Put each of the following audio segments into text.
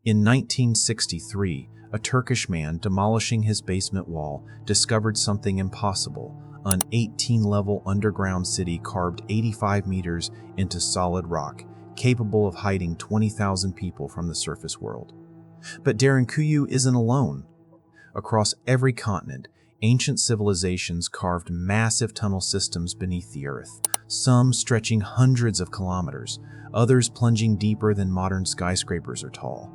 In 1963, a Turkish man demolishing his basement wall discovered something impossible, an 18-level underground city carved 85 meters into solid rock, capable of hiding 20,000 people from the surface world. But Derinkuyu isn't alone. Across every continent, ancient civilizations carved massive tunnel systems beneath the earth, some stretching hundreds of kilometers, others plunging deeper than modern skyscrapers are tall.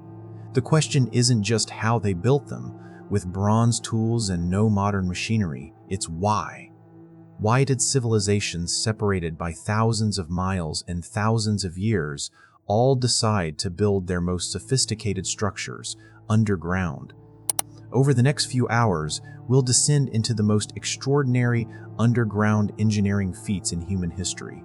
The question isn't just how they built them. With bronze tools and no modern machinery, it's why. Why did civilizations separated by thousands of miles and thousands of years all decide to build their most sophisticated structures underground? Over the next few hours, we'll descend into the most extraordinary underground engineering feats in human history.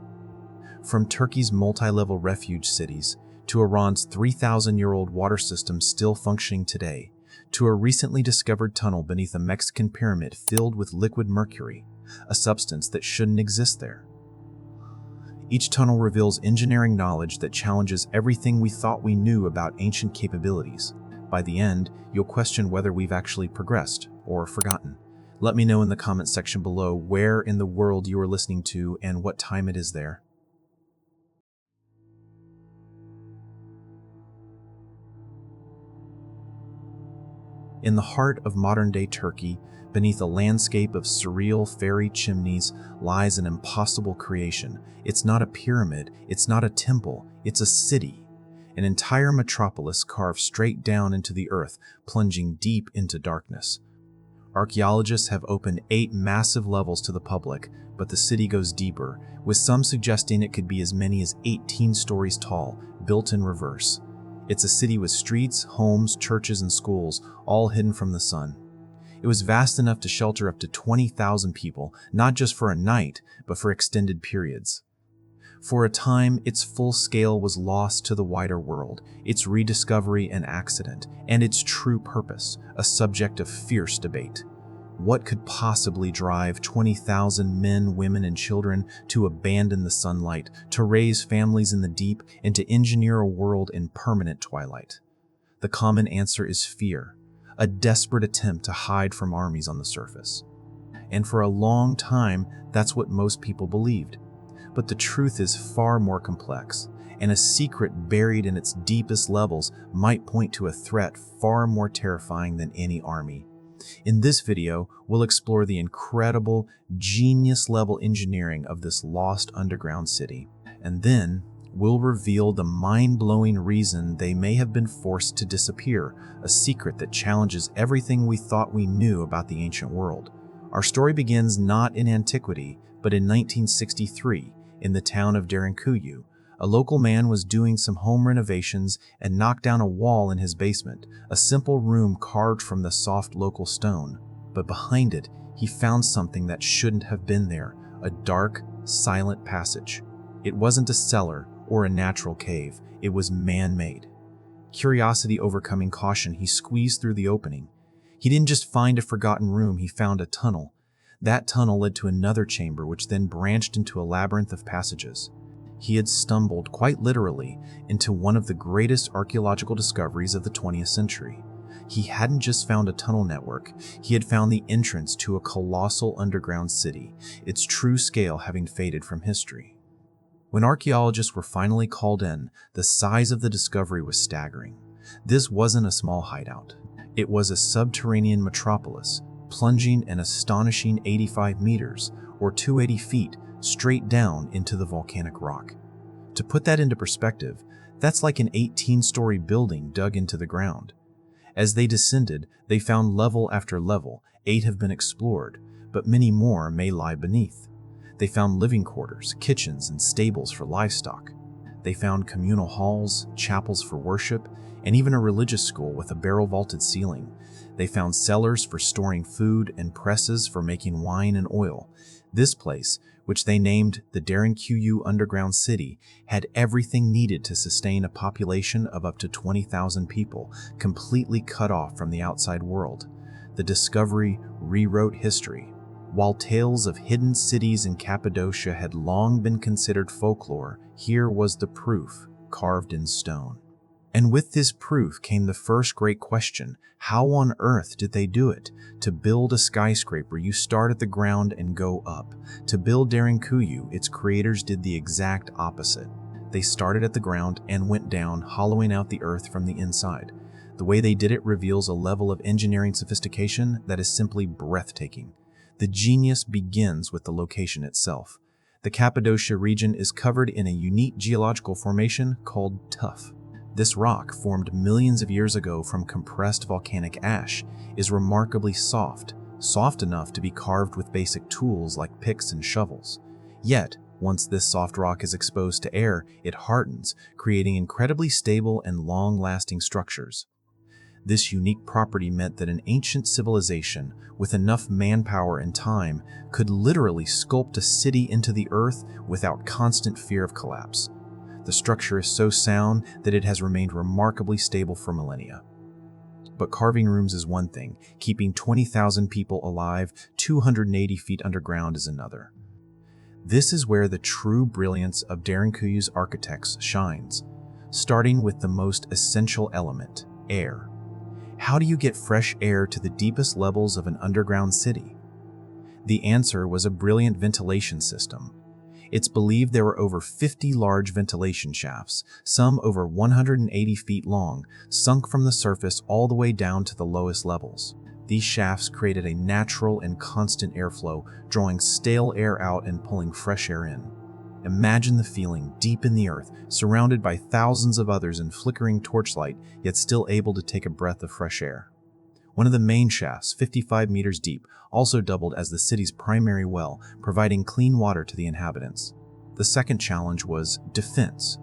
From Turkey's multi-level refuge cities, to Iran's 3,000-year-old water system still functioning today, to a recently discovered tunnel beneath a Mexican pyramid filled with liquid mercury, a substance that shouldn't exist there. Each tunnel reveals engineering knowledge that challenges everything we thought we knew about ancient capabilities. By the end, you'll question whether we've actually progressed or forgotten. Let me know in the comment section below where in the world you are listening to and what time it is there. In the heart of modern-day Turkey, beneath a landscape of surreal fairy chimneys, lies an impossible creation. It's not a pyramid, it's not a temple, it's a city. An entire metropolis carved straight down into the earth, plunging deep into darkness. Archaeologists have opened 8 massive levels to the public, but the city goes deeper, with some suggesting it could be as many as 18 stories tall, built in reverse. It's a city with streets, homes, churches, and schools, all hidden from the sun. It was vast enough to shelter up to 20,000 people, not just for a night, but for extended periods. For a time, its full scale was lost to the wider world, its rediscovery an accident, and its true purpose a subject of fierce debate. What could possibly drive 20,000 men, women, and children to abandon the sunlight, to raise families in the deep, and to engineer a world in permanent twilight? The common answer is fear, a desperate attempt to hide from armies on the surface. And for a long time, that's what most people believed. But the truth is far more complex, and a secret buried in its deepest levels might point to a threat far more terrifying than any army. In this video, we'll explore the incredible, genius-level engineering of this lost underground city. And then, we'll reveal the mind-blowing reason they may have been forced to disappear, a secret that challenges everything we thought we knew about the ancient world. Our story begins not in antiquity, but in 1963, in the town of Derinkuyu. A local man was doing some home renovations and knocked down a wall in his basement, a simple room carved from the soft local stone. But behind it, he found something that shouldn't have been there, a dark, silent passage. It wasn't a cellar or a natural cave, it was man-made. Curiosity overcoming caution, he squeezed through the opening. He didn't just find a forgotten room, he found a tunnel. That tunnel led to another chamber, which then branched into a labyrinth of passages. He had stumbled, quite literally, into one of the greatest archaeological discoveries of the 20th century. He hadn't just found a tunnel network, he had found the entrance to a colossal underground city, its true scale having faded from history. When archaeologists were finally called in, the size of the discovery was staggering. This wasn't a small hideout. It was a subterranean metropolis, plunging an astonishing 85 meters, or 280 feet, straight down into the volcanic rock. To put that into perspective, that's like an 18-story building dug into the ground. As they descended, they found level after level. 8 have been explored, but many more may lie beneath. They found living quarters, kitchens, and stables for livestock. They found communal halls, chapels for worship, and even a religious school with a barrel-vaulted ceiling. They found cellars for storing food and presses for making wine and oil. This place, which they named the Derinkuyu Underground City, had everything needed to sustain a population of up to 20,000 people, completely cut off from the outside world. The discovery rewrote history. While tales of hidden cities in Cappadocia had long been considered folklore, here was the proof, carved in stone. And with this proof came the first great question: how on earth did they do it? To build a skyscraper, you start at the ground and go up. To build Derinkuyu, its creators did the exact opposite. They started at the ground and went down, hollowing out the earth from the inside. The way they did it reveals a level of engineering sophistication that is simply breathtaking. The genius begins with the location itself. The Cappadocia region is covered in a unique geological formation called tuff. This rock, formed millions of years ago from compressed volcanic ash, is remarkably soft enough to be carved with basic tools like picks and shovels. Yet, once this soft rock is exposed to air, it hardens, creating incredibly stable and long-lasting structures. This unique property meant that an ancient civilization, with enough manpower and time, could literally sculpt a city into the earth without constant fear of collapse. The structure is so sound that it has remained remarkably stable for millennia. But carving rooms is one thing, keeping 20,000 people alive 280 feet underground is another. This is where the true brilliance of Derinkuyu's architects shines, starting with the most essential element: air. How do you get fresh air to the deepest levels of an underground city? The answer was a brilliant ventilation system. It's believed there were over 50 large ventilation shafts, some over 180 feet long, sunk from the surface all the way down to the lowest levels. These shafts created a natural and constant airflow, drawing stale air out and pulling fresh air in. Imagine the feeling, deep in the earth, surrounded by thousands of others in flickering torchlight, yet still able to take a breath of fresh air. One of the main shafts, 55 meters deep, also doubled as the city's primary well, providing clean water to the inhabitants. The second challenge was defense.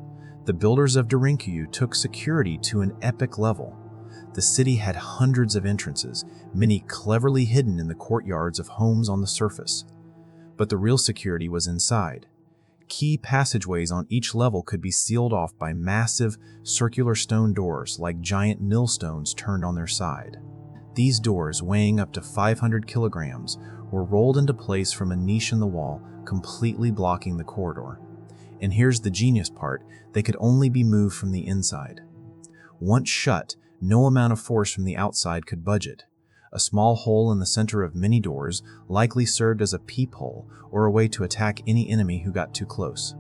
The builders of Derinkuyu took security to an epic level. The city had hundreds of entrances, many cleverly hidden in the courtyards of homes on the surface. But the real security was inside. Key passageways on each level could be sealed off by massive, circular stone doors like giant millstones turned on their side. These doors, weighing up to 500 kilograms, were rolled into place from a niche in the wall, completely blocking the corridor. And here's the genius part: they could only be moved from the inside. Once shut, no amount of force from the outside could budge it. A small hole in the center of many doors likely served as a peephole or a way to attack any enemy who got too close.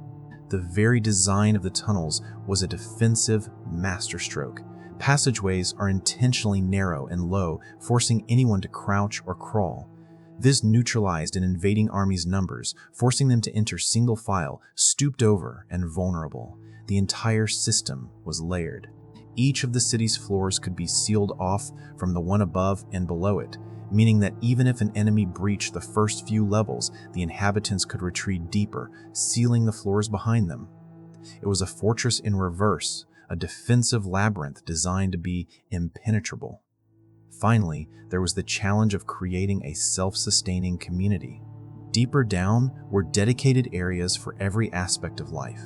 The very design of the tunnels was a defensive masterstroke. Passageways are intentionally narrow and low, forcing anyone to crouch or crawl. This neutralized an invading army's numbers, forcing them to enter single file, stooped over, and vulnerable. The entire system was layered. Each of the city's floors could be sealed off from the one above and below it, meaning that even if an enemy breached the first few levels, the inhabitants could retreat deeper, sealing the floors behind them. It was a fortress in reverse, a defensive labyrinth designed to be impenetrable. Finally, there was the challenge of creating a self-sustaining community. Deeper down were dedicated areas for every aspect of life.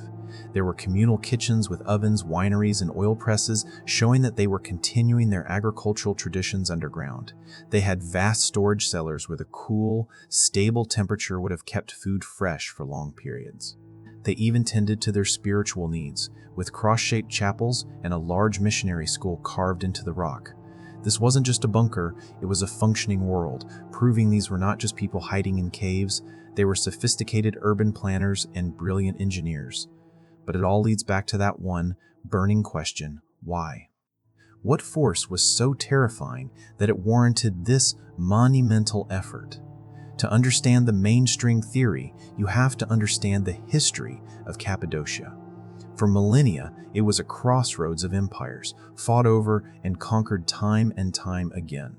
There were communal kitchens with ovens, wineries, and oil presses, showing that they were continuing their agricultural traditions underground. They had vast storage cellars where the cool, stable temperature would have kept food fresh for long periods. They even tended to their spiritual needs, with cross-shaped chapels and a large missionary school carved into the rock. This wasn't just a bunker, it was a functioning world, proving these were not just people hiding in caves, they were sophisticated urban planners and brilliant engineers. But it all leads back to that one burning question: why? What force was so terrifying that it warranted this monumental effort? To understand the mainstream theory, you have to understand the history of Cappadocia. For millennia, it was a crossroads of empires, fought over and conquered time and time again.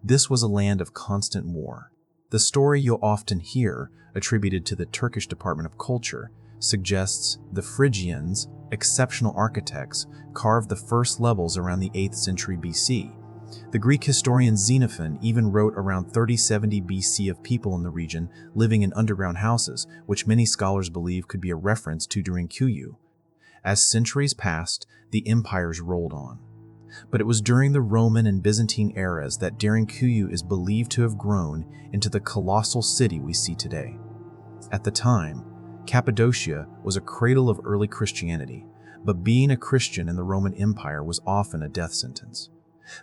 This was a land of constant war. The story you'll often hear, attributed to the Turkish Department of Culture, suggests the Phrygians, exceptional architects, carved the first levels around the 8th century BC. The Greek historian Xenophon even wrote around 3070 BC of people in the region living in underground houses, which many scholars believe could be a reference to Derinkuyu. As centuries passed, the empires rolled on. But it was during the Roman and Byzantine eras that Derinkuyu is believed to have grown into the colossal city we see today. At the time, Cappadocia was a cradle of early Christianity, But being a Christian in the Roman Empire was often a death sentence.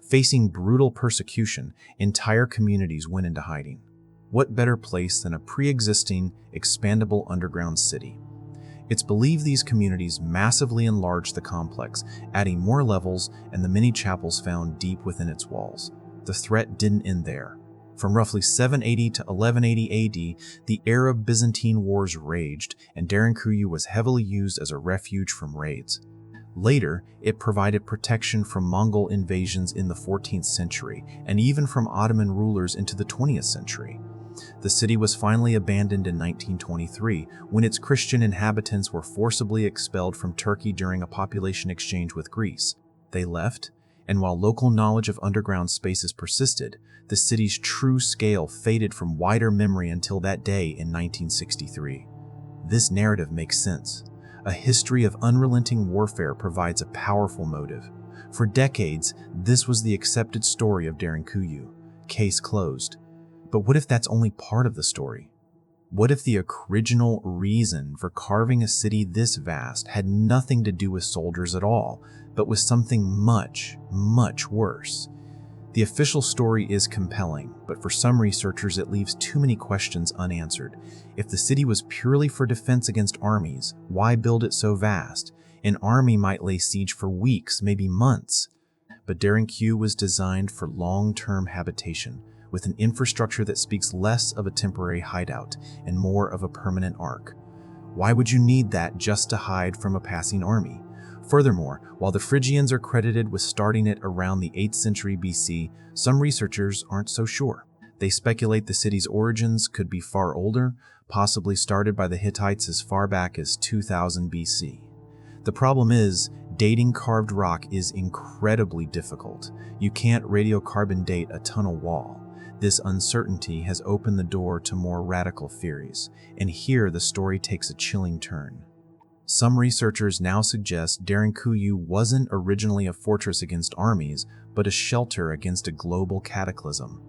Facing brutal persecution, entire communities went into hiding. What better place than a pre-existing, expandable underground city? It's believed these communities massively enlarged the complex, adding more levels and the many chapels found deep within its walls. The threat didn't end there. From roughly 780 to 1180 AD, the Arab-Byzantine Wars raged, and Derinkuyu was heavily used as a refuge from raids. Later, it provided protection from Mongol invasions in the 14th century, and even from Ottoman rulers into the 20th century. The city was finally abandoned in 1923, when its Christian inhabitants were forcibly expelled from Turkey during a population exchange with Greece. They left, and while local knowledge of underground spaces persisted, the city's true scale faded from wider memory until that day in 1963. This narrative makes sense. A history of unrelenting warfare provides a powerful motive. For decades, this was the accepted story of Derinkuyu. Case closed. But what if that's only part of the story? What if the original reason for carving a city this vast had nothing to do with soldiers at all, but with something much, much worse? The official story is compelling, but for some researchers it leaves too many questions unanswered. If the city was purely for defense against armies, why build it so vast? An army might lay siege for weeks, maybe months. But Derinkuyu was designed for long-term habitation, with an infrastructure that speaks less of a temporary hideout and more of a permanent ark. Why would you need that just to hide from a passing army? Furthermore, while the Phrygians are credited with starting it around the 8th century BC, some researchers aren't so sure. They speculate the city's origins could be far older, possibly started by the Hittites as far back as 2000 BC. The problem is, dating carved rock is incredibly difficult. You can't radiocarbon date a tunnel wall. This uncertainty has opened the door to more radical theories, and here the story takes a chilling turn. Some researchers now suggest Derinkuyu wasn't originally a fortress against armies, but a shelter against a global cataclysm.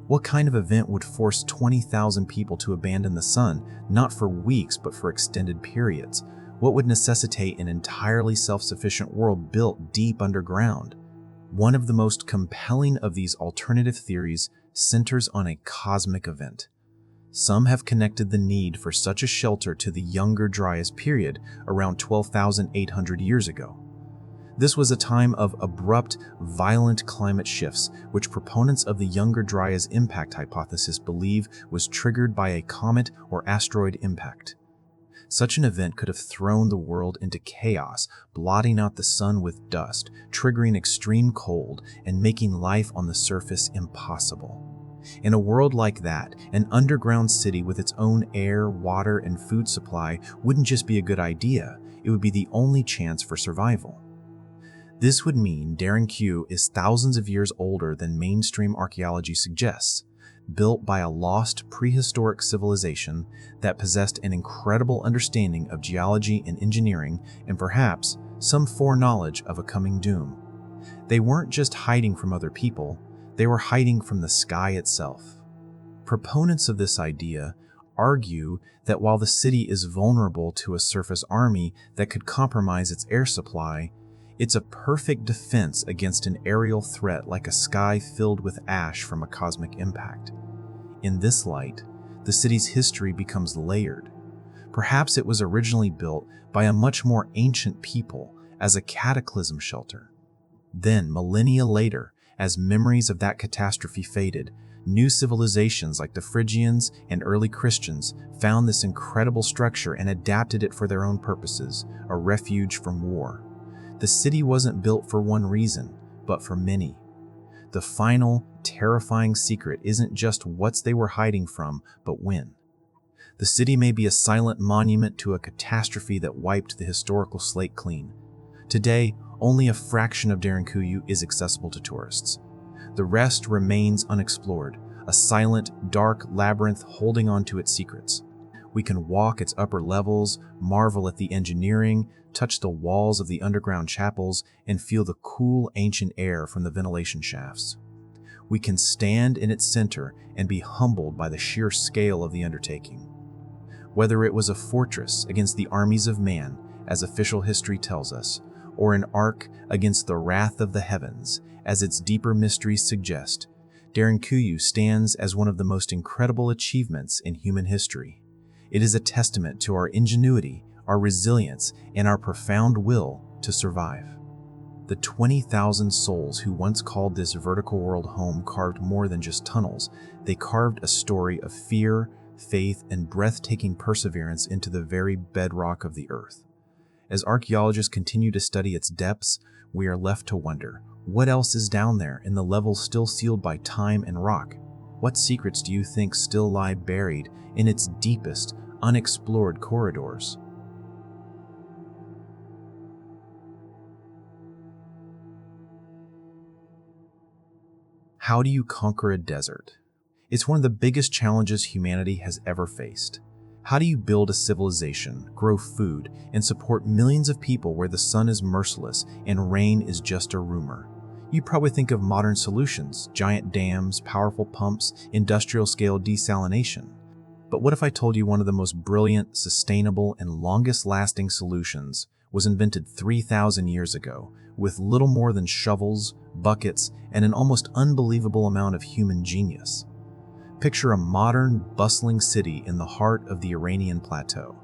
What kind of event would force 20,000 people to abandon the sun, not for weeks but for extended periods? What would necessitate an entirely self-sufficient world built deep underground? One of the most compelling of these alternative theories centers on a cosmic event. Some have connected the need for such a shelter to the Younger Dryas period around 12,800 years ago. This was a time of abrupt, violent climate shifts, which proponents of the Younger Dryas impact hypothesis believe was triggered by a comet or asteroid impact. Such an event could have thrown the world into chaos, blotting out the sun with dust, triggering extreme cold, and making life on the surface impossible. In a world like that, an underground city with its own air, water, and food supply wouldn't just be a good idea, it would be the only chance for survival. This would mean Derinkuyu is thousands of years older than mainstream archaeology suggests, built by a lost prehistoric civilization that possessed an incredible understanding of geology and engineering, and perhaps some foreknowledge of a coming doom. They weren't just hiding from other people, they were hiding from the sky itself. Proponents of this idea argue that while the city is vulnerable to a surface army that could compromise its air supply, it's a perfect defense against an aerial threat like a sky filled with ash from a cosmic impact. In this light, the city's history becomes layered. Perhaps it was originally built by a much more ancient people as a cataclysm shelter. Then, millennia later, as memories of that catastrophe faded, new civilizations like the Phrygians and early Christians found this incredible structure and adapted it for their own purposes, a refuge from war. The city wasn't built for one reason, but for many. The final, terrifying secret isn't just what they were hiding from, but when. The city may be a silent monument to a catastrophe that wiped the historical slate clean. Today, only a fraction of Derinkuyu is accessible to tourists. The rest remains unexplored, a silent, dark labyrinth holding on to its secrets. We can walk its upper levels, marvel at the engineering, touch the walls of the underground chapels, and feel the cool, ancient air from the ventilation shafts. We can stand in its center and be humbled by the sheer scale of the undertaking. Whether it was a fortress against the armies of man, as official history tells us, or an arc against the wrath of the heavens, as its deeper mysteries suggest, Derinkuyu stands as one of the most incredible achievements in human history. It is a testament to our ingenuity, our resilience, and our profound will to survive. The 20,000 souls who once called this vertical world home carved more than just tunnels. They carved a story of fear, faith, and breathtaking perseverance into the very bedrock of the earth. As archaeologists continue to study its depths, we are left to wonder, what else is down there in the levels still sealed by time and rock? What secrets do you think still lie buried in its deepest, unexplored corridors? How do you conquer a desert? It's one of the biggest challenges humanity has ever faced. How do you build a civilization, grow food, and support millions of people where the sun is merciless and rain is just a rumor? You probably think of modern solutions, giant dams, powerful pumps, industrial-scale desalination. But what if I told you one of the most brilliant, sustainable, and longest-lasting solutions was invented 3,000 years ago, with little more than shovels, buckets, and an almost unbelievable amount of human genius? Picture a modern, bustling city in the heart of the Iranian plateau.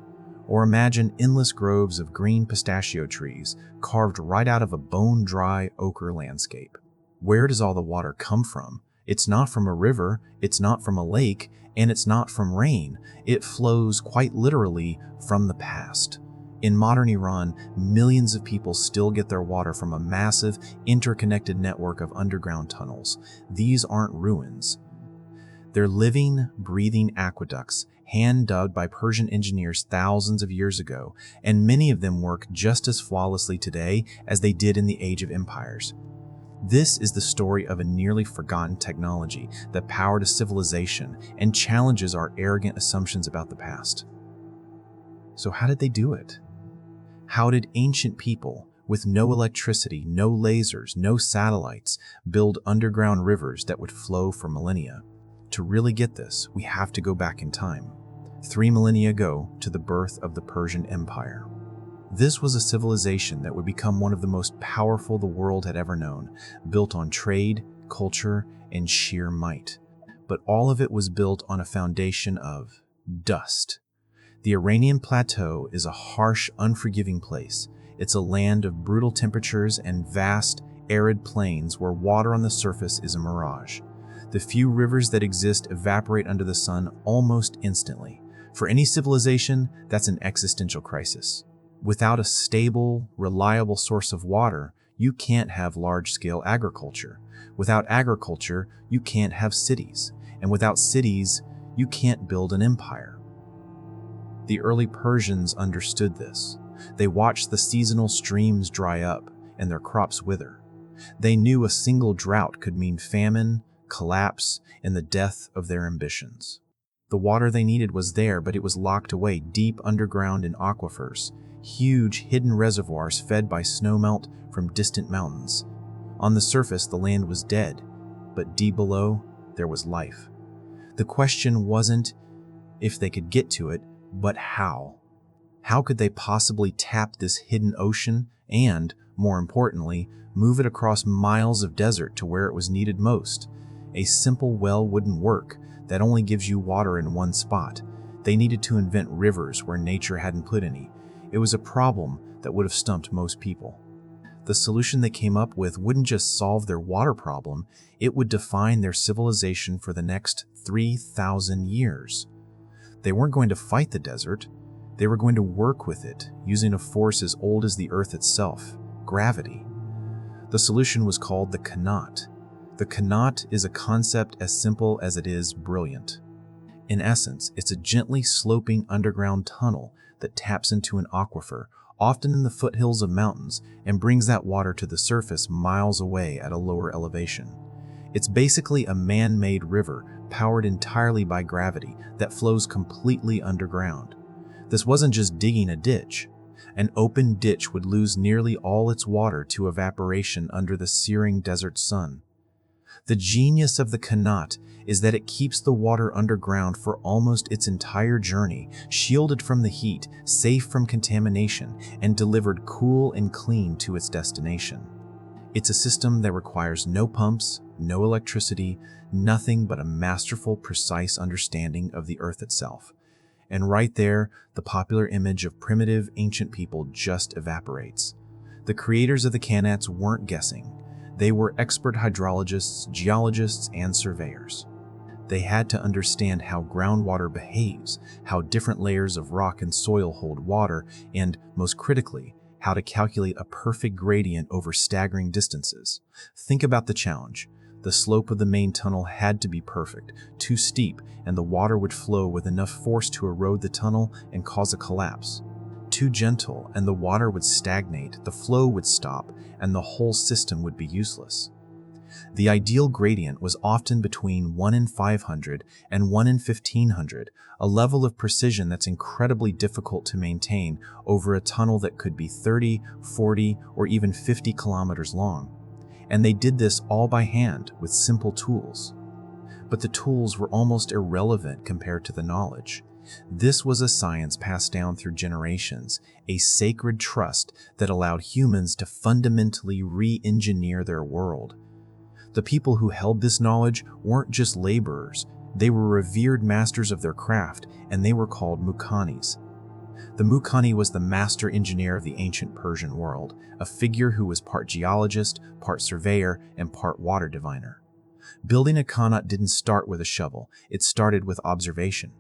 Or imagine endless groves of green pistachio trees carved right out of a bone-dry ochre landscape. Where does all the water come from? It's not from a river, it's not from a lake, and it's not from rain. It flows quite literally from the past. In modern Iran, millions of people still get their water from a massive, interconnected network of underground tunnels. These aren't ruins. They're living, breathing aqueducts, hand-dug by Persian engineers thousands of years ago, and many of them work just as flawlessly today as they did in the Age of Empires. This is the story of a nearly forgotten technology that powered a civilization and challenges our arrogant assumptions about the past. So how did they do it? How did ancient people, with no electricity, no lasers, no satellites, build underground rivers that would flow for millennia? To really get this, we have to go back in time, 3 millennia ago, to the birth of the Persian Empire. This was a civilization that would become one of the most powerful the world had ever known, built on trade, culture, and sheer might. But all of it was built on a foundation of dust. The Iranian plateau is a harsh, unforgiving place. It's a land of brutal temperatures and vast, arid plains where water on the surface is a mirage. The few rivers that exist evaporate under the sun almost instantly. For any civilization, that's an existential crisis. Without a stable, reliable source of water, you can't have large-scale agriculture. Without agriculture, you can't have cities. And without cities, you can't build an empire. The early Persians understood this. They watched the seasonal streams dry up and their crops wither. They knew a single drought could mean famine, collapse, and the death of their ambitions. The water they needed was there, but it was locked away deep underground in aquifers, huge hidden reservoirs fed by snowmelt from distant mountains. On the surface, the land was dead, but deep below, there was life. The question wasn't if they could get to it, but how. How could they possibly tap this hidden ocean and, more importantly, move it across miles of desert to where it was needed most? A simple well wouldn't work. That only gives you water in one spot. They needed to invent rivers where nature hadn't put any. It was a problem that would have stumped most people. The solution they came up with wouldn't just solve their water problem, it would define their civilization for the next 3,000 years. They weren't going to fight the desert. They were going to work with it, using a force as old as the earth itself, gravity. The solution was called the Qanat. The Qanat is a concept as simple as it is brilliant. In essence, it's a gently sloping underground tunnel that taps into an aquifer, often in the foothills of mountains, and brings that water to the surface miles away at a lower elevation. It's basically a man-made river powered entirely by gravity that flows completely underground. This wasn't just digging a ditch. An open ditch would lose nearly all its water to evaporation under the searing desert sun. The genius of the Qanat is that it keeps the water underground for almost its entire journey, shielded from the heat, safe from contamination, and delivered cool and clean to its destination. It's a system that requires no pumps, no electricity, nothing but a masterful, precise understanding of the earth itself. And right there, the popular image of primitive, ancient people just evaporates. The creators of the Qanats weren't guessing. They were expert hydrologists, geologists, and surveyors. They had to understand how groundwater behaves, how different layers of rock and soil hold water, and, most critically, how to calculate a perfect gradient over staggering distances. Think about the challenge. The slope of the main tunnel had to be perfect, too steep, and the water would flow with enough force to erode the tunnel and cause a collapse. Too gentle, and the water would stagnate, the flow would stop, and the whole system would be useless. The ideal gradient was often between 1 in 500 and 1 in 1500, a level of precision that's incredibly difficult to maintain over a tunnel that could be 30, 40, or even 50 kilometers long. And they did this all by hand with simple tools. But the tools were almost irrelevant compared to the knowledge. This was a science passed down through generations, a sacred trust that allowed humans to fundamentally re-engineer their world. The people who held this knowledge weren't just laborers, they were revered masters of their craft, and they were called Muqanis. The Muqani was the master engineer of the ancient Persian world, a figure who was part geologist, part surveyor, and part water diviner. Building a Qanat didn't start with a shovel, it started with observation.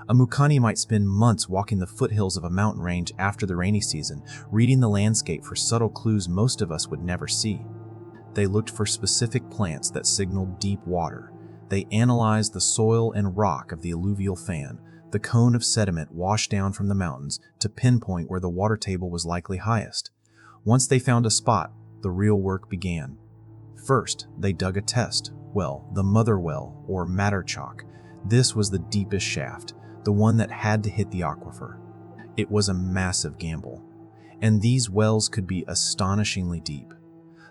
A Muqani might spend months walking the foothills of a mountain range after the rainy season, reading the landscape for subtle clues most of us would never see. They looked for specific plants that signaled deep water. They analyzed the soil and rock of the alluvial fan, the cone of sediment washed down from the mountains, to pinpoint where the water table was likely highest. Once they found a spot, the real work began. First, they dug a test well, the mother well, or Matterchalk. This was the deepest shaft, the one that had to hit the aquifer. It was a massive gamble, and these wells could be astonishingly deep.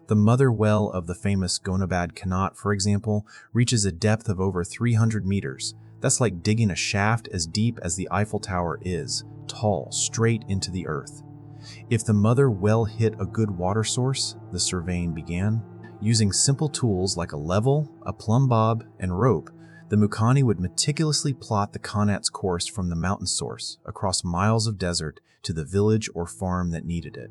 The mother well of the famous Nushabad Qanat, for example, reaches a depth of over 300 meters. That's like digging a shaft as deep as the Eiffel Tower is, tall, straight into the earth. If the mother well hit a good water source, the surveying began. Using simple tools like a level, a plumb bob, and rope, the Muqani would meticulously plot the Qanat's course from the mountain source, across miles of desert, to the village or farm that needed it.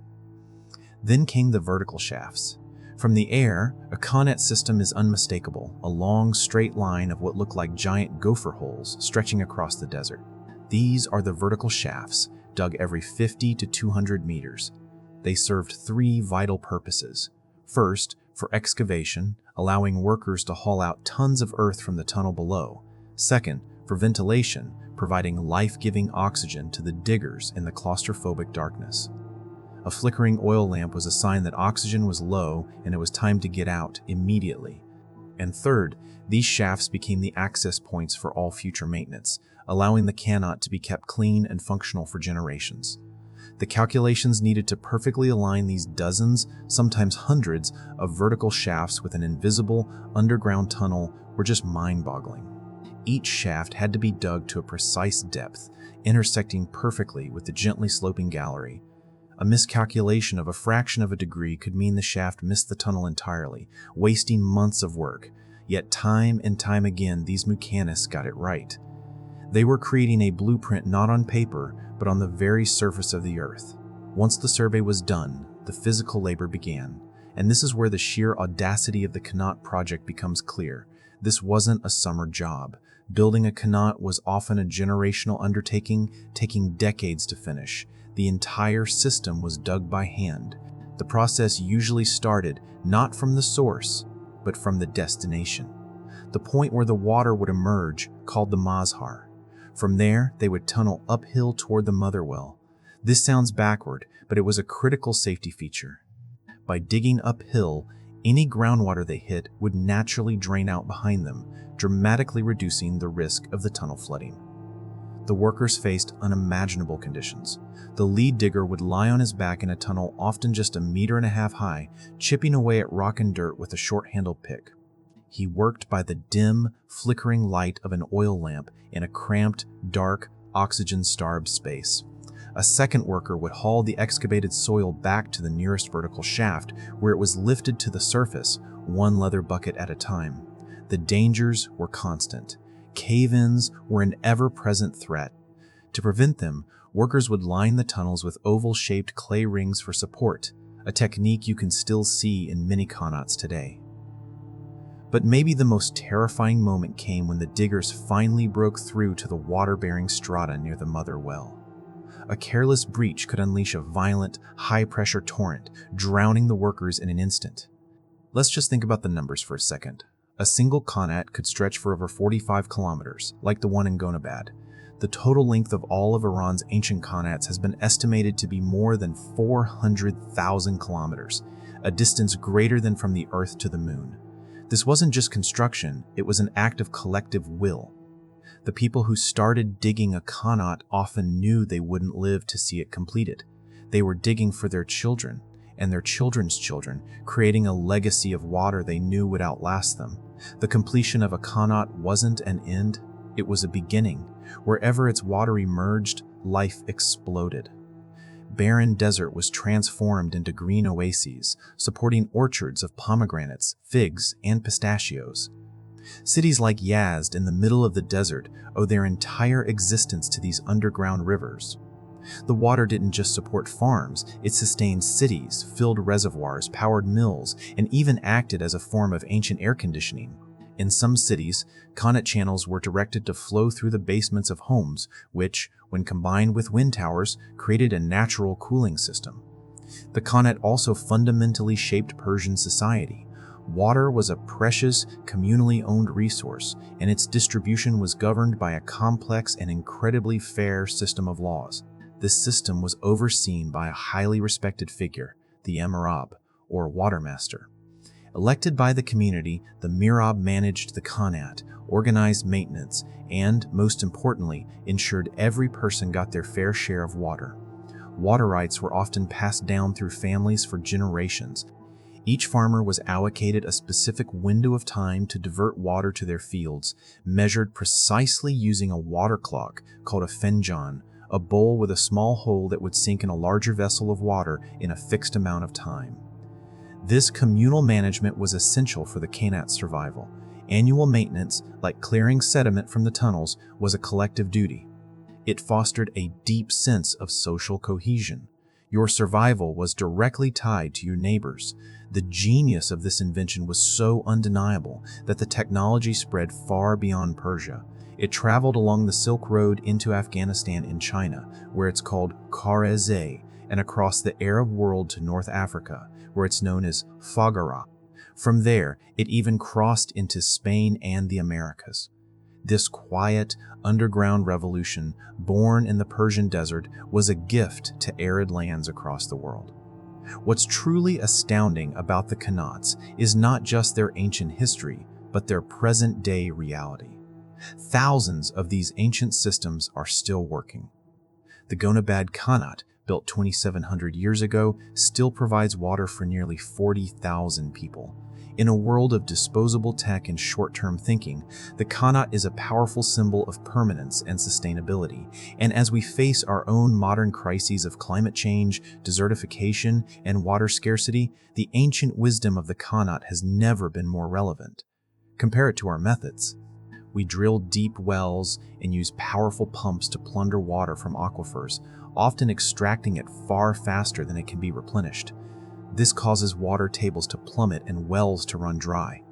Then came the vertical shafts. From the air, a Qanat system is unmistakable, a long, straight line of what look like giant gopher holes stretching across the desert. These are the vertical shafts, dug every 50 to 200 meters. They served three vital purposes. First, for excavation, allowing workers to haul out tons of earth from the tunnel below. Second, for ventilation, providing life-giving oxygen to the diggers in the claustrophobic darkness. A flickering oil lamp was a sign that oxygen was low and it was time to get out immediately. And third, these shafts became the access points for all future maintenance, allowing the Qanat to be kept clean and functional for generations. The calculations needed to perfectly align these dozens, sometimes hundreds, of vertical shafts with an invisible, underground tunnel were just mind-boggling. Each shaft had to be dug to a precise depth, intersecting perfectly with the gently sloping gallery. A miscalculation of a fraction of a degree could mean the shaft missed the tunnel entirely, wasting months of work. Yet time and time again, these Muqanis got it right. They were creating a blueprint not on paper, but on the very surface of the earth. Once the survey was done, the physical labor began. And this is where the sheer audacity of the Qanat project becomes clear. This wasn't a summer job. Building a Qanat was often a generational undertaking, taking decades to finish. The entire system was dug by hand. The process usually started not from the source, but from the destination. The point where the water would emerge, called the mazhar. From there, they would tunnel uphill toward the mother well. This sounds backward, but it was a critical safety feature. By digging uphill, any groundwater they hit would naturally drain out behind them, dramatically reducing the risk of the tunnel flooding. The workers faced unimaginable conditions. The lead digger would lie on his back in a tunnel often just 1.5 meters high, chipping away at rock and dirt with a short-handled pick. He worked by the dim, flickering light of an oil lamp in a cramped, dark, oxygen-starved space. A second worker would haul the excavated soil back to the nearest vertical shaft, where it was lifted to the surface, one leather bucket at a time. The dangers were constant. Cave-ins were an ever-present threat. To prevent them, workers would line the tunnels with oval-shaped clay rings for support, a technique you can still see in many Qanats today. But maybe the most terrifying moment came when the diggers finally broke through to the water-bearing strata near the mother well. A careless breach could unleash a violent, high-pressure torrent, drowning the workers in an instant. Let's just think about the numbers for a second. A single Qanat could stretch for over 45 kilometers, like the one in Nushabad. The total length of all of Iran's ancient Qanats has been estimated to be more than 400,000 kilometers, a distance greater than from the Earth to the Moon. This wasn't just construction, it was an act of collective will. The people who started digging a Qanat often knew they wouldn't live to see it completed. They were digging for their children and their children's children, creating a legacy of water they knew would outlast them. The completion of a Qanat wasn't an end, it was a beginning. Wherever its water emerged, life exploded. Barren desert was transformed into green oases, supporting orchards of pomegranates, figs, and pistachios. Cities like Yazd in the middle of the desert owe their entire existence to these underground rivers. The water didn't just support farms, it sustained cities, filled reservoirs, powered mills, and even acted as a form of ancient air conditioning. In some cities, Qanat channels were directed to flow through the basements of homes, which, when combined with wind towers, created a natural cooling system. The Qanat also fundamentally shaped Persian society. Water was a precious, communally owned resource, and its distribution was governed by a complex and incredibly fair system of laws. This system was overseen by a highly respected figure, the Emirab, or watermaster. Elected by the community, the Mirab managed the Qanat, organized maintenance, and, most importantly, ensured every person got their fair share of water. Water rights were often passed down through families for generations. Each farmer was allocated a specific window of time to divert water to their fields, measured precisely using a water clock called a fenjan, a bowl with a small hole that would sink in a larger vessel of water in a fixed amount of time. This communal management was essential for the Qanat's survival. Annual maintenance, like clearing sediment from the tunnels, was a collective duty. It fostered a deep sense of social cohesion. Your survival was directly tied to your neighbors. The genius of this invention was so undeniable that the technology spread far beyond Persia. It traveled along the Silk Road into Afghanistan and China, where it's called Khareze, and across the Arab world to North Africa, where it's known as Foggara. From there, it even crossed into Spain and the Americas. This quiet, underground revolution, born in the Persian desert, was a gift to arid lands across the world. What's truly astounding about the Qanats is not just their ancient history, but their present-day reality. Thousands of these ancient systems are still working. The Nushabad Qanat, built 2,700 years ago, still provides water for nearly 40,000 people. In a world of disposable tech and short-term thinking, the Qanat is a powerful symbol of permanence and sustainability. And as we face our own modern crises of climate change, desertification, and water scarcity, the ancient wisdom of the Qanat has never been more relevant. Compare it to our methods. We drill deep wells and use powerful pumps to plunder water from aquifers, often extracting it far faster than it can be replenished. This causes water tables to plummet and wells to run dry.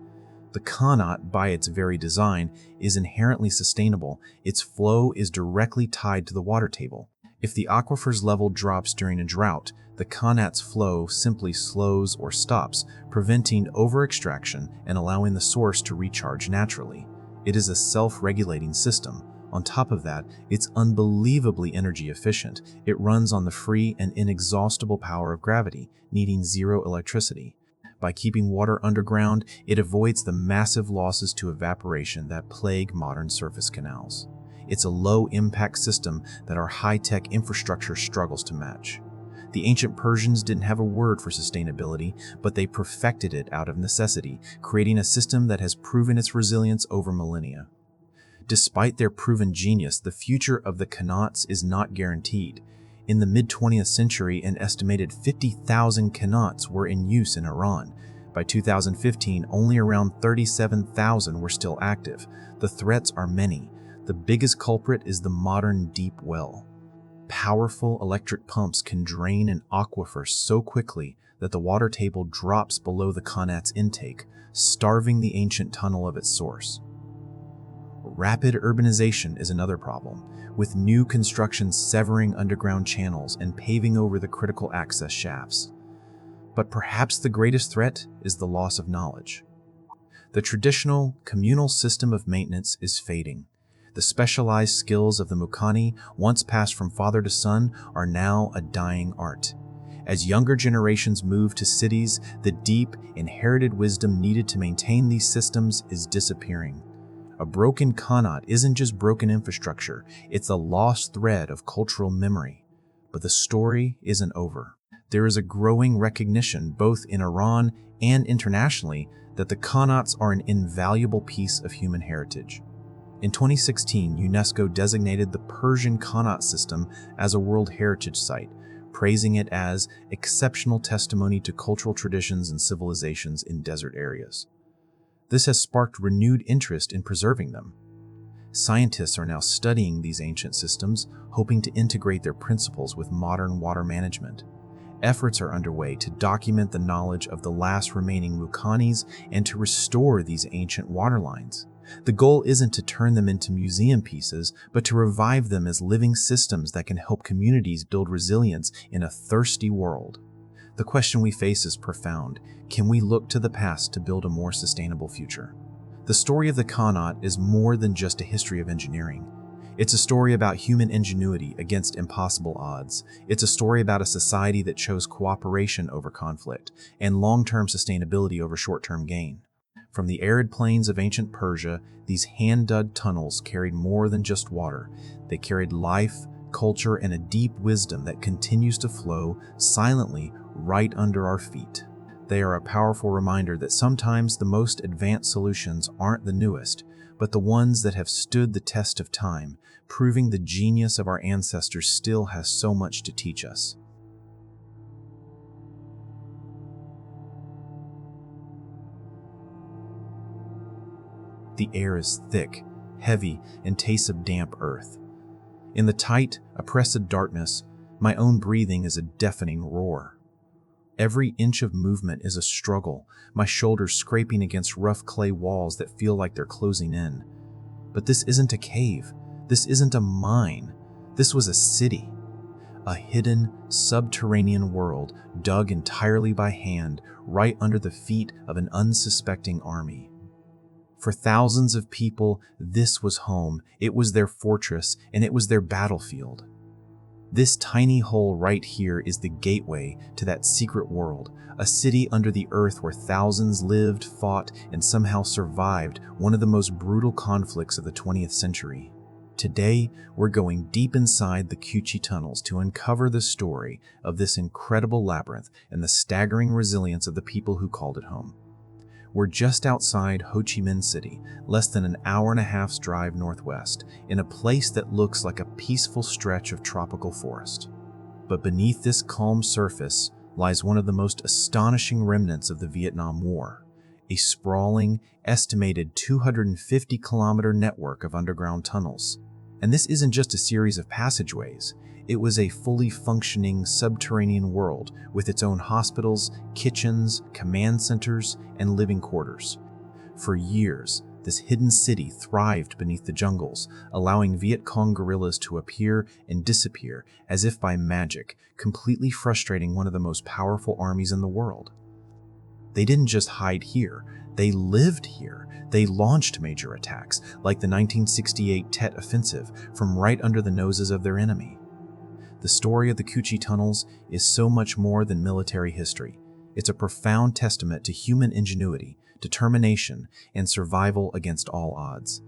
The Qanat, by its very design, is inherently sustainable. Its flow is directly tied to the water table. If the aquifer's level drops during a drought, the Qanat's flow simply slows or stops, preventing over-extraction and allowing the source to recharge naturally. It is a self-regulating system. On top of that, it's unbelievably energy efficient. It runs on the free and inexhaustible power of gravity, needing zero electricity. By keeping water underground, it avoids the massive losses to evaporation that plague modern surface canals. It's a low-impact system that our high-tech infrastructure struggles to match. The ancient Persians didn't have a word for sustainability, but they perfected it out of necessity, creating a system that has proven its resilience over millennia. Despite their proven genius, the future of the Qanats is not guaranteed. In the mid-20th century, an estimated 50,000 Qanats were in use in Iran. By 2015, only around 37,000 were still active. The threats are many. The biggest culprit is the modern deep well. Powerful electric pumps can drain an aquifer so quickly that the water table drops below the Qanat's intake, starving the ancient tunnel of its source. Rapid urbanization is another problem, with new construction severing underground channels and paving over the critical access shafts. But perhaps the greatest threat is the loss of knowledge. The traditional, communal system of maintenance is fading. The specialized skills of the Muqani, once passed from father to son, are now a dying art. As younger generations move to cities, the deep, inherited wisdom needed to maintain these systems is disappearing. A broken Qanat isn't just broken infrastructure, it's a lost thread of cultural memory. But the story isn't over. There is a growing recognition, both in Iran and internationally, that the Qanats are an invaluable piece of human heritage. In 2016, UNESCO designated the Persian Qanat system as a World Heritage Site, praising it as exceptional testimony to cultural traditions and civilizations in desert areas. This has sparked renewed interest in preserving them. Scientists are now studying these ancient systems, hoping to integrate their principles with modern water management. Efforts are underway to document the knowledge of the last remaining Muqanis and to restore these ancient water lines. The goal isn't to turn them into museum pieces, but to revive them as living systems that can help communities build resilience in a thirsty world. The question we face is profound. Can we look to the past to build a more sustainable future? The story of the Qanat is more than just a history of engineering. It's a story about human ingenuity against impossible odds. It's a story about a society that chose cooperation over conflict and long-term sustainability over short-term gain. From the arid plains of ancient Persia, these hand-dug tunnels carried more than just water. They carried life, culture, and a deep wisdom that continues to flow silently right under our feet. They are a powerful reminder that sometimes the most advanced solutions aren't the newest, but the ones that have stood the test of time, proving the genius of our ancestors still has so much to teach us. The air is thick, heavy, and tastes of damp earth. In the tight, oppressive darkness, my own breathing is a deafening roar. Every inch of movement is a struggle, my shoulders scraping against rough clay walls that feel like they're closing in. But this isn't a cave. This isn't a mine. This was a city. A hidden, subterranean world dug entirely by hand, right under the feet of an unsuspecting army. For thousands of people, this was home, it was their fortress, and it was their battlefield. This tiny hole right here is the gateway to that secret world, a city under the earth where thousands lived, fought, and somehow survived one of the most brutal conflicts of the 20th century. Today, we're going deep inside the Qanat tunnels to uncover the story of this incredible labyrinth and the staggering resilience of the people who called it home. We're just outside Ho Chi Minh City, less than an hour and a half's drive northwest, in a place that looks like a peaceful stretch of tropical forest. But beneath this calm surface lies one of the most astonishing remnants of the Vietnam War, a sprawling, estimated 250-kilometer network of underground tunnels. And this isn't just a series of passageways. It was a fully functioning subterranean world with its own hospitals, kitchens, command centers, and living quarters. For years, this hidden city thrived beneath the jungles, allowing Viet Cong guerrillas to appear and disappear as if by magic, completely frustrating one of the most powerful armies in the world. They didn't just hide here, they lived here. They launched major attacks, like the 1968 Tet Offensive, from right under the noses of their enemy. The story of the Qanat tunnels is so much more than military history. It's a profound testament to human ingenuity, determination, and survival against all odds.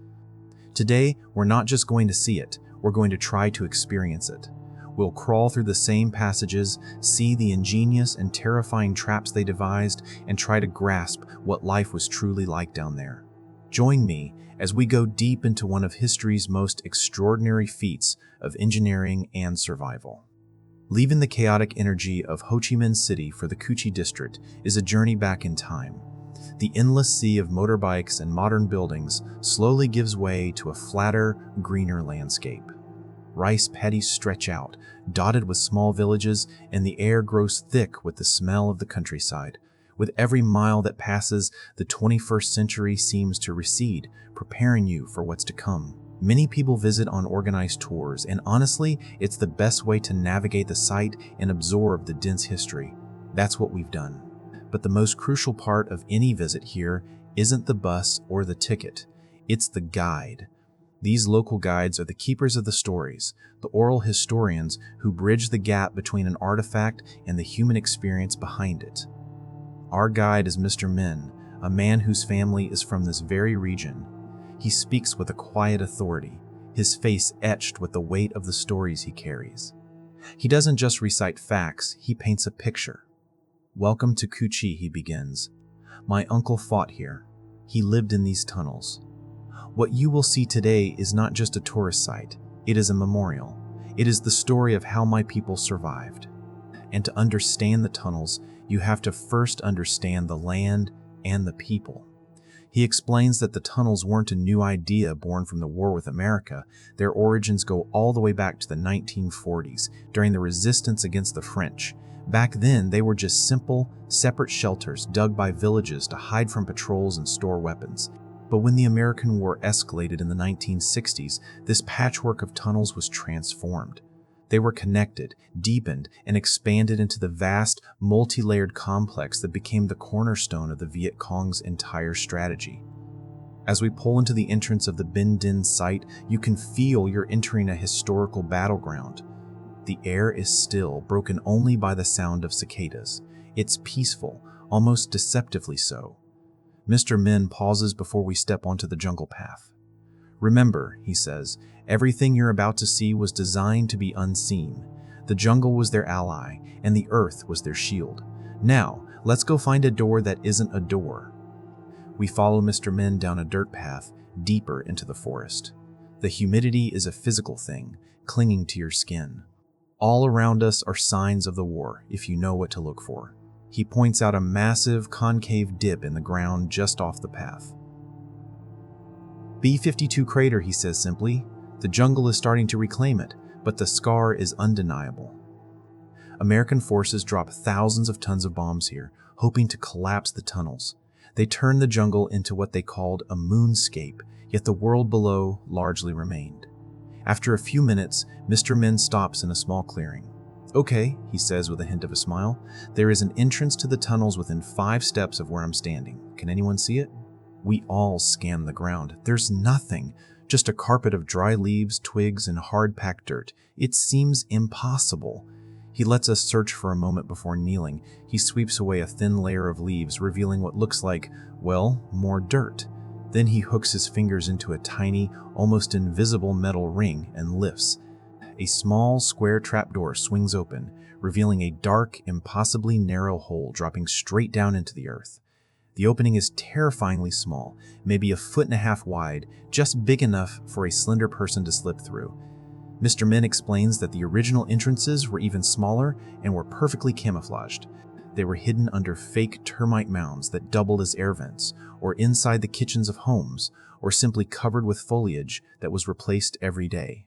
Today, we're not just going to see it, we're going to try to experience it. We'll crawl through the same passages, see the ingenious and terrifying traps they devised, and try to grasp what life was truly like down there. Join me as we go deep into one of history's most extraordinary feats of engineering and survival. Leaving the chaotic energy of Ho Chi Minh City for the Cu Chi district is a journey back in time. The endless sea of motorbikes and modern buildings slowly gives way to a flatter, greener landscape. Rice paddies stretch out, dotted with small villages, and the air grows thick with the smell of the countryside. With every mile that passes, the 21st century seems to recede, preparing you for what's to come. Many people visit on organized tours, and honestly, it's the best way to navigate the site and absorb the dense history. That's what we've done. But the most crucial part of any visit here isn't the bus or the ticket. It's the guide. These local guides are the keepers of the stories, the oral historians who bridge the gap between an artifact and the human experience behind it. Our guide is Mr. Min, a man whose family is from this very region. He speaks with a quiet authority, his face etched with the weight of the stories he carries. He doesn't just recite facts, he paints a picture. "Welcome to Cu Chi," he begins. "My uncle fought here. He lived in these tunnels. What you will see today is not just a tourist site, it is a memorial. It is the story of how my people survived. And to understand the tunnels, you have to first understand the land and the people." He explains that the tunnels weren't a new idea born from the war with America. Their origins go all the way back to the 1940s, during the resistance against the French. Back then, they were just simple, separate shelters dug by villages to hide from patrols and store weapons. But when the American War escalated in the 1960s, this patchwork of tunnels was transformed. They were connected, deepened, and expanded into the vast, multi-layered complex that became the cornerstone of the Viet Cong's entire strategy. As we pull into the entrance of the Bin Din site, you can feel you're entering a historical battleground. The air is still, broken only by the sound of cicadas. It's peaceful, almost deceptively so. Mr. Min pauses before we step onto the jungle path. "Remember," he says, "everything you're about to see was designed to be unseen. The jungle was their ally, and the earth was their shield. Now, let's go find a door that isn't a door." We follow Mr. Min down a dirt path, deeper into the forest. The humidity is a physical thing, clinging to your skin. All around us are signs of the war, if you know what to look for. He points out a massive, concave dip in the ground just off the path. "B-52 crater," he says simply. "The jungle is starting to reclaim it, but the scar is undeniable." American forces drop thousands of tons of bombs here, hoping to collapse the tunnels. They turned the jungle into what they called a moonscape, yet the world below largely remained. After a few minutes, Mr. Min stops in a small clearing. "Okay," he says with a hint of a smile, "there is an entrance to the tunnels within 5 steps of where I'm standing. Can anyone see it?" We all scan the ground. There's nothing, just a carpet of dry leaves, twigs, and hard-packed dirt. It seems impossible. He lets us search for a moment before kneeling. He sweeps away a thin layer of leaves, revealing what looks like, well, more dirt. Then he hooks his fingers into a tiny, almost invisible metal ring and lifts. A small, square trapdoor swings open, revealing a dark, impossibly narrow hole dropping straight down into the earth. The opening is terrifyingly small, maybe 1.5 feet wide, just big enough for a slender person to slip through. Mr. Min explains that the original entrances were even smaller and were perfectly camouflaged. They were hidden under fake termite mounds that doubled as air vents, or inside the kitchens of homes, or simply covered with foliage that was replaced every day.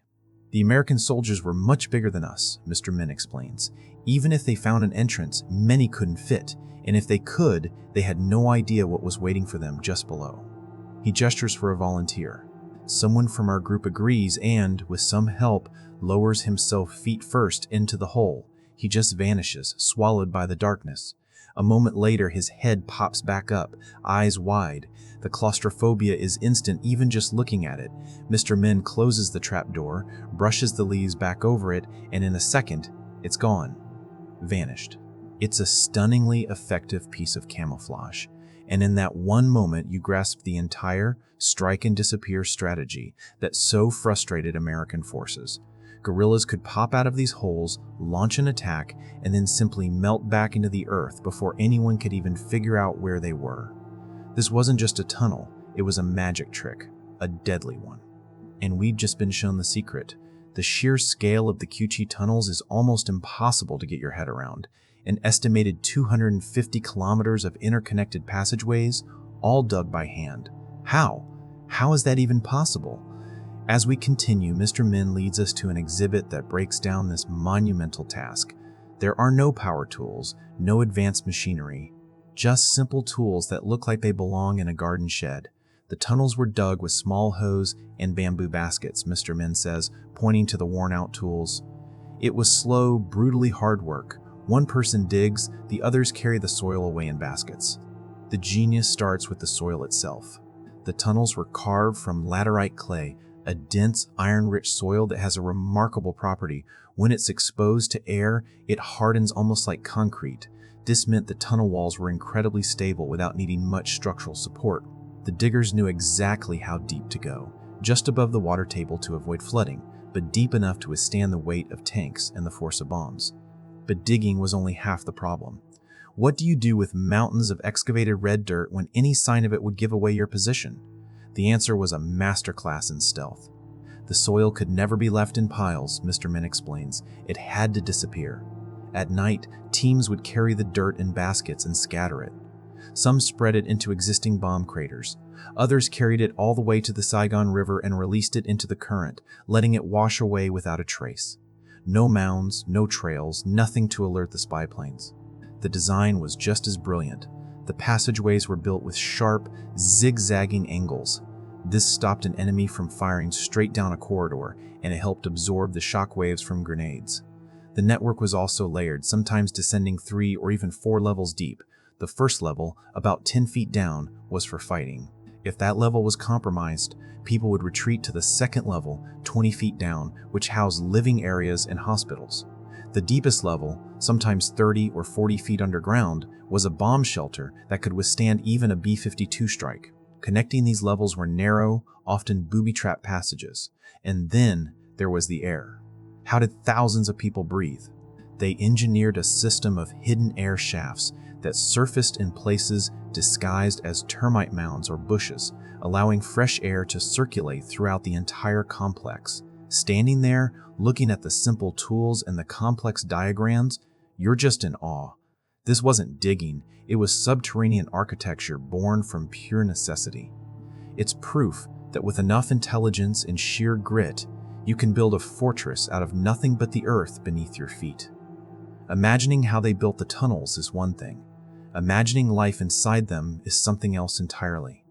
"The American soldiers were much bigger than us," Mr. Min explains. "Even if they found an entrance, many couldn't fit, and if they could, they had no idea what was waiting for them just below." He gestures for a volunteer. Someone from our group agrees and, with some help, lowers himself feet first into the hole. He just vanishes, swallowed by the darkness. A moment later, his head pops back up, eyes wide. The claustrophobia is instant even just looking at it. Mr. Min closes the trapdoor, brushes the leaves back over it, and in a second, it's gone. Vanished. It's a stunningly effective piece of camouflage. And in that one moment, you grasp the entire strike and disappear strategy that so frustrated American forces. Guerrillas could pop out of these holes, launch an attack, and then simply melt back into the earth before anyone could even figure out where they were. This wasn't just a tunnel, it was a magic trick, a deadly one. And we've just been shown the secret. The sheer scale of the Qchi tunnels is almost impossible to get your head around. An estimated 250 kilometers of interconnected passageways, all dug by hand. How? How is that even possible? As we continue, Mr. Min leads us to an exhibit that breaks down this monumental task. There are no power tools, no advanced machinery, just simple tools that look like they belong in a garden shed. The tunnels were dug with small hoes and bamboo baskets, Mr. Min says, pointing to the worn-out tools. It was slow, brutally hard work. One person digs, the others carry the soil away in baskets. The genius starts with the soil itself. The tunnels were carved from laterite clay, a dense, iron-rich soil that has a remarkable property. When it's exposed to air, it hardens almost like concrete. This meant the tunnel walls were incredibly stable without needing much structural support. The diggers knew exactly how deep to go, just above the water table to avoid flooding, but deep enough to withstand the weight of tanks and the force of bombs. But digging was only half the problem. What do you do with mountains of excavated red dirt when any sign of it would give away your position? The answer was a masterclass in stealth. The soil could never be left in piles, Mr. Min explains. It had to disappear. At night, teams would carry the dirt in baskets and scatter it. Some spread it into existing bomb craters. Others carried it all the way to the Saigon River and released it into the current, letting it wash away without a trace. No mounds, no trails, nothing to alert the spy planes. The design was just as brilliant. The passageways were built with sharp, zigzagging angles. This stopped an enemy from firing straight down a corridor, and it helped absorb the shock waves from grenades. The network was also layered, sometimes descending 3 or even 4 levels deep. The first level, about 10 feet down, was for fighting. If that level was compromised, people would retreat to the second level, 20 feet down, which housed living areas and hospitals. The deepest level, sometimes 30 or 40 feet underground, was a bomb shelter that could withstand even a B-52 strike. Connecting these levels were narrow, often booby-trapped passages. And then there was the air. How did thousands of people breathe? They engineered a system of hidden air shafts that surfaced in places disguised as termite mounds or bushes, allowing fresh air to circulate throughout the entire complex. Standing there, looking at the simple tools and the complex diagrams, you're just in awe. This wasn't digging, it was subterranean architecture born from pure necessity. It's proof that with enough intelligence and sheer grit, you can build a fortress out of nothing but the earth beneath your feet. Imagining how they built the tunnels is one thing. Imagining life inside them is something else entirely.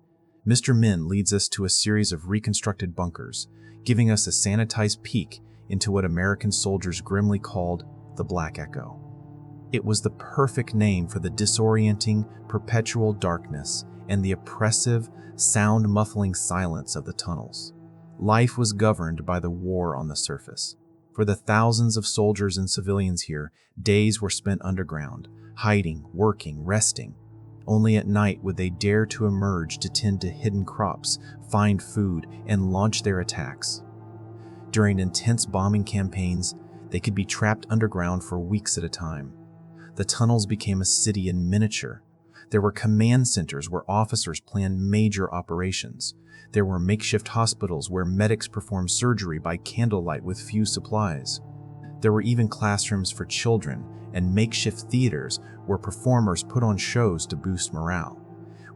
Mr. Min leads us to a series of reconstructed bunkers, giving us a sanitized peek into what American soldiers grimly called the Black Echo. It was the perfect name for the disorienting, perpetual darkness and the oppressive, sound-muffling silence of the tunnels. Life was governed by the war on the surface. For the thousands of soldiers and civilians here, days were spent underground, hiding, working, resting. Only at night would they dare to emerge to tend to hidden crops, find food, and launch their attacks. During intense bombing campaigns, they could be trapped underground for weeks at a time. The tunnels became a city in miniature. There were command centers where officers planned major operations. There were makeshift hospitals where medics performed surgery by candlelight with few supplies. There were even classrooms for children and makeshift theaters where performers put on shows to boost morale.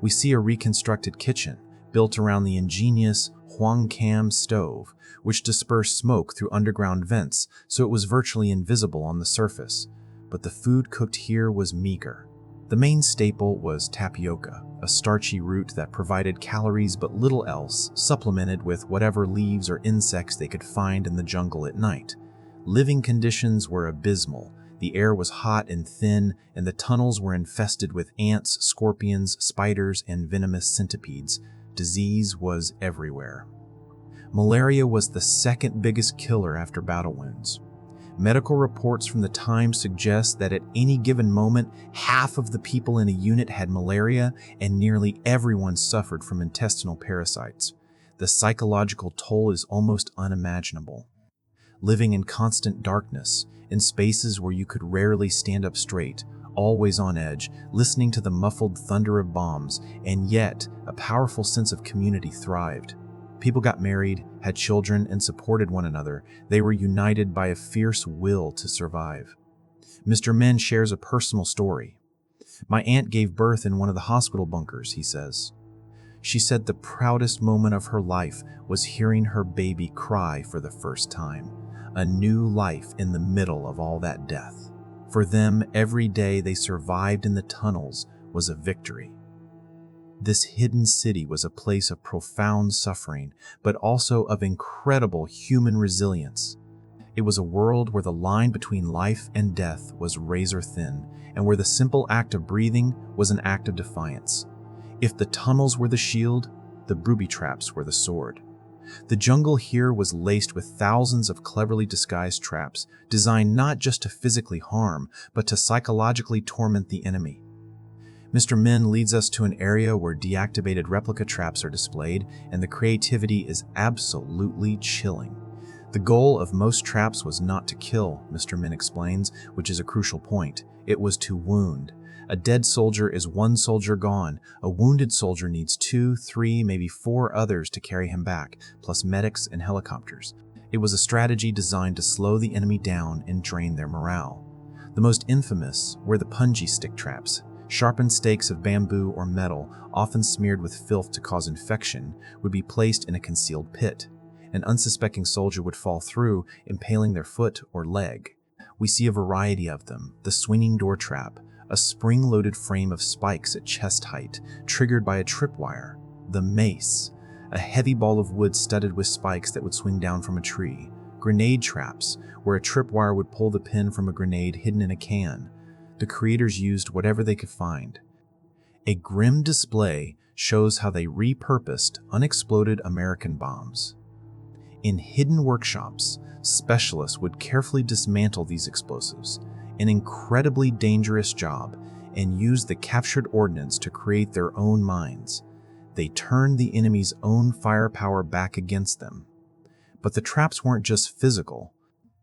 We see a reconstructed kitchen built around the ingenious Huang Cam stove, which dispersed smoke through underground vents so it was virtually invisible on the surface. But the food cooked here was meager. The main staple was tapioca, a starchy root that provided calories but little else, supplemented with whatever leaves or insects they could find in the jungle at night. Living conditions were abysmal. The air was hot and thin, and the tunnels were infested with ants, scorpions, spiders, and venomous centipedes. Disease was everywhere. Malaria was the second biggest killer after battle wounds. Medical reports from the time suggest that at any given moment, half of the people in a unit had malaria and nearly everyone suffered from intestinal parasites. The psychological toll is almost unimaginable. living in constant darkness, in spaces where you could rarely stand up straight, always on edge, listening to the muffled thunder of bombs, and yet a powerful sense of community thrived. People got married, had children, and supported one another. They were united by a fierce will to survive. Mr. Men shares a personal story. "My aunt gave birth in one of the hospital bunkers," he says. She said the proudest moment of her life was hearing her baby cry for the first time. A new life in the middle of all that death. For them, every day they survived in the tunnels was a victory. This hidden city was a place of profound suffering, but also of incredible human resilience. It was a world where the line between life and death was razor thin, and where the simple act of breathing was an act of defiance. If the tunnels were the shield, the booby traps were the sword. The jungle here was laced with thousands of cleverly disguised traps, designed not just to physically harm, but to psychologically torment the enemy. Mr. Min leads us to an area where deactivated replica traps are displayed, and the creativity is absolutely chilling. The goal of most traps was not to kill, Mr. Min explains, which is a crucial point. It was to wound. A dead soldier is one soldier gone. A wounded soldier needs 2, 3, maybe 4 others to carry him back, plus medics and helicopters. It was a strategy designed to slow the enemy down and drain their morale. The most infamous were the punji stick traps. Sharpened stakes of bamboo or metal, often smeared with filth to cause infection, would be placed in a concealed pit. An unsuspecting soldier would fall through, impaling their foot or leg. We see a variety of them: the swinging door trap, a spring-loaded frame of spikes at chest height, triggered by a tripwire; the mace, a heavy ball of wood studded with spikes that would swing down from a tree; grenade traps, where a tripwire would pull the pin from a grenade hidden in a can. The creators used whatever they could find. A grim display shows how they repurposed unexploded American bombs. In hidden workshops, specialists would carefully dismantle these explosives, an incredibly dangerous job, and use the captured ordnance to create their own mines. They turned the enemy's own firepower back against them. But the traps weren't just physical.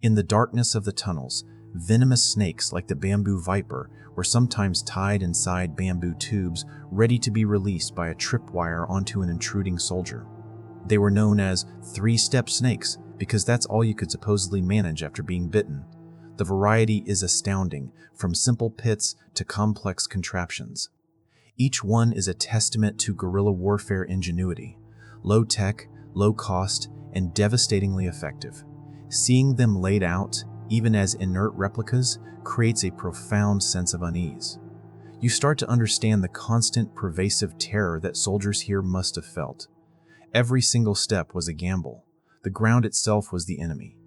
In the darkness of the tunnels, venomous snakes like the bamboo viper were sometimes tied inside bamboo tubes, ready to be released by a tripwire onto an intruding soldier. They were known as 3-step snakes because that's all you could supposedly manage after being bitten. The variety is astounding, from simple pits to complex contraptions. Each one is a testament to guerrilla warfare ingenuity: low tech, low cost, and devastatingly effective. Seeing them laid out, even as inert replicas, creates a profound sense of unease. You start to understand the constant, pervasive terror that soldiers here must have felt. Every single step was a gamble. The ground itself was the enemy.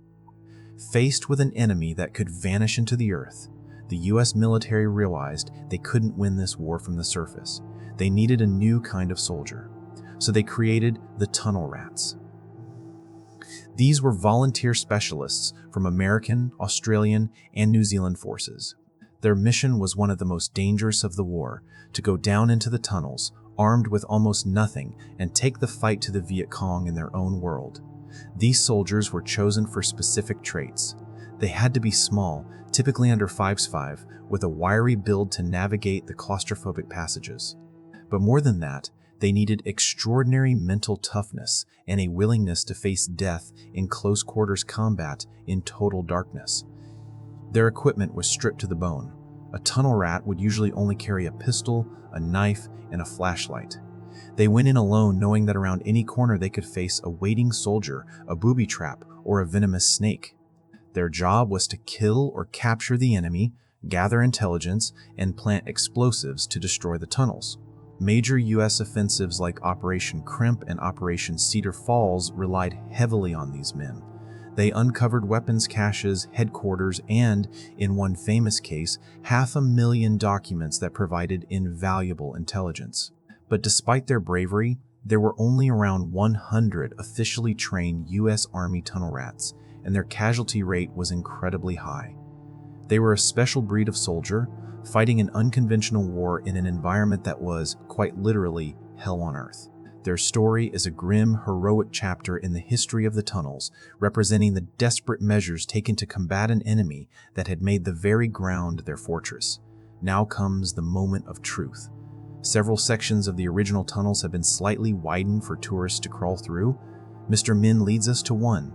Faced with an enemy that could vanish into the earth, the US military realized they couldn't win this war from the surface. They needed a new kind of soldier. So they created the tunnel rats. These were volunteer specialists from American, Australian, and New Zealand forces. Their mission was one of the most dangerous of the war: to go down into the tunnels, armed with almost nothing, and take the fight to the Viet Cong in their own world. These soldiers were chosen for specific traits. They had to be small, typically under 5'5", with a wiry build to navigate the claustrophobic passages. But more than that, they needed extraordinary mental toughness and a willingness to face death in close quarters combat in total darkness. Their equipment was stripped to the bone. A tunnel rat would usually only carry a pistol, a knife, and a flashlight. They went in alone, knowing that around any corner they could face a waiting soldier, a booby trap, or a venomous snake. Their job was to kill or capture the enemy, gather intelligence, and plant explosives to destroy the tunnels. Major U.S. offensives like Operation Crimp and Operation Cedar Falls relied heavily on these men. They uncovered weapons caches, headquarters, and, in one famous case, 500,000 documents that provided invaluable intelligence. But despite their bravery, there were only around 100 officially trained U.S. Army tunnel rats, and their casualty rate was incredibly high. They were a special breed of soldier, fighting an unconventional war in an environment that was, quite literally, hell on earth. Their story is a grim, heroic chapter in the history of the tunnels, representing the desperate measures taken to combat an enemy that had made the very ground their fortress. Now comes the moment of truth. Several sections of the original tunnels have been slightly widened for tourists to crawl through. Mr. Min leads us to one.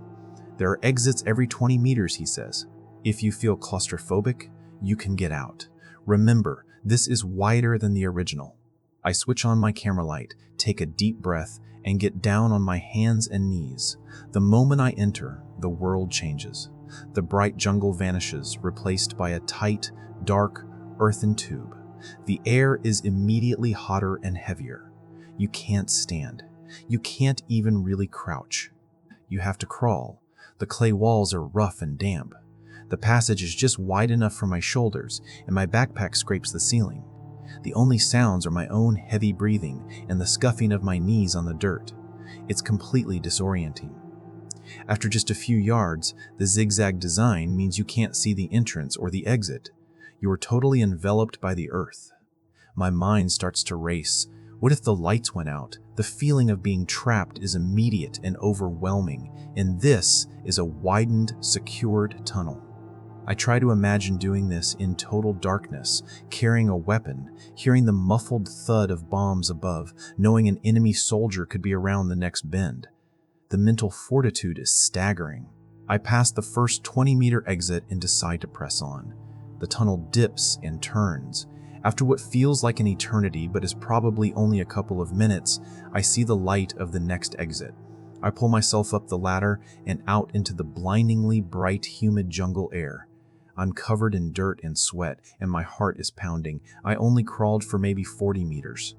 There are exits every 20 meters, he says. If you feel claustrophobic, you can get out. Remember, this is wider than the original. I switch on my camera light, take a deep breath, and get down on my hands and knees. The moment I enter, the world changes. The bright jungle vanishes, replaced by a tight, dark, earthen tube. The air is immediately hotter and heavier. You can't stand. You can't even really crouch. You have to crawl. The clay walls are rough and damp. The passage is just wide enough for my shoulders, and my backpack scrapes the ceiling. The only sounds are my own heavy breathing and the scuffing of my knees on the dirt. It's completely disorienting. After just a few yards, the zigzag design means you can't see the entrance or the exit. You are totally enveloped by the earth. My mind starts to race. What if the lights went out? The feeling of being trapped is immediate and overwhelming, and this is a widened, secured tunnel. I try to imagine doing this in total darkness, carrying a weapon, hearing the muffled thud of bombs above, knowing an enemy soldier could be around the next bend. The mental fortitude is staggering. I pass the first 20-meter exit and decide to press on. The tunnel dips and turns. After what feels like an eternity but is probably only a couple of minutes, I see the light of the next exit. I pull myself up the ladder and out into the blindingly bright, humid jungle air. I'm covered in dirt and sweat, and my heart is pounding. I only crawled for maybe 40 meters.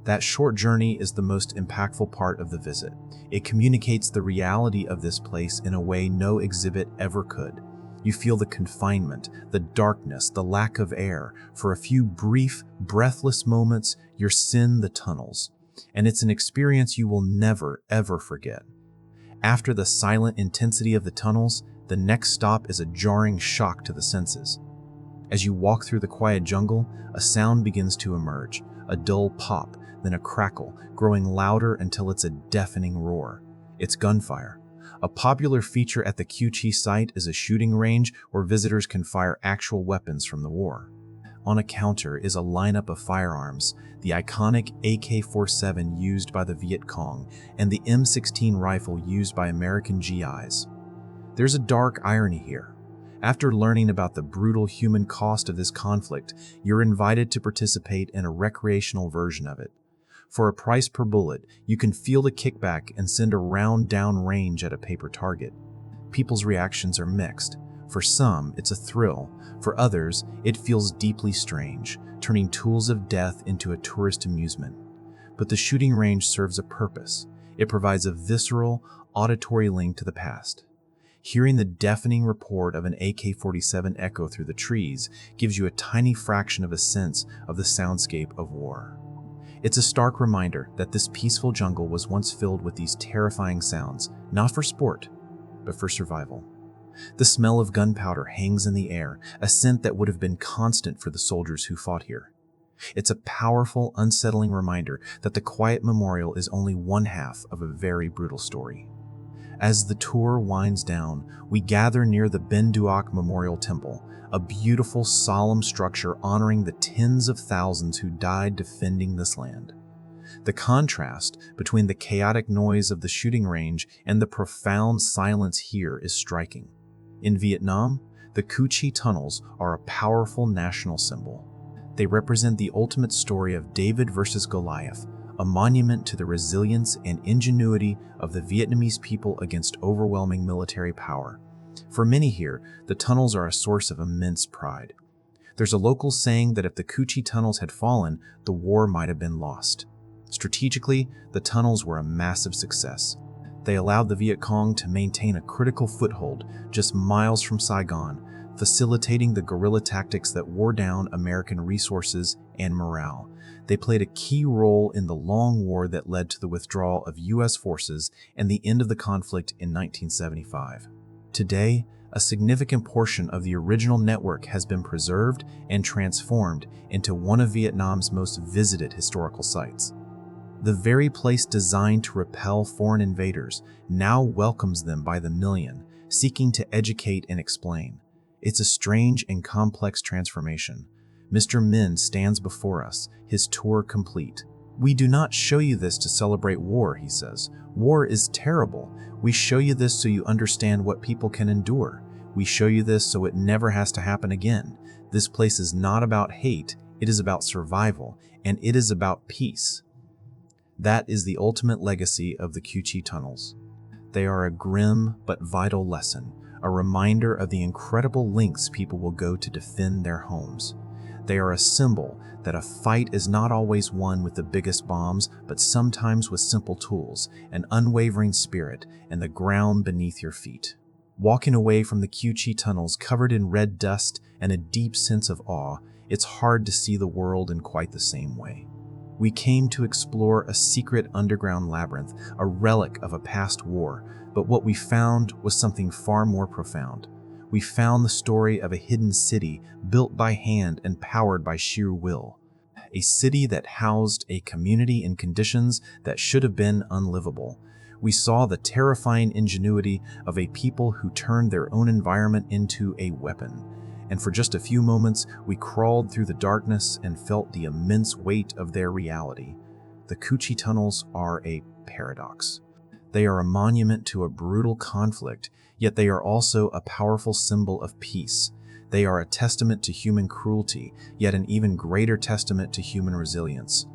That short journey is the most impactful part of the visit. It communicates the reality of this place in a way no exhibit ever could. You feel the confinement, the darkness, the lack of air. For a few brief, breathless moments, you're in the tunnels. And it's an experience you will never, ever forget. After the silent intensity of the tunnels, the next stop is a jarring shock to the senses. As you walk through the quiet jungle, a sound begins to emerge, a dull pop, then a crackle, growing louder until it's a deafening roar. It's gunfire. A popular feature at the Qanat site is a shooting range where visitors can fire actual weapons from the war. On a counter is a lineup of firearms, the iconic AK-47 used by the Viet Cong and the M16 rifle used by American GIs. There's a dark irony here. After learning about the brutal human cost of this conflict, you're invited to participate in a recreational version of it. For a price per bullet, you can feel the kickback and send a round down range at a paper target. People's reactions are mixed. For some, it's a thrill. For others, it feels deeply strange, turning tools of death into a tourist amusement. But the shooting range serves a purpose. It provides a visceral, auditory link to the past. Hearing the deafening report of an AK-47 echo through the trees gives you a tiny fraction of a sense of the soundscape of war. It's a stark reminder that this peaceful jungle was once filled with these terrifying sounds, not for sport, but for survival. The smell of gunpowder hangs in the air, a scent that would have been constant for the soldiers who fought here. It's a powerful, unsettling reminder that the quiet memorial is only one half of a very brutal story. As the tour winds down, we gather near the Ben Duac Memorial Temple, a beautiful, solemn structure honoring the tens of thousands who died defending this land. The contrast between the chaotic noise of the shooting range and the profound silence here is striking. In Vietnam, the Qanat tunnels are a powerful national symbol. They represent the ultimate story of David versus Goliath, a monument to the resilience and ingenuity of the Vietnamese people against overwhelming military power. For many here, the tunnels are a source of immense pride. There's a local saying that if the Qanat tunnels had fallen, the war might have been lost. Strategically, the tunnels were a massive success. They allowed the Viet Cong to maintain a critical foothold just miles from Saigon, facilitating the guerrilla tactics that wore down American resources and morale. They played a key role in the long war that led to the withdrawal of U.S. forces and the end of the conflict in 1975. Today, a significant portion of the original network has been preserved and transformed into one of Vietnam's most visited historical sites. The very place designed to repel foreign invaders now welcomes them by the million, seeking to educate and explain. It's a strange and complex transformation. Mr. Min stands before us, his tour complete. "We do not show you this to celebrate war," he says. "War is terrible. We show you this so you understand what people can endure. We show you this so it never has to happen again. This place is not about hate, it is about survival, and it is about peace." That is the ultimate legacy of the Qi tunnels. They are a grim but vital lesson, a reminder of the incredible lengths people will go to defend their homes. They are a symbol that a fight is not always won with the biggest bombs, but sometimes with simple tools, an unwavering spirit, and the ground beneath your feet. Walking away from the Qi tunnels covered in red dust and a deep sense of awe, it's hard to see the world in quite the same way. We came to explore a secret underground labyrinth, a relic of a past war, but what we found was something far more profound. We found the story of a hidden city built by hand and powered by sheer will. A city that housed a community in conditions that should have been unlivable. We saw the terrifying ingenuity of a people who turned their own environment into a weapon. And for just a few moments, we crawled through the darkness and felt the immense weight of their reality. The Qi tunnels are a paradox. They are a monument to a brutal conflict, yet they are also a powerful symbol of peace. They are a testament to human cruelty, yet an even greater testament to human resilience.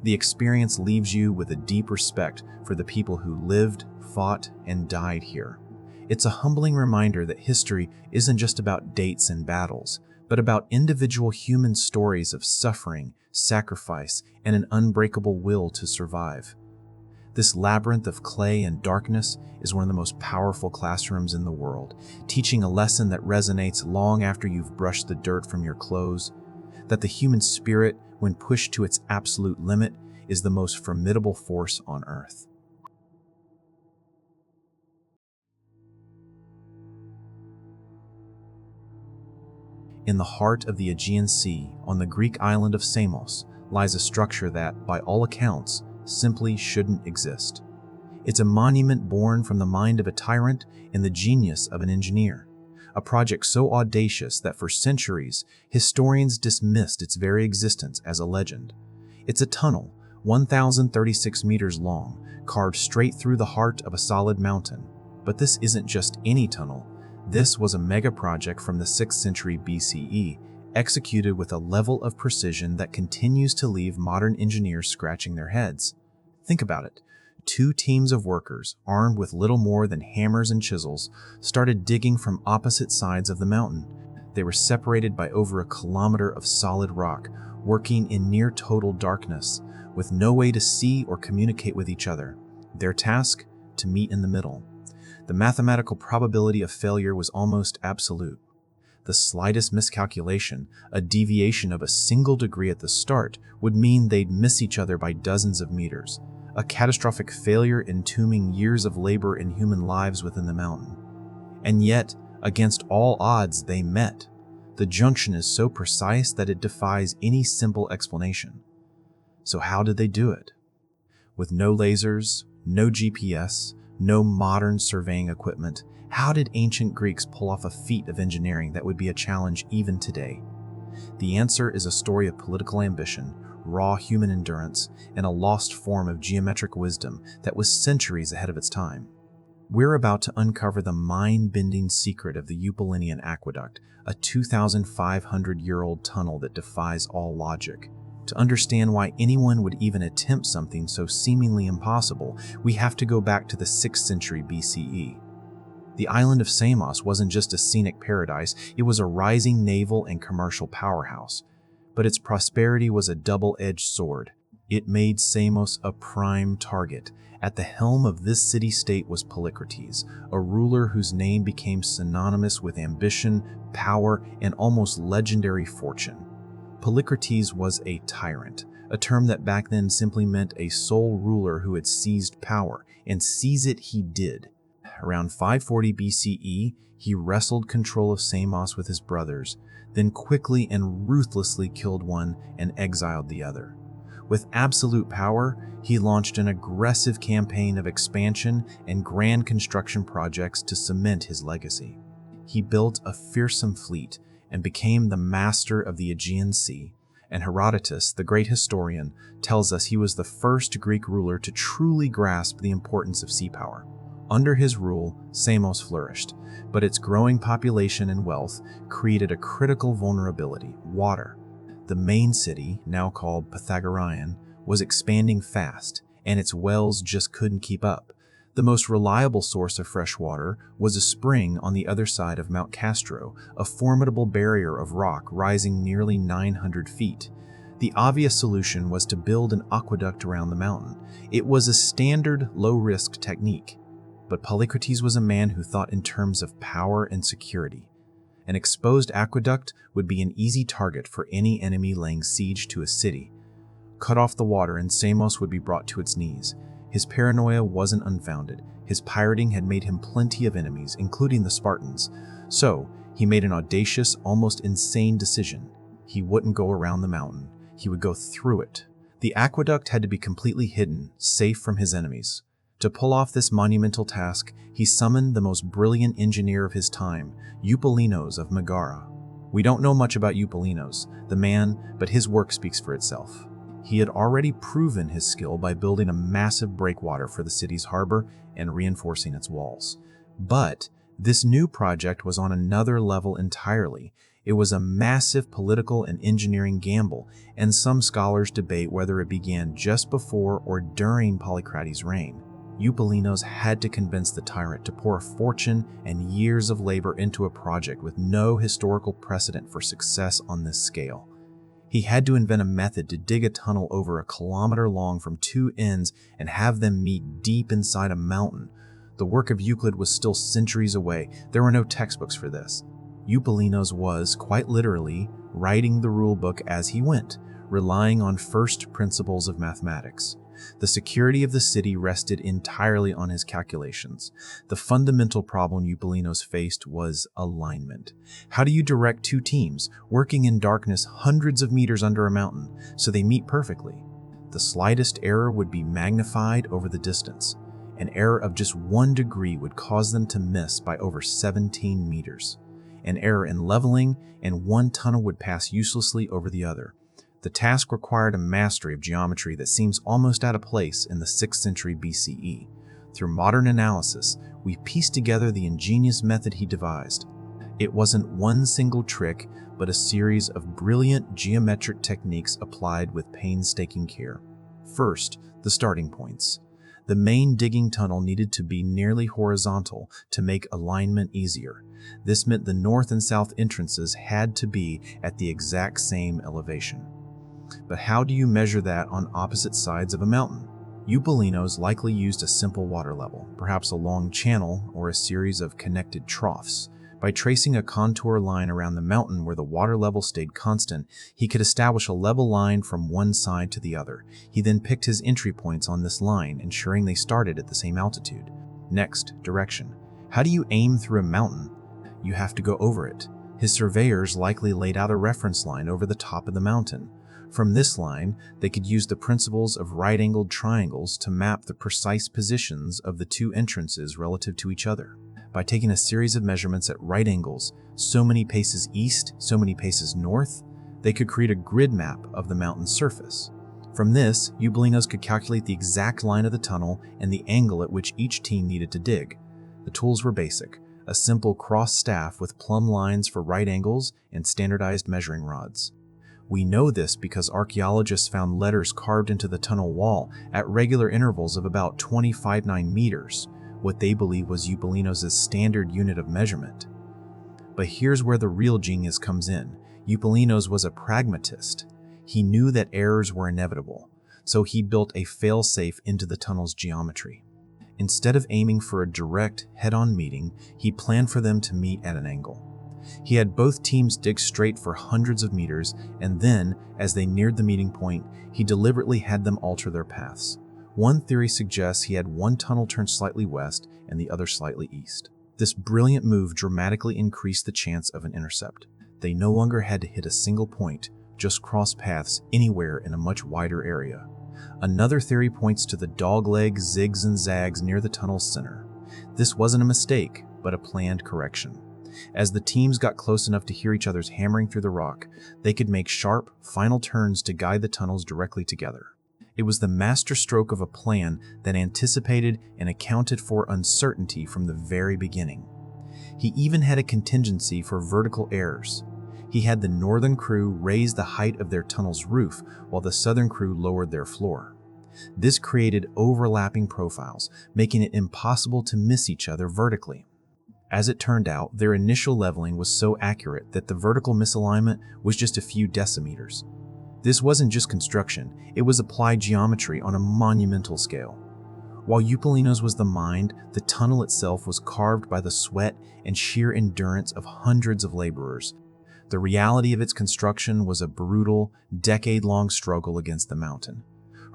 The experience leaves you with a deep respect for the people who lived, fought, and died here. It's a humbling reminder that history isn't just about dates and battles, but about individual human stories of suffering, sacrifice, and an unbreakable will to survive. This labyrinth of clay and darkness is one of the most powerful classrooms in the world, teaching a lesson that resonates long after you've brushed the dirt from your clothes, that the human spirit, when pushed to its absolute limit, is the most formidable force on earth. In the heart of the Aegean Sea, on the Greek island of Samos, lies a structure that, by all accounts, simply shouldn't exist. It's a monument born from the mind of a tyrant and the genius of an engineer. A project so audacious that for centuries, historians dismissed its very existence as a legend. It's a tunnel, 1,036 meters long, carved straight through the heart of a solid mountain. But this isn't just any tunnel. This was a mega project from the 6th century BCE, executed with a level of precision that continues to leave modern engineers scratching their heads. Think about it. 2 teams of workers, armed with little more than hammers and chisels, started digging from opposite sides of the mountain. They were separated by over a kilometer of solid rock, working in near total darkness, with no way to see or communicate with each other. Their task? To meet in the middle. The mathematical probability of failure was almost absolute. The slightest miscalculation, a deviation of a single degree at the start, would mean they'd miss each other by dozens of meters. A catastrophic failure entombing years of labor and human lives within the mountain. And yet, against all odds, they met. The junction is so precise that it defies any simple explanation. So how did they do it? With no lasers, no GPS, no modern surveying equipment, how did ancient Greeks pull off a feat of engineering that would be a challenge even today? The answer is a story of political ambition, raw human endurance, and a lost form of geometric wisdom that was centuries ahead of its time. We're about to uncover the mind-bending secret of the Eupalinian Aqueduct, a 2,500-year-old tunnel that defies all logic. To understand why anyone would even attempt something so seemingly impossible, we have to go back to the 6th century BCE. The island of Samos wasn't just a scenic paradise, it was a rising naval and commercial powerhouse. But its prosperity was a double-edged sword. It made Samos a prime target. At the helm of this city-state was Polycrates, a ruler whose name became synonymous with ambition, power, and almost legendary fortune. Polycrates was a tyrant, a term that back then simply meant a sole ruler who had seized power, and seize it he did. Around 540 BCE, he wrestled control of Samos with his brothers, then quickly and ruthlessly killed one and exiled the other. With absolute power, he launched an aggressive campaign of expansion and grand construction projects to cement his legacy. He built a fearsome fleet and became the master of the Aegean Sea, and Herodotus, the great historian, tells us he was the first Greek ruler to truly grasp the importance of sea power. Under his rule, Samos flourished, but its growing population and wealth created a critical vulnerability: water. The main city, now called Pythagorean, was expanding fast, and its wells just couldn't keep up. The most reliable source of fresh water was a spring on the other side of Mount Castro, a formidable barrier of rock rising nearly 900 feet. The obvious solution was to build an aqueduct around the mountain. It was a standard, low-risk technique. But Polycrates was a man who thought in terms of power and security. An exposed aqueduct would be an easy target for any enemy laying siege to a city. Cut off the water and Samos would be brought to its knees. His paranoia wasn't unfounded. His pirating had made him plenty of enemies, including the Spartans. So, he made an audacious, almost insane decision. He wouldn't go around the mountain. He would go through it. The aqueduct had to be completely hidden, safe from his enemies. To pull off this monumental task, he summoned the most brilliant engineer of his time, Eupalinos of Megara. We don't know much about Eupalinos, the man, but his work speaks for itself. He had already proven his skill by building a massive breakwater for the city's harbor and reinforcing its walls. But this new project was on another level entirely. It was a massive political and engineering gamble, and some scholars debate whether it began just before or during Polycrates' reign. Eupalinos had to convince the tyrant to pour a fortune and years of labor into a project with no historical precedent for success on this scale. He had to invent a method to dig a tunnel over 1 kilometer long from two ends and have them meet deep inside a mountain. The work of Euclid was still centuries away. There were no textbooks for this. Eupalinos was, quite literally, writing the rule book as he went, relying on first principles of mathematics. The security of the city rested entirely on his calculations. The fundamental problem Eupalinos faced was alignment. How do you direct two teams, working in darkness hundreds of meters under a mountain, so they meet perfectly? The slightest error would be magnified over the distance. An error of just 1 degree would cause them to miss by over 17 meters. An error in leveling, and one tunnel would pass uselessly over the other. The task required a mastery of geometry that seems almost out of place in the 6th century BCE. Through modern analysis, we piece together the ingenious method he devised. It wasn't one single trick, but a series of brilliant geometric techniques applied with painstaking care. First, the starting points. The main digging tunnel needed to be nearly horizontal to make alignment easier. This meant the north and south entrances had to be at the exact same elevation. But how do you measure that on opposite sides of a mountain? Eupalinos likely used a simple water level, perhaps a long channel or a series of connected troughs. By tracing a contour line around the mountain where the water level stayed constant, he could establish a level line from one side to the other. He then picked his entry points on this line, ensuring they started at the same altitude. Next, direction. How do you aim through a mountain? You have to go over it. His surveyors likely laid out a reference line over the top of the mountain. From this line, they could use the principles of right-angled triangles to map the precise positions of the two entrances relative to each other. By taking a series of measurements at right angles, so many paces east, so many paces north, they could create a grid map of the mountain's surface. From this, Eupalinos could calculate the exact line of the tunnel and the angle at which each team needed to dig. The tools were basic: a simple cross staff with plumb lines for right angles and standardized measuring rods. We know this because archaeologists found letters carved into the tunnel wall at regular intervals of about 25.9 meters, what they believe was Eupalinos' standard unit of measurement. But here's where the real genius comes in. Eupalinos was a pragmatist. He knew that errors were inevitable, so he built a fail-safe into the tunnel's geometry. Instead of aiming for a direct, head-on meeting, he planned for them to meet at an angle. He had both teams dig straight for hundreds of meters, and then, as they neared the meeting point, he deliberately had them alter their paths. One theory suggests he had one tunnel turn slightly west and the other slightly east. This brilliant move dramatically increased the chance of an intercept. They no longer had to hit a single point, just cross paths anywhere in a much wider area. Another theory points to the dogleg zigs and zags near the tunnel's center. This wasn't a mistake, but a planned correction. As the teams got close enough to hear each other's hammering through the rock, they could make sharp, final turns to guide the tunnels directly together. It was the masterstroke of a plan that anticipated and accounted for uncertainty from the very beginning. He even had a contingency for vertical errors. He had the northern crew raise the height of their tunnel's roof while the southern crew lowered their floor. This created overlapping profiles, making it impossible to miss each other vertically. As it turned out, their initial leveling was so accurate that the vertical misalignment was just a few decimeters. This wasn't just construction, it was applied geometry on a monumental scale. While Eupalinos was the mind, the tunnel itself was carved by the sweat and sheer endurance of hundreds of laborers. The reality of its construction was a brutal, decade-long struggle against the mountain.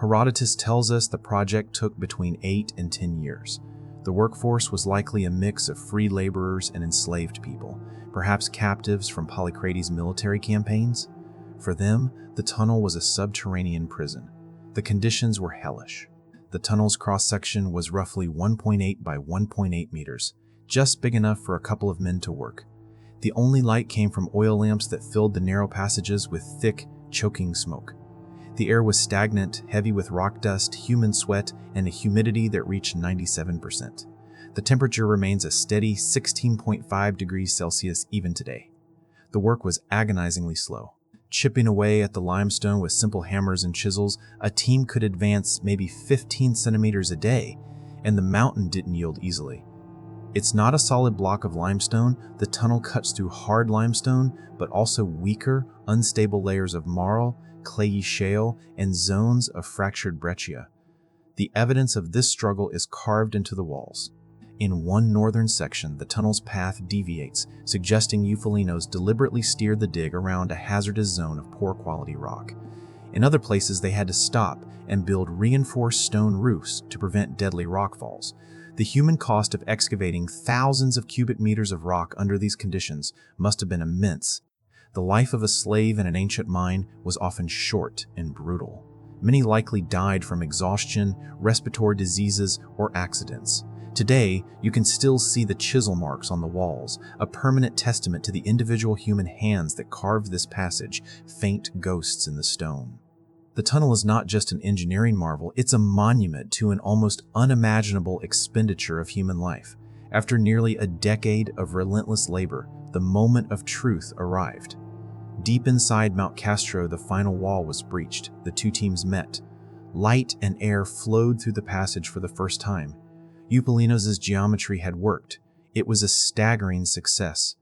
Herodotus tells us the project took between 8 and 10 years. The workforce was likely a mix of free laborers and enslaved people, perhaps captives from Polycrates' military campaigns. For them, the tunnel was a subterranean prison. The conditions were hellish. The tunnel's cross-section was roughly 1.8 by 1.8 meters, just big enough for a couple of men to work. The only light came from oil lamps that filled the narrow passages with thick, choking smoke. The air was stagnant, heavy with rock dust, human sweat, and a humidity that reached 97%. The temperature remains a steady 16.5 degrees Celsius even today. The work was agonizingly slow. Chipping away at the limestone with simple hammers and chisels, a team could advance maybe 15 centimeters a day, and the mountain didn't yield easily. It's not a solid block of limestone. The tunnel cuts through hard limestone, but also weaker, unstable layers of marl, clayey shale, and zones of fractured breccia. The evidence of this struggle is carved into the walls. In one northern section, the tunnel's path deviates, suggesting Eupalinos deliberately steered the dig around a hazardous zone of poor quality rock. In other places, they had to stop and build reinforced stone roofs to prevent deadly rockfalls. The human cost of excavating thousands of cubic meters of rock under these conditions must have been immense. The life of a slave in an ancient mine was often short and brutal. Many likely died from exhaustion, respiratory diseases, or accidents. Today, you can still see the chisel marks on the walls, a permanent testament to the individual human hands that carved this passage, faint ghosts in the stone. The tunnel is not just an engineering marvel, it's a monument to an almost unimaginable expenditure of human life. After nearly a decade of relentless labor, the moment of truth arrived. Deep inside Mount Castro, the final wall was breached. The two teams met. Light and air flowed through the passage for the first time. Eupalinos' geometry had worked. It was a staggering success.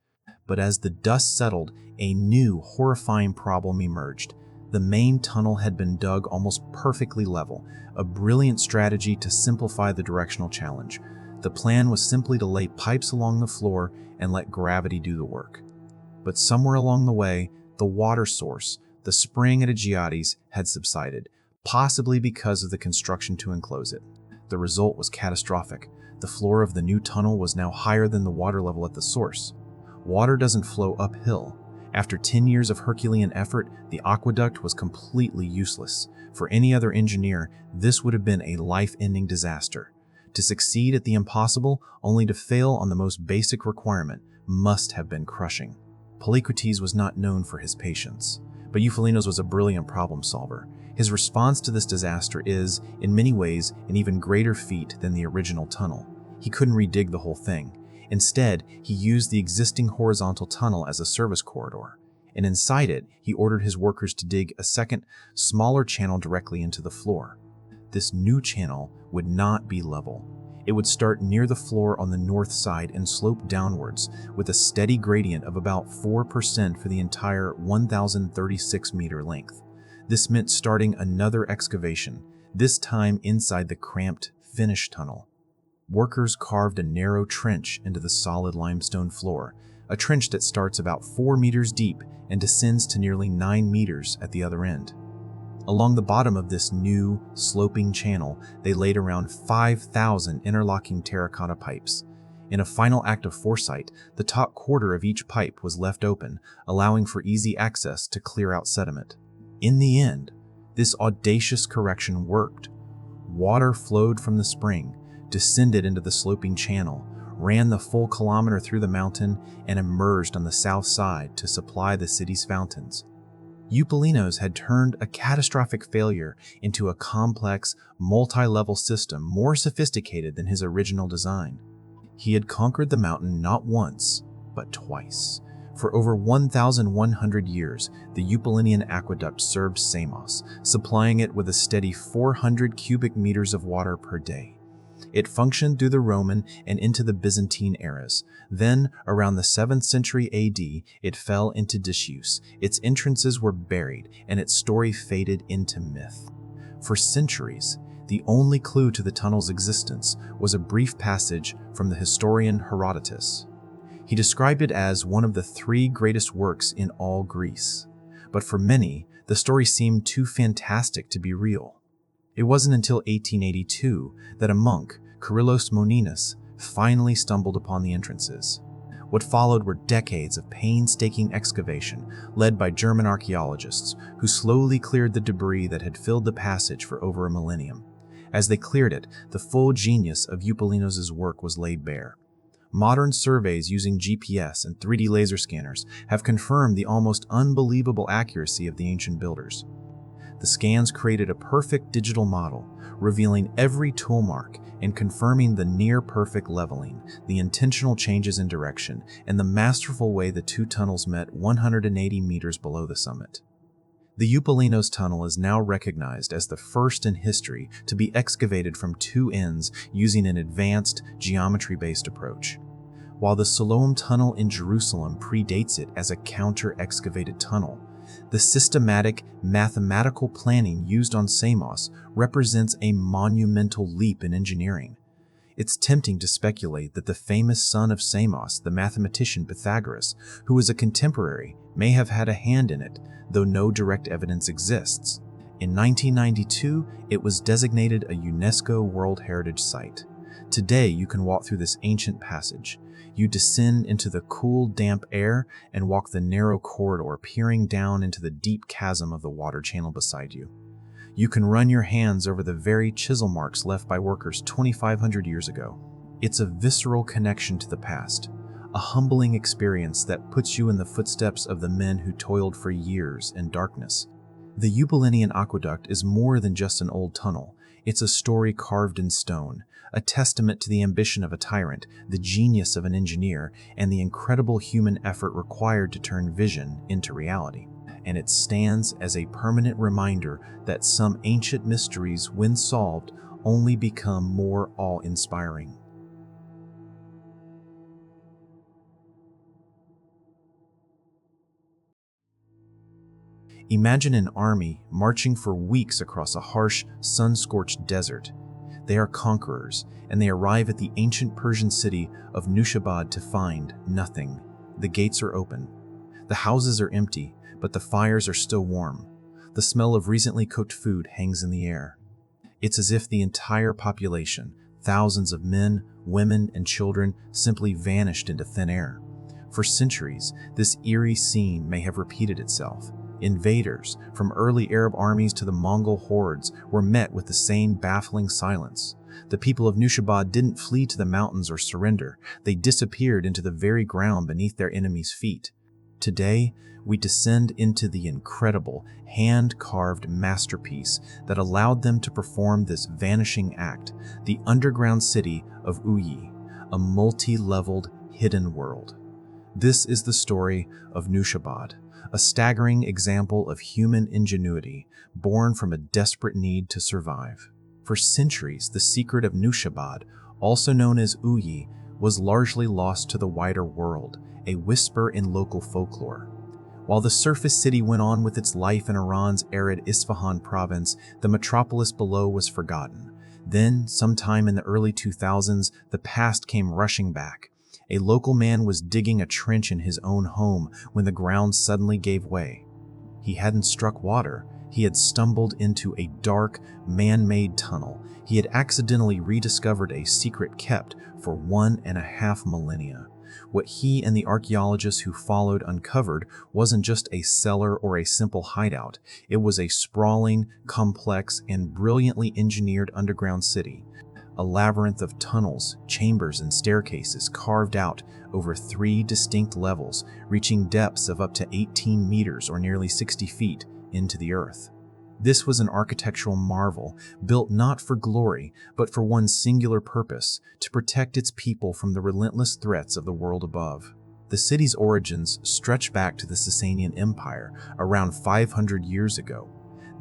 But as the dust settled, a new, horrifying problem emerged. The main tunnel had been dug almost perfectly level, a brilliant strategy to simplify the directional challenge. The plan was simply to lay pipes along the floor and let gravity do the work. But somewhere along the way, the water source, the spring at Agiates, had subsided, possibly because of the construction to enclose it. The result was catastrophic. The floor of the new tunnel was now higher than the water level at the source. Water doesn't flow uphill. After 10 years of Herculean effort, the aqueduct was completely useless. For any other engineer, this would have been a life-ending disaster. To succeed at the impossible, only to fail on the most basic requirement, must have been crushing. Polycrates was not known for his patience, but Eupalinos was a brilliant problem solver. His response to this disaster is, in many ways, an even greater feat than the original tunnel. He couldn't redig the whole thing. Instead, he used the existing horizontal tunnel as a service corridor, and inside it, he ordered his workers to dig a second, smaller channel directly into the floor. This new channel would not be level. It would start near the floor on the north side and slope downwards, with a steady gradient of about 4% for the entire 1,036-meter length. This meant starting another excavation, this time inside the cramped, finished tunnel. Workers carved a narrow trench into the solid limestone floor, a trench that starts about 4 meters deep and descends to nearly 9 meters at the other end. Along the bottom of this new, sloping channel, they laid around 5,000 interlocking terracotta pipes. In a final act of foresight, the top quarter of each pipe was left open, allowing for easy access to clear out sediment. In the end, this audacious correction worked. Water flowed from the spring, descended into the sloping channel, ran the full kilometer through the mountain, and emerged on the south side to supply the city's fountains. Eupalinos had turned a catastrophic failure into a complex, multi-level system more sophisticated than his original design. He had conquered the mountain not once, but twice. For over 1,100 years, the Eupalinian aqueduct served Samos, supplying it with a steady 400 cubic meters of water per day. It functioned through the Roman and into the Byzantine eras. Then, around the 7th century AD, it fell into disuse. Its entrances were buried, and its story faded into myth. For centuries, the only clue to the tunnel's existence was a brief passage from the historian Herodotus. He described it as one of the 3 greatest works in all Greece. But for many, the story seemed too fantastic to be real. It wasn't until 1882 that a monk, Kyrillos Moninas, finally stumbled upon the entrances. What followed were decades of painstaking excavation led by German archaeologists who slowly cleared the debris that had filled the passage for over a millennium. As they cleared it, the full genius of Eupalinos' work was laid bare. Modern surveys using GPS and 3D laser scanners have confirmed the almost unbelievable accuracy of the ancient builders. The scans created a perfect digital model, revealing every tool mark and confirming the near-perfect leveling, the intentional changes in direction, and the masterful way the 2 tunnels met 180 meters below the summit. The Eupalinos tunnel is now recognized as the first in history to be excavated from 2 ends using an advanced, geometry-based approach. While the Siloam tunnel in Jerusalem predates it as a counter-excavated tunnel, the systematic, mathematical planning used on Samos represents a monumental leap in engineering. It's tempting to speculate that the famous son of Samos, the mathematician Pythagoras, who was a contemporary, may have had a hand in it, though no direct evidence exists. In 1992, it was designated a UNESCO World Heritage Site. Today, you can walk through this ancient passage. You descend into the cool, damp air and walk the narrow corridor, peering down into the deep chasm of the water channel beside you. You can run your hands over the very chisel marks left by workers 2,500 years ago. It's a visceral connection to the past, a humbling experience that puts you in the footsteps of the men who toiled for years in darkness. The Eupalinian aqueduct is more than just an old tunnel. It's a story carved in stone, a testament to the ambition of a tyrant, the genius of an engineer, and the incredible human effort required to turn vision into reality. And it stands as a permanent reminder that some ancient mysteries, when solved, only become more awe-inspiring. Imagine an army marching for weeks across a harsh, sun-scorched desert. They are conquerors, and they arrive at the ancient Persian city of Nushabad to find nothing. The gates are open. The houses are empty, but the fires are still warm. The smell of recently cooked food hangs in the air. It's as if the entire population, thousands of men, women, and children, simply vanished into thin air. For centuries, this eerie scene may have repeated itself. Invaders, from early Arab armies to the Mongol hordes, were met with the same baffling silence. The people of Nushabad didn't flee to the mountains or surrender. They disappeared into the very ground beneath their enemies' feet. Today, we descend into the incredible, hand-carved masterpiece that allowed them to perform this vanishing act, the underground city of Uyi, a multi-leveled, hidden world. This is the story of Nushabad, a staggering example of human ingenuity born from a desperate need to survive. For centuries, the secret of Nushabad, also known as Uyi, was largely lost to the wider world, a whisper in local folklore. While the surface city went on with its life in Iran's arid Isfahan province, the metropolis below was forgotten. Then, sometime in the early 2000s, the past came rushing back. A local man was digging a trench in his own home when the ground suddenly gave way. He hadn't struck water. He had stumbled into a dark, man-made tunnel. He had accidentally rediscovered a secret kept for 1.5 millennia. What he and the archaeologists who followed uncovered wasn't just a cellar or a simple hideout. It was a sprawling, complex, and brilliantly engineered underground city. A labyrinth of tunnels, chambers, and staircases carved out over 3 distinct levels, reaching depths of up to 18 meters or nearly 60 feet into the earth. This was an architectural marvel, built not for glory, but for one singular purpose: to protect its people from the relentless threats of the world above. The city's origins stretch back to the Sasanian Empire, around 500 years ago.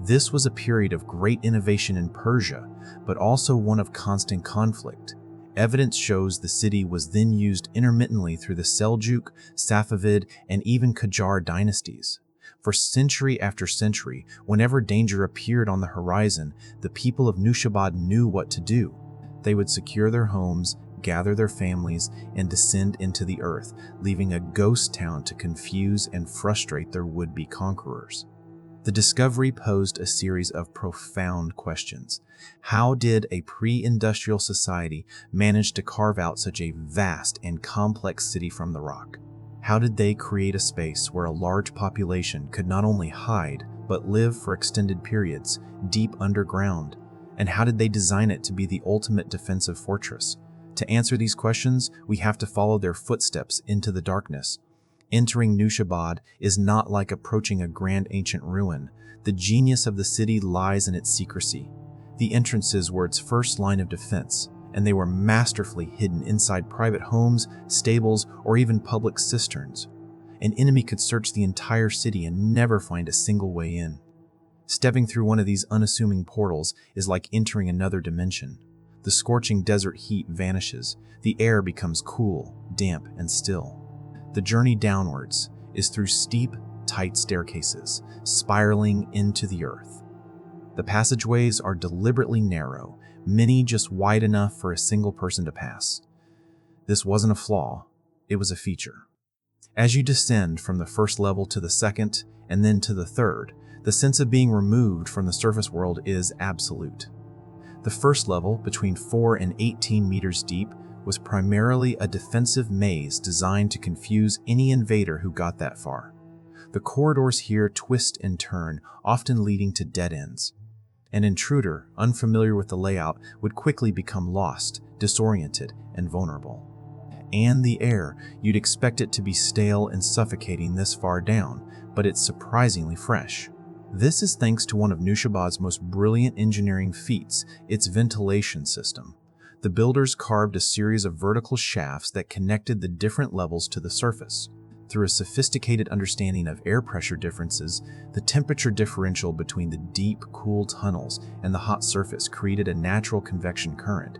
This was a period of great innovation in Persia, but also one of constant conflict. Evidence shows the city was then used intermittently through the Seljuk, Safavid, and even Qajar dynasties. For century after century, whenever danger appeared on the horizon, the people of Nushabad knew what to do. They would secure their homes, gather their families, and descend into the earth, leaving a ghost town to confuse and frustrate their would-be conquerors. The discovery posed a series of profound questions. How did a pre-industrial society manage to carve out such a vast and complex city from the rock? How did they create a space where a large population could not only hide, but live for extended periods, deep underground? And how did they design it to be the ultimate defensive fortress? To answer these questions, we have to follow their footsteps into the darkness. Entering Nushabad is not like approaching a grand ancient ruin. The genius of the city lies in its secrecy. The entrances were its first line of defense, and they were masterfully hidden inside private homes, stables, or even public cisterns. An enemy could search the entire city and never find a single way in. Stepping through one of these unassuming portals is like entering another dimension. The scorching desert heat vanishes. The air becomes cool, damp, and still. The journey downwards is through steep, tight staircases, spiraling into the earth. The passageways are deliberately narrow, many just wide enough for a single person to pass. This wasn't a flaw, it was a feature. As you descend from the first level to the second, and then to the third, the sense of being removed from the surface world is absolute. The first level, between 4 and 18 meters deep, was primarily a defensive maze designed to confuse any invader who got that far. The corridors here twist and turn, often leading to dead ends. An intruder, unfamiliar with the layout, would quickly become lost, disoriented, and vulnerable. And the air, you'd expect it to be stale and suffocating this far down, but it's surprisingly fresh. This is thanks to one of Nushabad's most brilliant engineering feats, its ventilation system. The builders carved a series of vertical shafts that connected the different levels to the surface. Through a sophisticated understanding of air pressure differences, the temperature differential between the deep, cool tunnels and the hot surface created a natural convection current.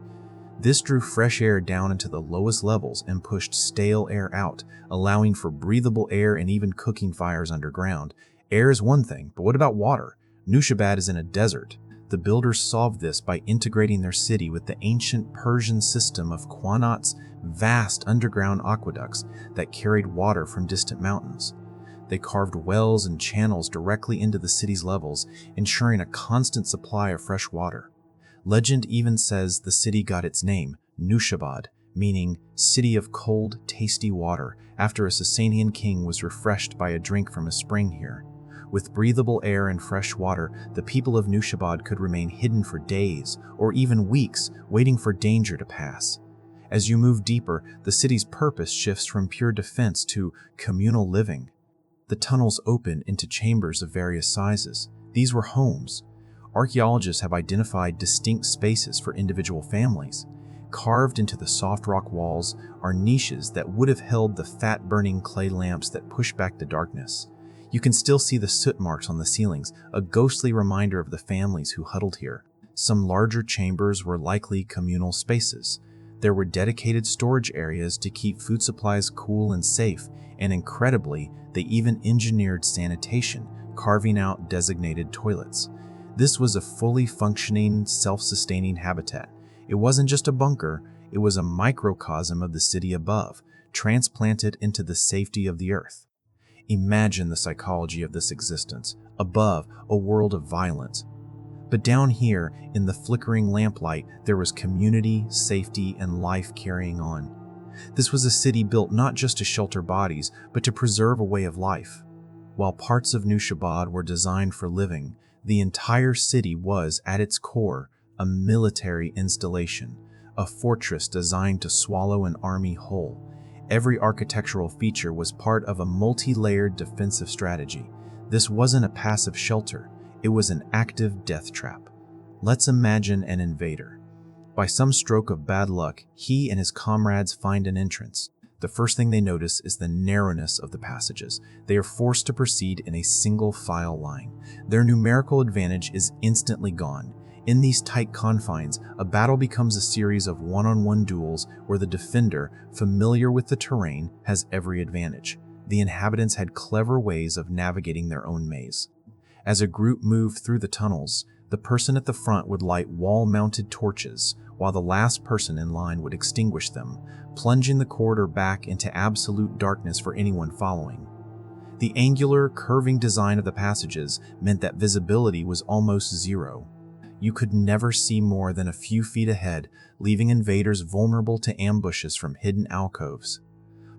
This drew fresh air down into the lowest levels and pushed stale air out, allowing for breathable air and even cooking fires underground. Air is one thing, but what about water? Nushabad is in a desert. The builders solved this by integrating their city with the ancient Persian system of Qanat's vast underground aqueducts that carried water from distant mountains. They carved wells and channels directly into the city's levels, ensuring a constant supply of fresh water. Legend even says the city got its name, Nushabad, meaning city of cold, tasty water, after a Sasanian king was refreshed by a drink from a spring here. With breathable air and fresh water, the people of Nushabad could remain hidden for days or even weeks, waiting for danger to pass. As you move deeper, the city's purpose shifts from pure defense to communal living. The tunnels open into chambers of various sizes. These were homes. Archaeologists have identified distinct spaces for individual families. Carved into the soft rock walls are niches that would have held the fat-burning clay lamps that push back the darkness. You can still see the soot marks on the ceilings, a ghostly reminder of the families who huddled here. Some larger chambers were likely communal spaces. There were dedicated storage areas to keep food supplies cool and safe, and incredibly, they even engineered sanitation, carving out designated toilets. This was a fully functioning, self-sustaining habitat. It wasn't just a bunker, it was a microcosm of the city above, transplanted into the safety of the earth. Imagine the psychology of this existence. Above, a world of violence. But down here, in the flickering lamplight, there was community, safety, and life carrying on. This was a city built not just to shelter bodies, but to preserve a way of life. While parts of Nushabad were designed for living, the entire city was, at its core, a military installation, a fortress designed to swallow an army whole. Every architectural feature was part of a multi-layered defensive strategy. This wasn't a passive shelter, it was an active death trap. Let's imagine an invader. By some stroke of bad luck, he and his comrades find an entrance. The first thing they notice is the narrowness of the passages. They are forced to proceed in a single file line. Their numerical advantage is instantly gone. In these tight confines, a battle becomes a series of one-on-one duels where the defender, familiar with the terrain, has every advantage. The inhabitants had clever ways of navigating their own maze. As a group moved through the tunnels, the person at the front would light wall-mounted torches, while the last person in line would extinguish them, plunging the corridor back into absolute darkness for anyone following. The angular, curving design of the passages meant that visibility was almost zero. You could never see more than a few feet ahead, leaving invaders vulnerable to ambushes from hidden alcoves.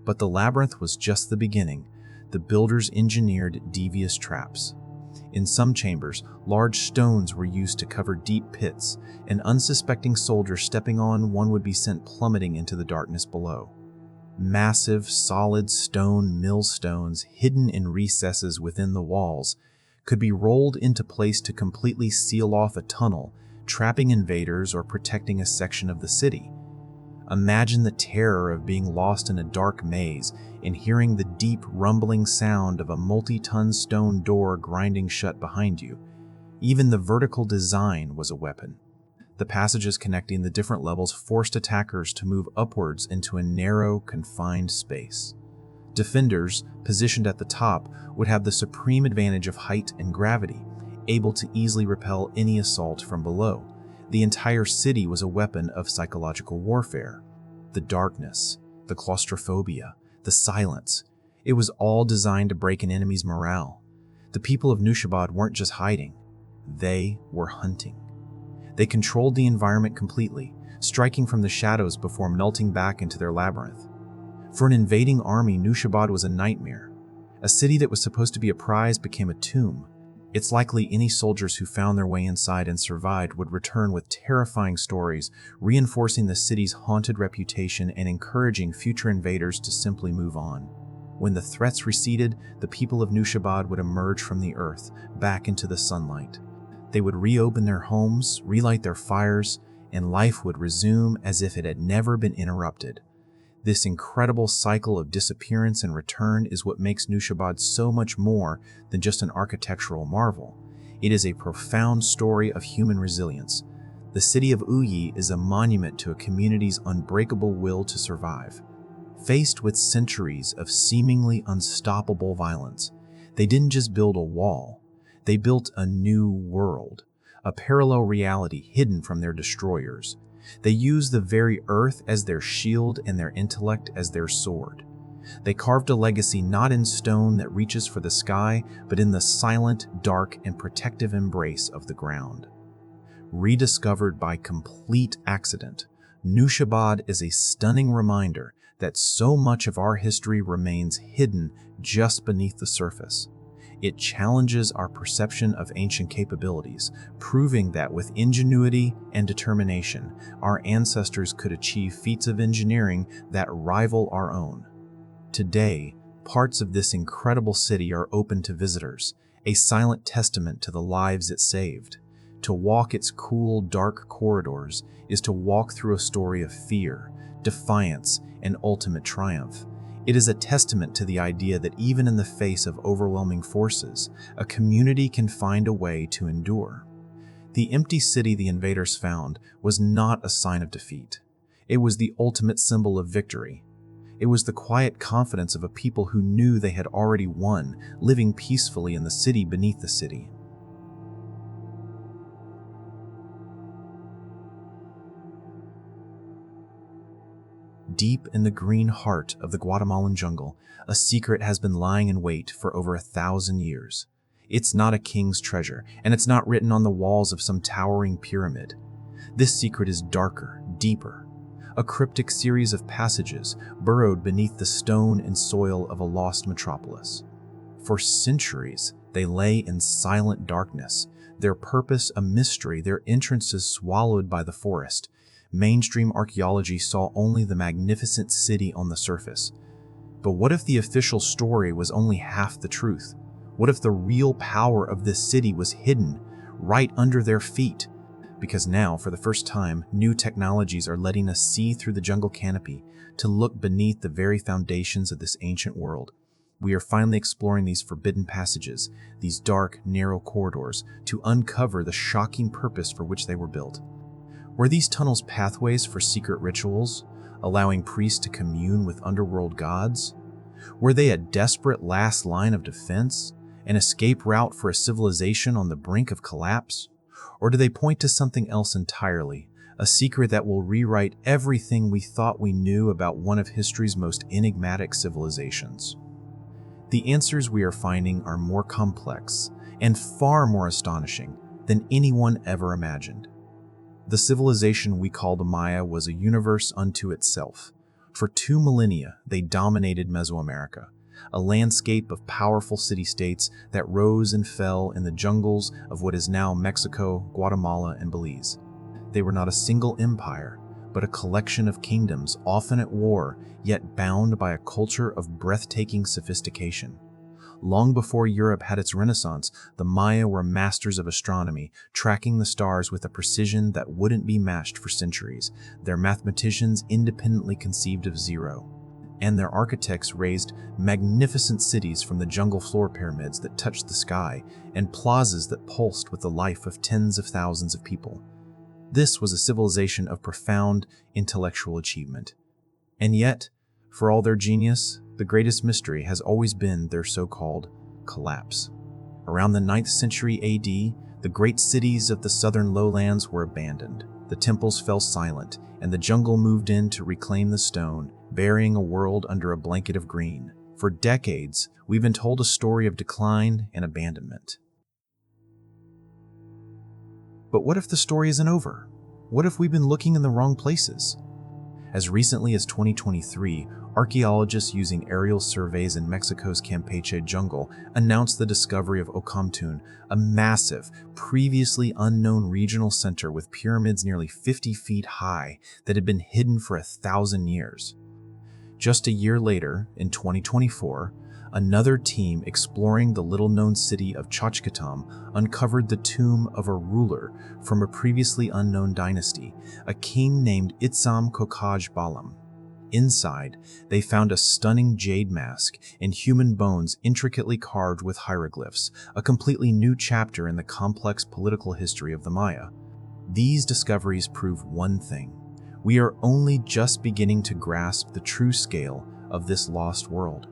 But the labyrinth was just the beginning. The builders engineered devious traps. In some chambers, large stones were used to cover deep pits. An unsuspecting soldier stepping on one would be sent plummeting into the darkness below. Massive, solid stone millstones hidden in recesses within the walls could be rolled into place to completely seal off a tunnel, trapping invaders or protecting a section of the city. Imagine the terror of being lost in a dark maze and hearing the deep rumbling sound of a multi-ton stone door grinding shut behind you. Even the vertical design was a weapon. The passages connecting the different levels forced attackers to move upwards into a narrow, confined space. Defenders, positioned at the top, would have the supreme advantage of height and gravity, able to easily repel any assault from below. The entire city was a weapon of psychological warfare. The darkness, the claustrophobia, the silence, it was all designed to break an enemy's morale. The people of Nushabad weren't just hiding, they were hunting. They controlled the environment completely, striking from the shadows before melting back into their labyrinth. For an invading army, Nushabad was a nightmare. A city that was supposed to be a prize became a tomb. It's likely any soldiers who found their way inside and survived would return with terrifying stories, reinforcing the city's haunted reputation and encouraging future invaders to simply move on. When the threats receded, the people of Nushabad would emerge from the earth, back into the sunlight. They would reopen their homes, relight their fires, and life would resume as if it had never been interrupted. This incredible cycle of disappearance and return is what makes Nushabad so much more than just an architectural marvel. It is a profound story of human resilience. The city of Uyi is a monument to a community's unbreakable will to survive. Faced with centuries of seemingly unstoppable violence, they didn't just build a wall, they built a new world, a parallel reality hidden from their destroyers. They used the very earth as their shield and their intellect as their sword. They carved a legacy not in stone that reaches for the sky, but in the silent, dark, and protective embrace of the ground. Rediscovered by complete accident, Nushabad is a stunning reminder that so much of our history remains hidden just beneath the surface. It challenges our perception of ancient capabilities, proving that with ingenuity and determination, our ancestors could achieve feats of engineering that rival our own. Today, parts of this incredible city are open to visitors, a silent testament to the lives it saved. To walk its cool, dark corridors is to walk through a story of fear, defiance, and ultimate triumph. It is a testament to the idea that even in the face of overwhelming forces, a community can find a way to endure. The empty city the invaders found was not a sign of defeat. It was the ultimate symbol of victory. It was the quiet confidence of a people who knew they had already won, living peacefully in the city beneath the city. Deep in the green heart of the Guatemalan jungle, a secret has been lying in wait for over 1,000 years. It's not a king's treasure, and it's not written on the walls of some towering pyramid. This secret is darker, deeper, a cryptic series of passages burrowed beneath the stone and soil of a lost metropolis. For centuries, they lay in silent darkness, their purpose a mystery, their entrances swallowed by the forest. Mainstream archaeology saw only the magnificent city on the surface. But what if the official story was only half the truth? What if the real power of this city was hidden right under their feet? Because now, for the first time, new technologies are letting us see through the jungle canopy to look beneath the very foundations of this ancient world. We are finally exploring these forbidden passages, these dark, narrow corridors, to uncover the shocking purpose for which they were built. Were these tunnels pathways for secret rituals, allowing priests to commune with underworld gods? Were they a desperate last line of defense, an escape route for a civilization on the brink of collapse? Or do they point to something else entirely, a secret that will rewrite everything we thought we knew about one of history's most enigmatic civilizations? The answers we are finding are more complex and far more astonishing than anyone ever imagined. The civilization we call the Maya was a universe unto itself. For 2 millennia, they dominated Mesoamerica, a landscape of powerful city-states that rose and fell in the jungles of what is now Mexico, Guatemala, and Belize. They were not a single empire, but a collection of kingdoms often at war, yet bound by a culture of breathtaking sophistication. Long before Europe had its renaissance, the Maya were masters of astronomy, tracking the stars with a precision that wouldn't be matched for centuries. Their mathematicians independently conceived of zero, and their architects raised magnificent cities from the jungle floor pyramids that touched the sky and plazas that pulsed with the life of tens of thousands of people. This was a civilization of profound intellectual achievement. And yet, for all their genius, the greatest mystery has always been their so-called collapse. Around the 9th century AD, the great cities of the southern lowlands were abandoned. The temples fell silent, and the jungle moved in to reclaim the stone, burying a world under a blanket of green. For decades, we've been told a story of decline and abandonment. But what if the story isn't over? What if we've been looking in the wrong places? As recently as 2023, archaeologists using aerial surveys in Mexico's Campeche jungle announced the discovery of Okamtun, a massive, previously unknown regional center with pyramids nearly 50 feet high that had been hidden for 1,000 years. Just a year later, in 2024, another team exploring the little-known city of Tlaxcala uncovered the tomb of a ruler from a previously unknown dynasty, a king named Itzam Kokaj Balam. Inside, they found a stunning jade mask and human bones intricately carved with hieroglyphs, a completely new chapter in the complex political history of the Maya. These discoveries prove one thing: we are only just beginning to grasp the true scale of this lost world.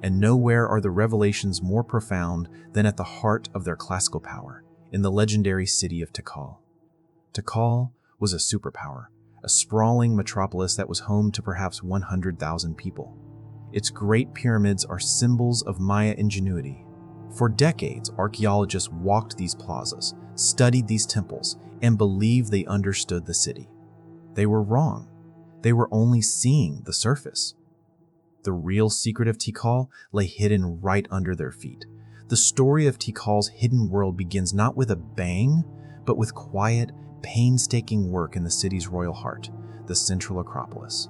And nowhere are the revelations more profound than at the heart of their classical power, in the legendary city of Tikal. Tikal was a superpower, a sprawling metropolis that was home to perhaps 100,000 people. Its great pyramids are symbols of Maya ingenuity. For decades, archaeologists walked these plazas, studied these temples, and believed they understood the city. They were wrong. They were only seeing the surface. The real secret of Tikal lay hidden right under their feet. The story of Tikal's hidden world begins not with a bang, but with quiet, painstaking work in the city's royal heart, the central Acropolis.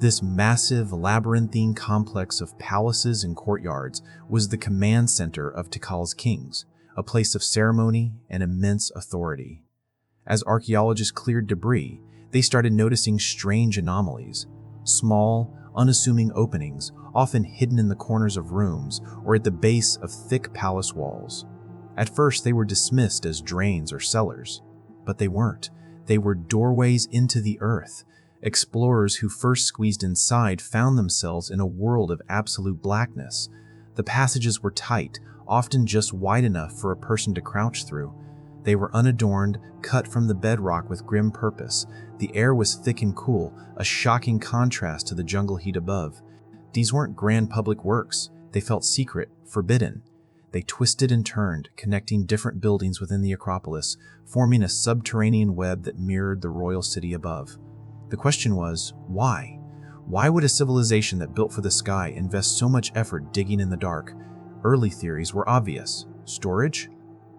This massive, labyrinthine complex of palaces and courtyards was the command center of Tikal's kings, a place of ceremony and immense authority. As archaeologists cleared debris, they started noticing strange anomalies. Small, unassuming openings, often hidden in the corners of rooms or at the base of thick palace walls. At first, they were dismissed as drains or cellars, but they weren't. They were doorways into the earth. Explorers who first squeezed inside found themselves in a world of absolute blackness. The passages were tight, often just wide enough for a person to crouch through. They were unadorned, cut from the bedrock with grim purpose. The air was thick and cool, a shocking contrast to the jungle heat above. These weren't grand public works. They felt secret, forbidden. They twisted and turned, connecting different buildings within the Acropolis, forming a subterranean web that mirrored the royal city above. The question was, why? Why would a civilization that built for the sky invest so much effort digging in the dark? Early theories were obvious. Storage?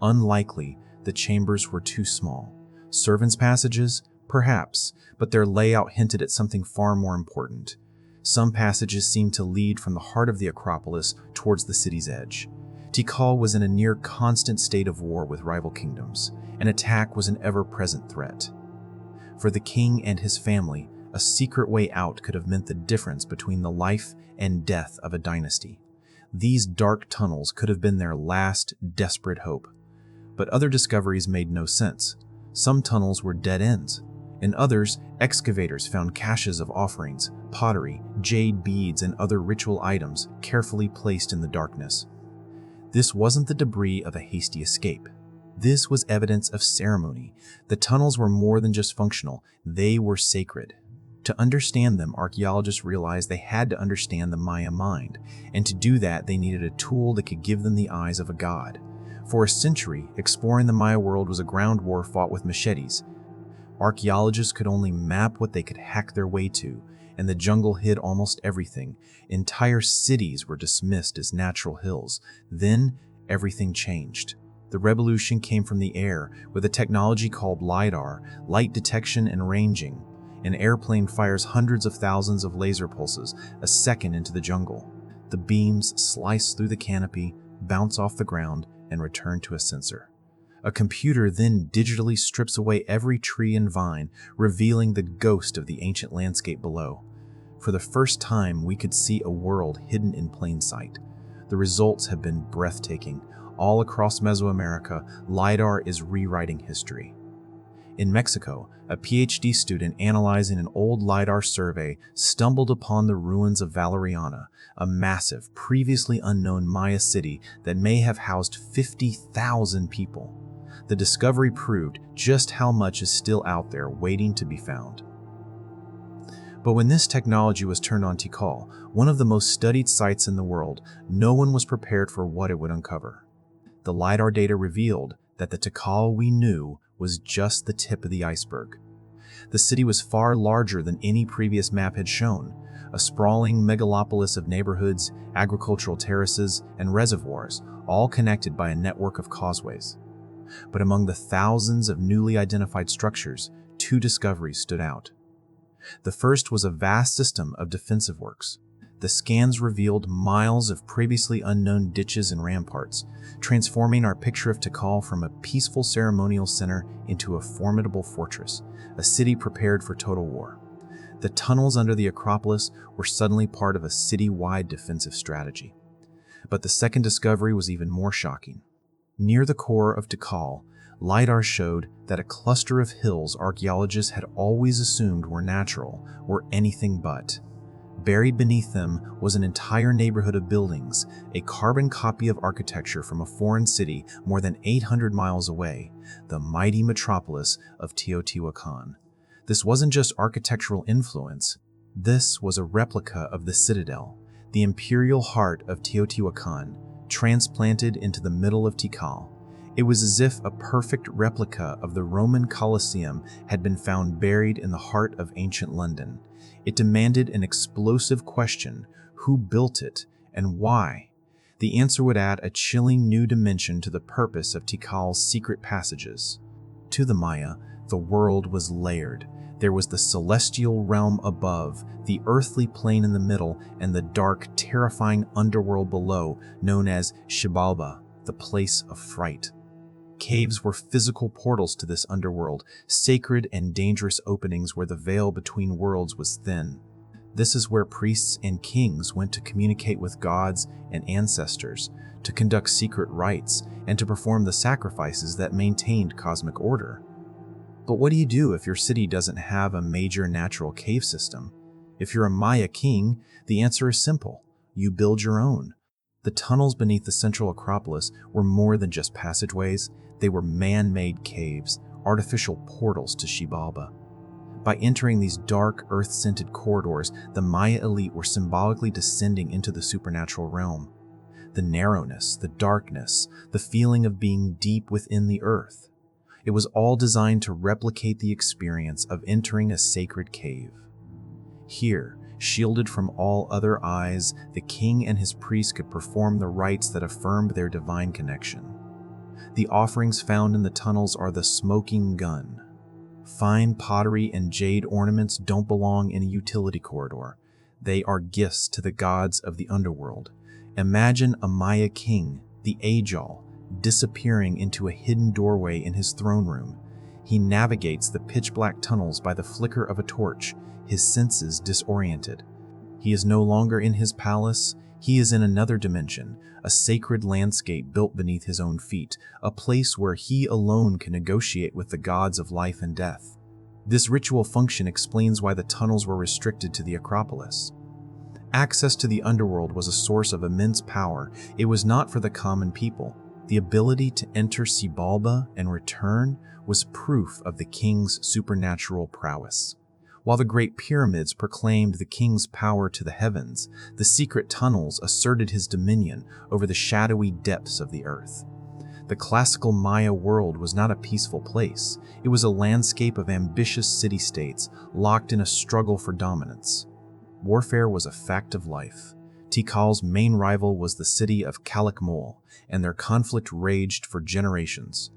Unlikely. The chambers were too small. Servants' passages? Perhaps, but their layout hinted at something far more important. Some passages seemed to lead from the heart of the Acropolis towards the city's edge. Tikal was in a near constant state of war with rival kingdoms. An attack was an ever-present threat. For the king and his family, a secret way out could have meant the difference between the life and death of a dynasty. These dark tunnels could have been their last, desperate hope. But other discoveries made no sense. Some tunnels were dead ends. In others, excavators found caches of offerings, pottery, jade beads, and other ritual items carefully placed in the darkness. This wasn't the debris of a hasty escape. This was evidence of ceremony. The tunnels were more than just functional, they were sacred. To understand them, archaeologists realized they had to understand the Maya mind, and to do that, they needed a tool that could give them the eyes of a god. For a century, exploring the Maya world was a ground war fought with machetes. Archaeologists could only map what they could hack their way to, and the jungle hid almost everything. Entire cities were dismissed as natural hills. Then, everything changed. The revolution came from the air, with a technology called LiDAR, light detection and ranging. An airplane fires hundreds of thousands of laser pulses a second into the jungle. The beams slice through the canopy, bounce off the ground, and return to a sensor. A computer then digitally strips away every tree and vine, revealing the ghost of the ancient landscape below. For the first time, we could see a world hidden in plain sight. The results have been breathtaking. All across Mesoamerica, LiDAR is rewriting history. In Mexico, a PhD student analyzing an old LiDAR survey stumbled upon the ruins of Valeriana, a massive, previously unknown Maya city that may have housed 50,000 people. The discovery proved just how much is still out there waiting to be found. But when this technology was turned on Tikal, one of the most studied sites in the world, no one was prepared for what it would uncover. The LiDAR data revealed that the Tikal we knew was just the tip of the iceberg. The city was far larger than any previous map had shown, a sprawling megalopolis of neighborhoods, agricultural terraces, and reservoirs, all connected by a network of causeways. But among the thousands of newly identified structures, two discoveries stood out. The first was a vast system of defensive works. The scans revealed miles of previously unknown ditches and ramparts, transforming our picture of Tikal from a peaceful ceremonial center into a formidable fortress, a city prepared for total war. The tunnels under the Acropolis were suddenly part of a city-wide defensive strategy. But the second discovery was even more shocking. Near the core of Tikal, LiDAR showed that a cluster of hills archaeologists had always assumed were natural were anything but. Buried beneath them was an entire neighborhood of buildings, a carbon copy of architecture from a foreign city more than 800 miles away, the mighty metropolis of Teotihuacan. This wasn't just architectural influence. This was a replica of the citadel, the imperial heart of Teotihuacan, transplanted into the middle of Tikal. It was as if a perfect replica of the Roman Colosseum had been found buried in the heart of ancient London. It demanded an explosive question: who built it and why? The answer would add a chilling new dimension to the purpose of Tikal's secret passages. To the Maya, the world was layered. There was the celestial realm above, the earthly plane in the middle, and the dark, terrifying underworld below, known as Xibalba, the place of fright. Caves were physical portals to this underworld, sacred and dangerous openings where the veil between worlds was thin. This is where priests and kings went to communicate with gods and ancestors, to conduct secret rites, and to perform the sacrifices that maintained cosmic order. But what do you do if your city doesn't have a major natural cave system? If you're a Maya king, the answer is simple: you build your own. The tunnels beneath the central Acropolis were more than just passageways. They were man-made caves, artificial portals to Xibalba. By entering these dark, earth-scented corridors, the Maya elite were symbolically descending into the supernatural realm. the narrowness, the darkness, the feeling of being deep within the earth. It was all designed to replicate the experience of entering a sacred cave. Here, shielded from all other eyes, the king and his priests could perform the rites that affirmed their divine connection. The offerings found in the tunnels are the smoking gun. Fine pottery and jade ornaments don't belong in a utility corridor. They are gifts to the gods of the underworld. Imagine a Maya king, the Ajal, disappearing into a hidden doorway in his throne room. He navigates the pitch-black tunnels by the flicker of a torch, his senses disoriented. He is no longer in his palace. He is in another dimension, a sacred landscape built beneath his own feet, a place where he alone can negotiate with the gods of life and death. This ritual function explains why the tunnels were restricted to the Acropolis. Access to the underworld was a source of immense power. It was not for the common people. The ability to enter Xibalba and return was proof of the king's supernatural prowess. While the Great Pyramids proclaimed the king's power to the heavens, the secret tunnels asserted his dominion over the shadowy depths of the earth. The classical Maya world was not a peaceful place. It was a landscape of ambitious city-states locked in a struggle for dominance. Warfare was a fact of life. Tikal's main rival was the city of Calakmul, and their conflict raged for generations.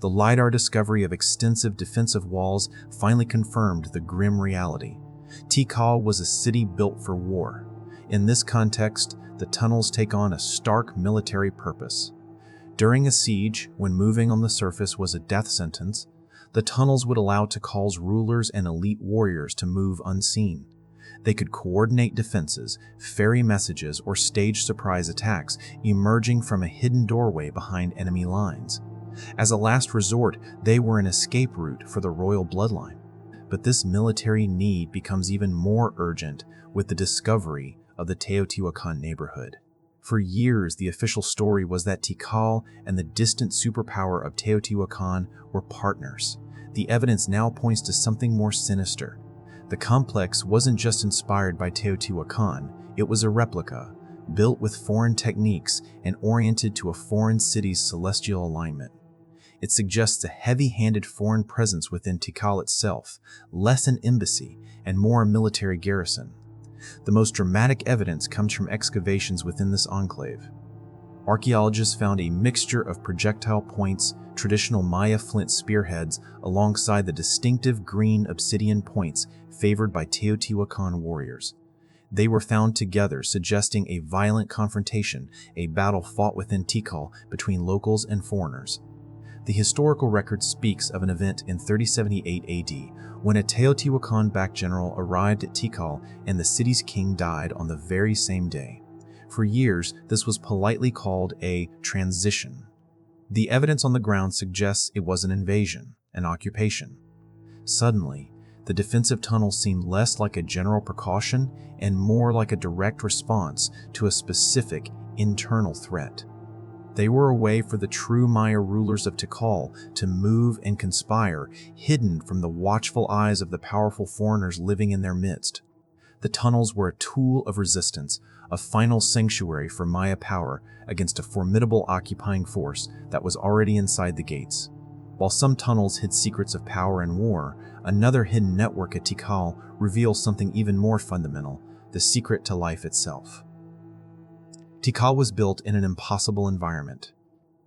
The LiDAR discovery of extensive defensive walls finally confirmed the grim reality. Tikal was a city built for war. In this context, the tunnels take on a stark military purpose. During a siege, when moving on the surface was a death sentence, the tunnels would allow Tikal's rulers and elite warriors to move unseen. They could coordinate defenses, ferry messages, or stage surprise attacks, emerging from a hidden doorway behind enemy lines. As a last resort, they were an escape route for the royal bloodline. But this military need becomes even more urgent with the discovery of the Teotihuacan neighborhood. For years, the official story was that Tikal and the distant superpower of Teotihuacan were partners. The evidence now points to something more sinister. The complex wasn't just inspired by Teotihuacan, it was a replica, built with foreign techniques and oriented to a foreign city's celestial alignment. It suggests a heavy-handed foreign presence within Tikal itself, less an embassy and more a military garrison. The most dramatic evidence comes from excavations within this enclave. Archaeologists found a mixture of projectile points, traditional Maya flint spearheads, alongside the distinctive green obsidian points favored by Teotihuacan warriors. They were found together, suggesting a violent confrontation, a battle fought within Tikal between locals and foreigners. The historical record speaks of an event in 3078 AD when a Teotihuacan-backed general arrived at Tikal and the city's king died on the very same day. For years, this was politely called a transition. The evidence on the ground suggests it was an invasion, an occupation. Suddenly, the defensive tunnels seemed less like a general precaution and more like a direct response to a specific internal threat. They were a way for the true Maya rulers of Tikal to move and conspire, hidden from the watchful eyes of the powerful foreigners living in their midst. The tunnels were a tool of resistance, a final sanctuary for Maya power against a formidable occupying force that was already inside the gates. While some tunnels hid secrets of power and war, another hidden network at Tikal reveals something even more fundamental, the secret to life itself. Tikal was built in an impossible environment.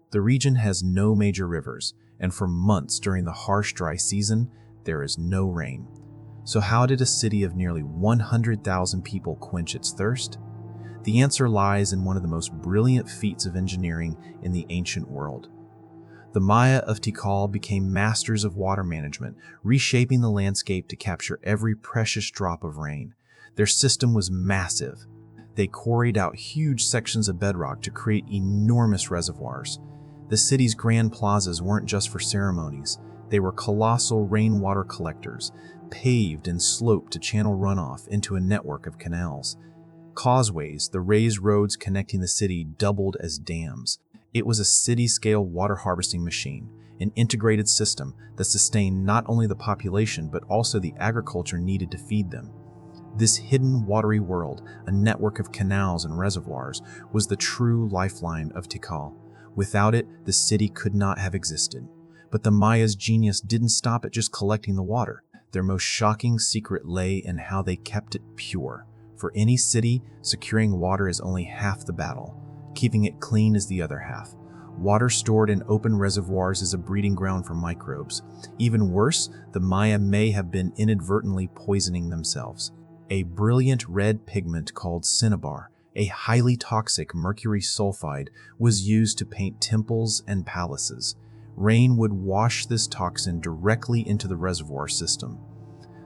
The region has no major rivers, and for months during the harsh dry season, there is no rain. So how did a city of nearly 100,000 people quench its thirst? The answer lies in one of the most brilliant feats of engineering in the ancient world. The Maya of Tikal became masters of water management, reshaping the landscape to capture every precious drop of rain. Their system was massive. They quarried out huge sections of bedrock to create enormous reservoirs. The city's grand plazas weren't just for ceremonies. They were colossal rainwater collectors, paved and sloped to channel runoff into a network of canals. Causeways, the raised roads connecting the city, doubled as dams. It was a city-scale water harvesting machine, an integrated system that sustained not only the population but also the agriculture needed to feed them. This hidden watery world, a network of canals and reservoirs, was the true lifeline of Tikal. Without it, the city could not have existed. But the Mayas' genius didn't stop at just collecting the water. Their most shocking secret lay in how they kept it pure. For any city, securing water is only half the battle. Keeping it clean is the other half. Water stored in open reservoirs is a breeding ground for microbes. Even worse, the Maya may have been inadvertently poisoning themselves. A brilliant red pigment called cinnabar, a highly toxic mercury sulfide, was used to paint temples and palaces. Rain would wash this toxin directly into the reservoir system.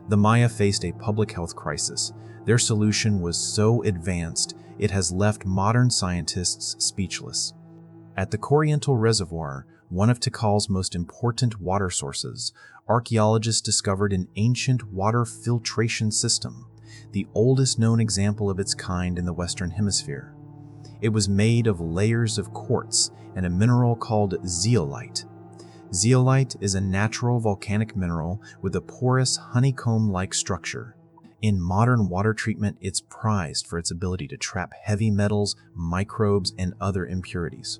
The Maya faced a public health crisis. Their solution was so advanced, it has left modern scientists speechless. At the Corriental Reservoir, one of Tikal's most important water sources, archaeologists discovered an ancient water filtration system, the oldest known example of its kind in the Western Hemisphere. It was made of layers of quartz and a mineral called zeolite. Zeolite is a natural volcanic mineral with a porous honeycomb-like structure. In modern water treatment, it's prized for its ability to trap heavy metals, microbes, and other impurities.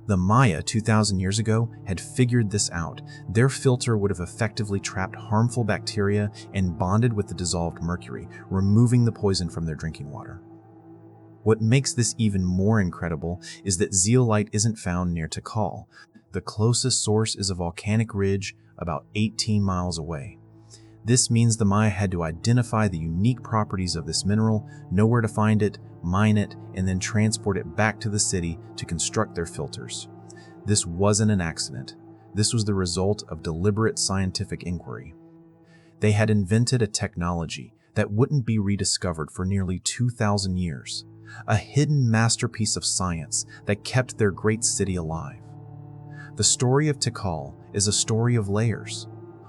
The Maya 2,000 years ago had figured this out. Their filter would have effectively trapped harmful bacteria and bonded with the dissolved mercury, removing the poison from their drinking water. What makes this even more incredible is that zeolite isn't found near Tikal. The closest source is a volcanic ridge about 18 miles away. This means the Maya had to identify the unique properties of this mineral, know where to find it, mine it, and then transport it back to the city to construct their filters. This wasn't an accident. This was the result of deliberate scientific inquiry. They had invented a technology that wouldn't be rediscovered for nearly 2,000 years, a hidden masterpiece of science that kept their great city alive. The story of Tikal is a story of layers.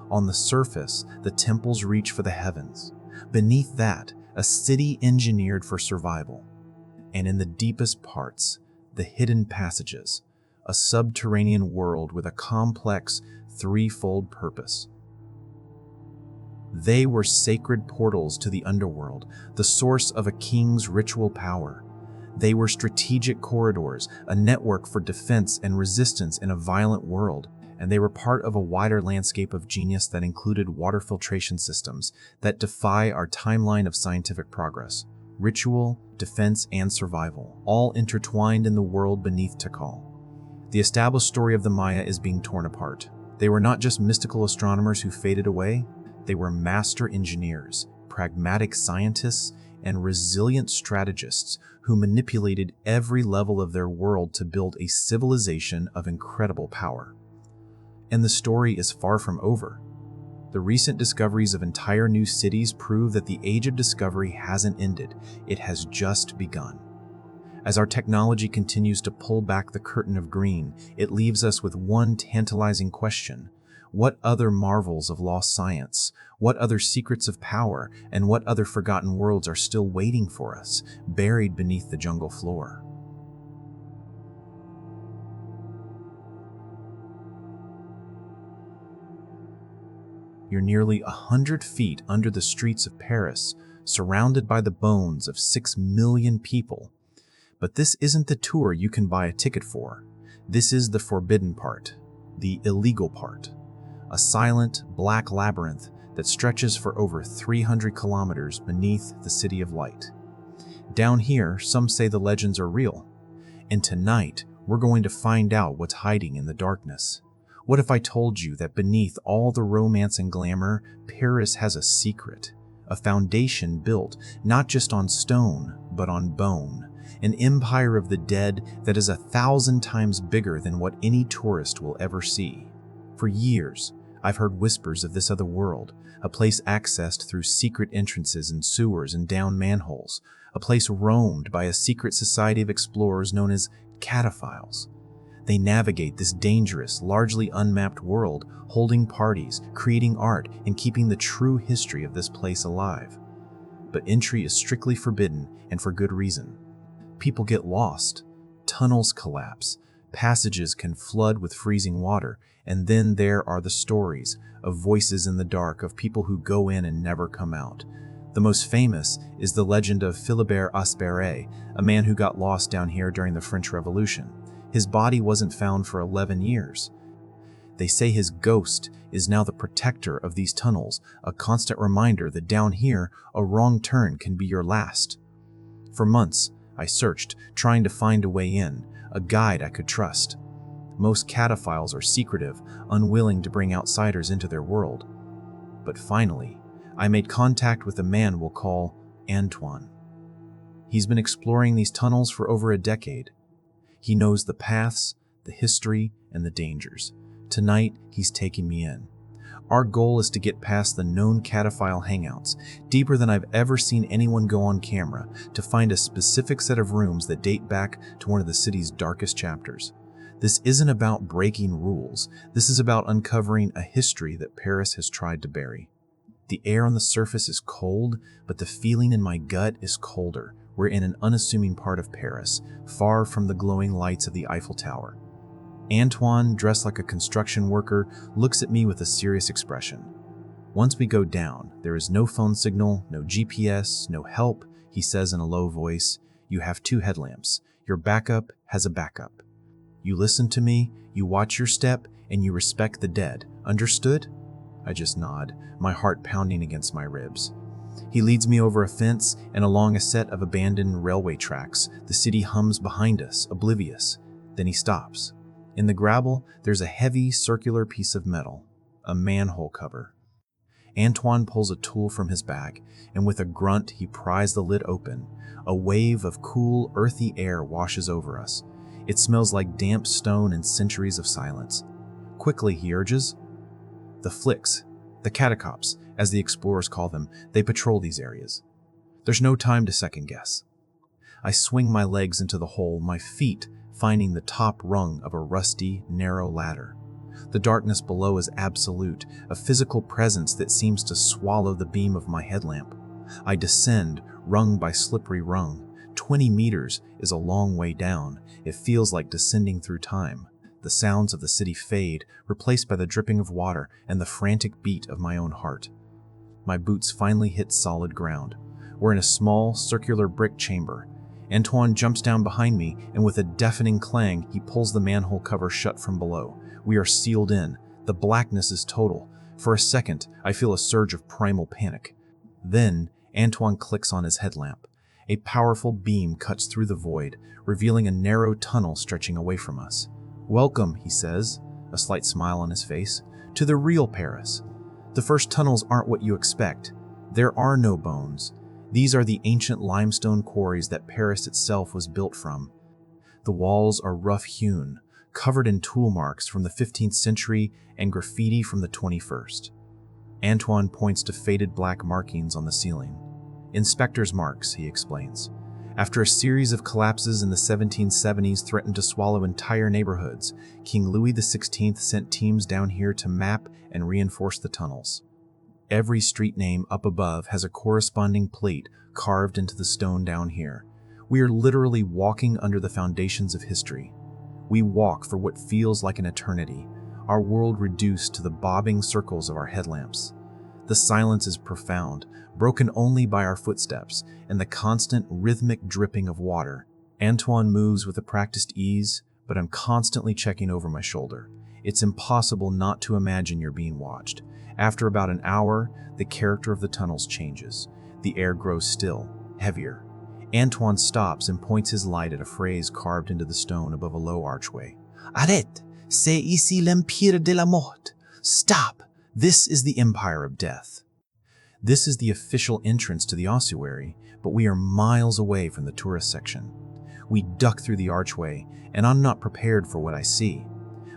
On the surface, the temples reach for the heavens. Beneath that, a city engineered for survival. And in the deepest parts, the hidden passages, a subterranean world with a complex, threefold purpose. They were sacred portals to the underworld, the source of a king's ritual power. They were strategic corridors, a network for defense and resistance in a violent world. And they were part of a wider landscape of genius that included water filtration systems that defy our timeline of scientific progress. Ritual, defense, and survival, all intertwined in the world beneath Tikal. The established story of the Maya is being torn apart. They were not just mystical astronomers who faded away, they were master engineers, pragmatic scientists, and resilient strategists who manipulated every level of their world to build a civilization of incredible power. And the story is far from over. The recent discoveries of entire new cities prove that the age of discovery hasn't ended, it has just begun. As our technology continues to pull back the curtain of green, it leaves us with one tantalizing question. What other marvels of lost science, what other secrets of power, and what other forgotten worlds are still waiting for us, buried beneath the jungle floor? You're nearly 100 feet under the streets of Paris, surrounded by the bones of 6 million people. But this isn't the tour you can buy a ticket for. This is the forbidden part, the illegal part. A silent, black labyrinth that stretches for over 300 kilometers beneath the City of Light. Down here, some say the legends are real. And tonight, we're going to find out what's hiding in the darkness. What if I told you that beneath all the romance and glamour, Paris has a secret, a foundation built not just on stone, but on bone, an empire of the dead that is 1,000 times bigger than what any tourist will ever see. For years, I've heard whispers of this other world, a place accessed through secret entrances and sewers and down manholes, a place roamed by a secret society of explorers known as cataphiles. They navigate this dangerous, largely unmapped world, holding parties, creating art, and keeping the true history of this place alive. But entry is strictly forbidden, and for good reason. People get lost, tunnels collapse, passages can flood with freezing water, and then there are the stories of voices in the dark, of people who go in and never come out. The most famous is the legend of Philibert Asperay, a man who got lost down here during the French Revolution. His body wasn't found for 11 years. They say his ghost is now the protector of these tunnels, a constant reminder that down here, a wrong turn can be your last. For months, I searched, trying to find a way in, a guide I could trust. Most cataphiles are secretive, unwilling to bring outsiders into their world. But finally, I made contact with a man we'll call Antoine. He's been exploring these tunnels for over a decade. He knows the paths, the history, and the dangers. Tonight, he's taking me in. Our goal is to get past the known cataphile hangouts, deeper than I've ever seen anyone go on camera, to find a specific set of rooms that date back to one of the city's darkest chapters. This isn't about breaking rules. This is about uncovering a history that Paris has tried to bury. The air on the surface is cold, but the feeling in my gut is colder. We're in an unassuming part of Paris, far from the glowing lights of the Eiffel Tower. Antoine, dressed like a construction worker, looks at me with a serious expression. Once we go down, there is no phone signal, no GPS, no help, he says in a low voice. You have 2 headlamps. Your backup has a backup. You listen to me, you watch your step, and you respect the dead. Understood? I just nod, my heart pounding against my ribs. He leads me over a fence and along a set of abandoned railway tracks. The city hums behind us, oblivious. Then he stops. In the gravel, there's a heavy, circular piece of metal, a manhole cover. Antoine pulls a tool from his bag, and with a grunt, he pries the lid open. A wave of cool, earthy air washes over us. It smells like damp stone and centuries of silence. Quickly, he urges. The flicks, the catacombs, as the explorers call them, they patrol these areas. There's no time to second guess. I swing my legs into the hole, my feet finding the top rung of a rusty, narrow ladder. The darkness below is absolute, a physical presence that seems to swallow the beam of my headlamp. I descend, rung by slippery rung. 20 meters is a long way down. It feels like descending through time. The sounds of the city fade, replaced by the dripping of water and the frantic beat of my own heart. My boots finally hit solid ground. We're in a small, circular brick chamber. Antoine jumps down behind me, and with a deafening clang, he pulls the manhole cover shut from below. We are sealed in. The blackness is total. For a second, I feel a surge of primal panic. Then, Antoine clicks on his headlamp. A powerful beam cuts through the void, revealing a narrow tunnel stretching away from us. Welcome, he says, a slight smile on his face, to the real Paris. The first tunnels aren't what you expect. There are no bones. These are the ancient limestone quarries that Paris itself was built from. The walls are rough-hewn, covered in tool marks from the 15th century and graffiti from the 21st. Antoine points to faded black markings on the ceiling. Inspector's marks, he explains. After a series of collapses in the 1770s threatened to swallow entire neighborhoods, King Louis XVI sent teams down here to map and reinforce the tunnels. Every street name up above has a corresponding plate carved into the stone down here. We are literally walking under the foundations of history. We walk for what feels like an eternity, our world reduced to the bobbing circles of our headlamps. The silence is profound, broken only by our footsteps and the constant rhythmic dripping of water. Antoine moves with a practiced ease, but I'm constantly checking over my shoulder. It's impossible not to imagine you're being watched. After about an hour, the character of the tunnels changes. The air grows still, heavier. Antoine stops and points his light at a phrase carved into the stone above a low archway. Arrête! C'est ici l'empire de la mort. Stop! This is the empire of death. This is the official entrance to the ossuary, but we are miles away from the tourist section. We duck through the archway, and I'm not prepared for what I see.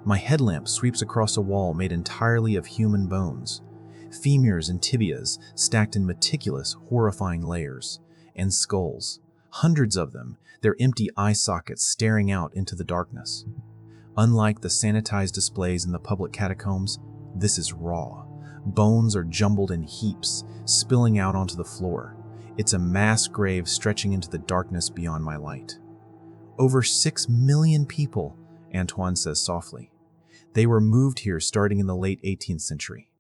My headlamp sweeps across a wall made entirely of human bones. Femurs and tibias stacked in meticulous, horrifying layers. And skulls. Hundreds of them, their empty eye sockets staring out into the darkness. Unlike the sanitized displays in the public catacombs, this is raw. Bones are jumbled in heaps, spilling out onto the floor. It's a mass grave stretching into the darkness beyond my light. Over 6 million people, Antoine says softly. They were moved here starting in the late 18th century.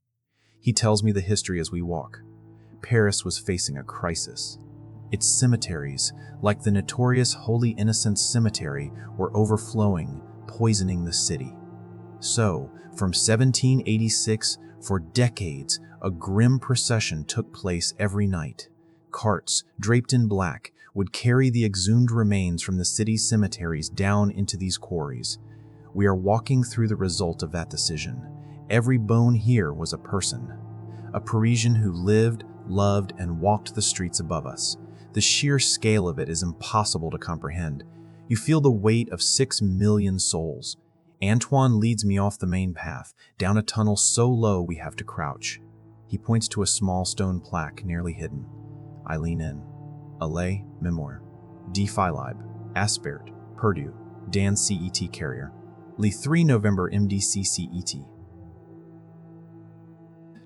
He tells me the history as we walk. like Paris was facing a crisis. Its cemeteries, like the notorious Holy Innocents Cemetery, were overflowing, poisoning the city. So, from 1786, for decades, a grim procession took place every night. Carts, draped in black, would carry the exhumed remains from the city's cemeteries down into these quarries. We are walking through the result of that decision. Every bone here was a person, a Parisian who lived, loved, and walked the streets above us. The sheer scale of it is impossible to comprehend. You feel the weight of 6 million souls. Antoine leads me off the main path, down a tunnel so low we have to crouch. He points to a small stone plaque nearly hidden. I lean in. Allais, Memoir. Defies, Aspert, Purdue, Dan CET Carrier. Le 3 November MDC CET.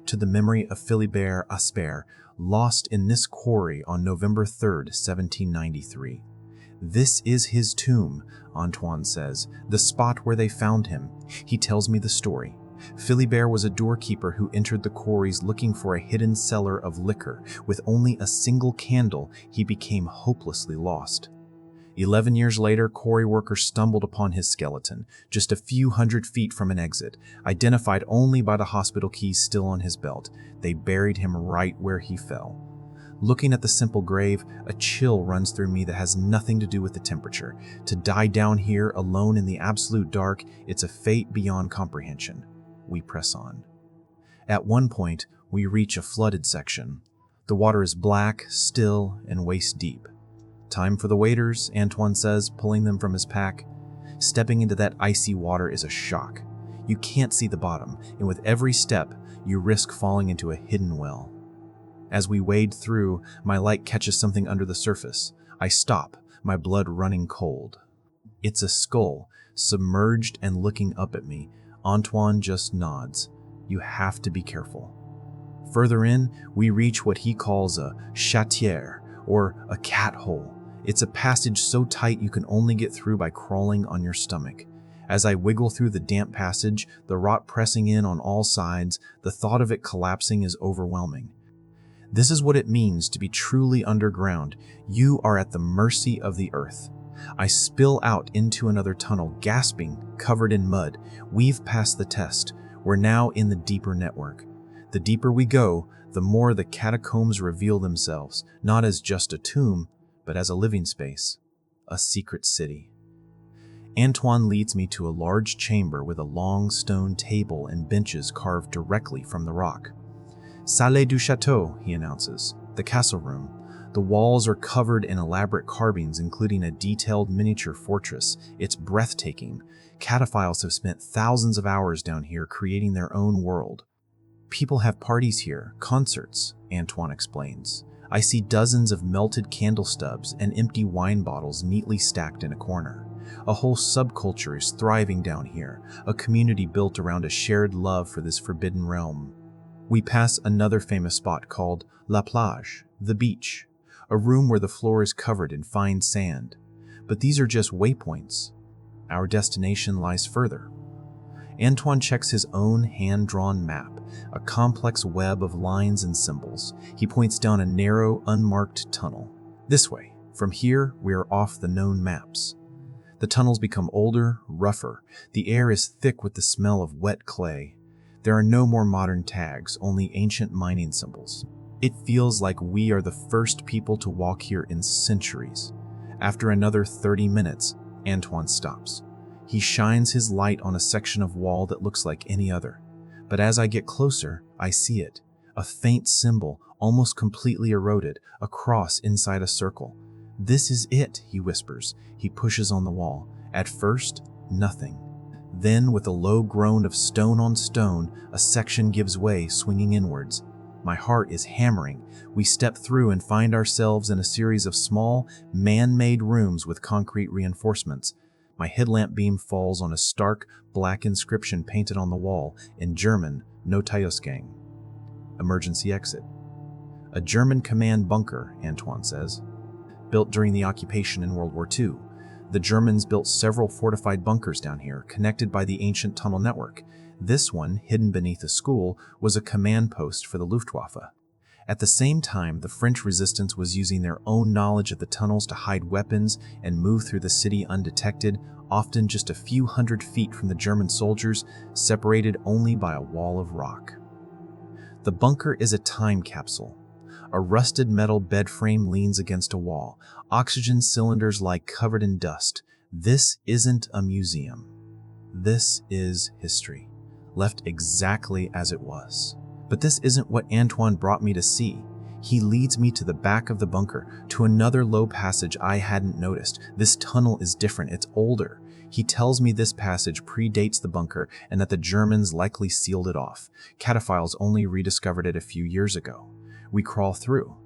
To the memory of Philibert Aspert, lost in this quarry on November 3rd, 1793. This is his tomb, Antoine says, the spot where they found him. He tells me the story. Philibert was a doorkeeper who entered the quarries looking for a hidden cellar of liquor. With only a single candle, he became hopelessly lost. 11 years later, quarry workers stumbled upon his skeleton, just a few hundred feet from an exit, identified only by the hospital keys still on his belt. They buried him right where he fell. Looking at the simple grave, a chill runs through me that has nothing to do with the temperature. To die down here, alone in the absolute dark, it's a fate beyond comprehension. We press on. At one point, we reach a flooded section. The water is black, still, and waist deep. Time for the waders, Antoine says, pulling them from his pack. Stepping into that icy water is a shock. You can't see the bottom, and with every step, you risk falling into a hidden well. As we wade through, my light catches something under the surface. I stop, my blood running cold. It's a skull, submerged and looking up at me. Antoine just nods. You have to be careful. Further in, we reach what he calls a chatière, or a cat hole. It's a passage so tight you can only get through by crawling on your stomach. As I wiggle through the damp passage, the rot pressing in on all sides, the thought of it collapsing is overwhelming. This is what it means to be truly underground. You are at the mercy of the earth. I spill out into another tunnel, gasping, covered in mud. We've passed the test. We're now in the deeper network. The deeper we go, the more the catacombs reveal themselves, not as just a tomb, but as a living space, a secret city. Antoine leads me to a large chamber with a long stone table and benches carved directly from the rock. Salle du Chateau, he announces, the castle room. The walls are covered in elaborate carvings, including a detailed miniature fortress. It's breathtaking. Cataphiles have spent thousands of hours down here creating their own world. People have parties here, concerts, Antoine explains. I see dozens of melted candle stubs and empty wine bottles neatly stacked in a corner. A whole subculture is thriving down here, a community built around a shared love for this forbidden realm. We pass another famous spot called La Plage, the beach, a room where the floor is covered in fine sand. But these are just waypoints. Our destination lies further. Antoine checks his own hand-drawn map, a complex web of lines and symbols. He points down a narrow, unmarked tunnel. This way. From here, we are off the known maps. The tunnels become older, rougher. The air is thick with the smell of wet clay. There are no more modern tags, only ancient mining symbols. It feels like we are the first people to walk here in centuries. After another 30 minutes, Antoine stops. He shines his light on a section of wall that looks like any other. But as I get closer, I see it. A faint symbol, almost completely eroded, a cross inside a circle. This is it, he whispers. He pushes on the wall. At first, nothing. Then, with a low groan of stone on stone, a section gives way, swinging inwards. My heart is hammering. We step through and find ourselves in a series of small, man-made rooms with concrete reinforcements. My headlamp beam falls on a stark, black inscription painted on the wall, in German, No Teotihuacan. Emergency exit. A German command bunker, Antoine says. Built during the occupation in World War II. The Germans built several fortified bunkers down here, connected by the ancient tunnel network. This one, hidden beneath a school, was a command post for the Luftwaffe. At the same time, the French resistance was using their own knowledge of the tunnels to hide weapons and move through the city undetected, often just a few hundred feet from the German soldiers, separated only by a wall of rock. The bunker is a time capsule. A rusted metal bed frame leans against a wall. Oxygen cylinders lie covered in dust. This isn't a museum. This is history, left exactly as it was. But this isn't what Antoine brought me to see. He leads me to the back of the bunker, to another low passage I hadn't noticed. This tunnel is different, it's older. He tells me this passage predates the bunker and that the Germans likely sealed it off. Cataphiles only rediscovered it a few years ago. We crawl through,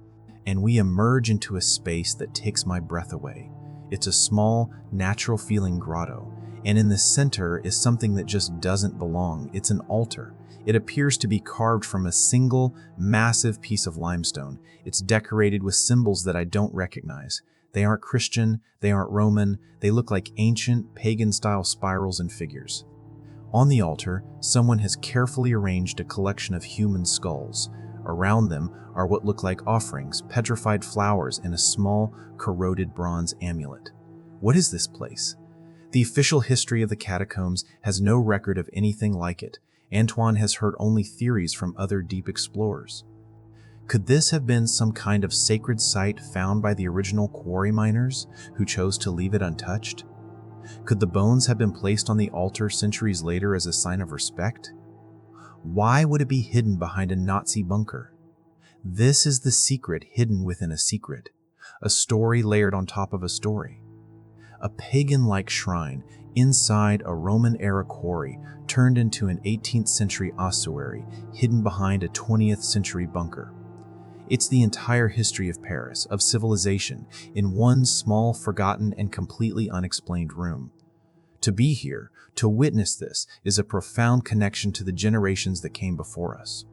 and we emerge into a space that takes my breath away. It's a small, natural-feeling grotto, and in the center is something that just doesn't belong. It's an altar. It appears to be carved from a single, massive piece of limestone. It's decorated with symbols that I don't recognize. They aren't Christian, they aren't Roman, they look like ancient, pagan-style spirals and figures. On the altar, someone has carefully arranged a collection of human skulls. Around them are what look like offerings, petrified flowers, and a small, corroded bronze amulet. What is this place? The official history of the catacombs has no record of anything like it. Antoine has heard only theories from other deep explorers. Could this have been some kind of sacred site found by the original quarry miners who chose to leave it untouched? Could the bones have been placed on the altar centuries later as a sign of respect? Why would it be hidden behind a Nazi bunker? This is the secret hidden within a secret, a story layered on top of a story. A pagan-like shrine inside a Roman-era quarry turned into an 18th century ossuary hidden behind a 20th century bunker. It's the entire history of Paris, of civilization, in one small, forgotten, and completely unexplained room. To be here, to witness this, is a profound connection to the generations that came before us.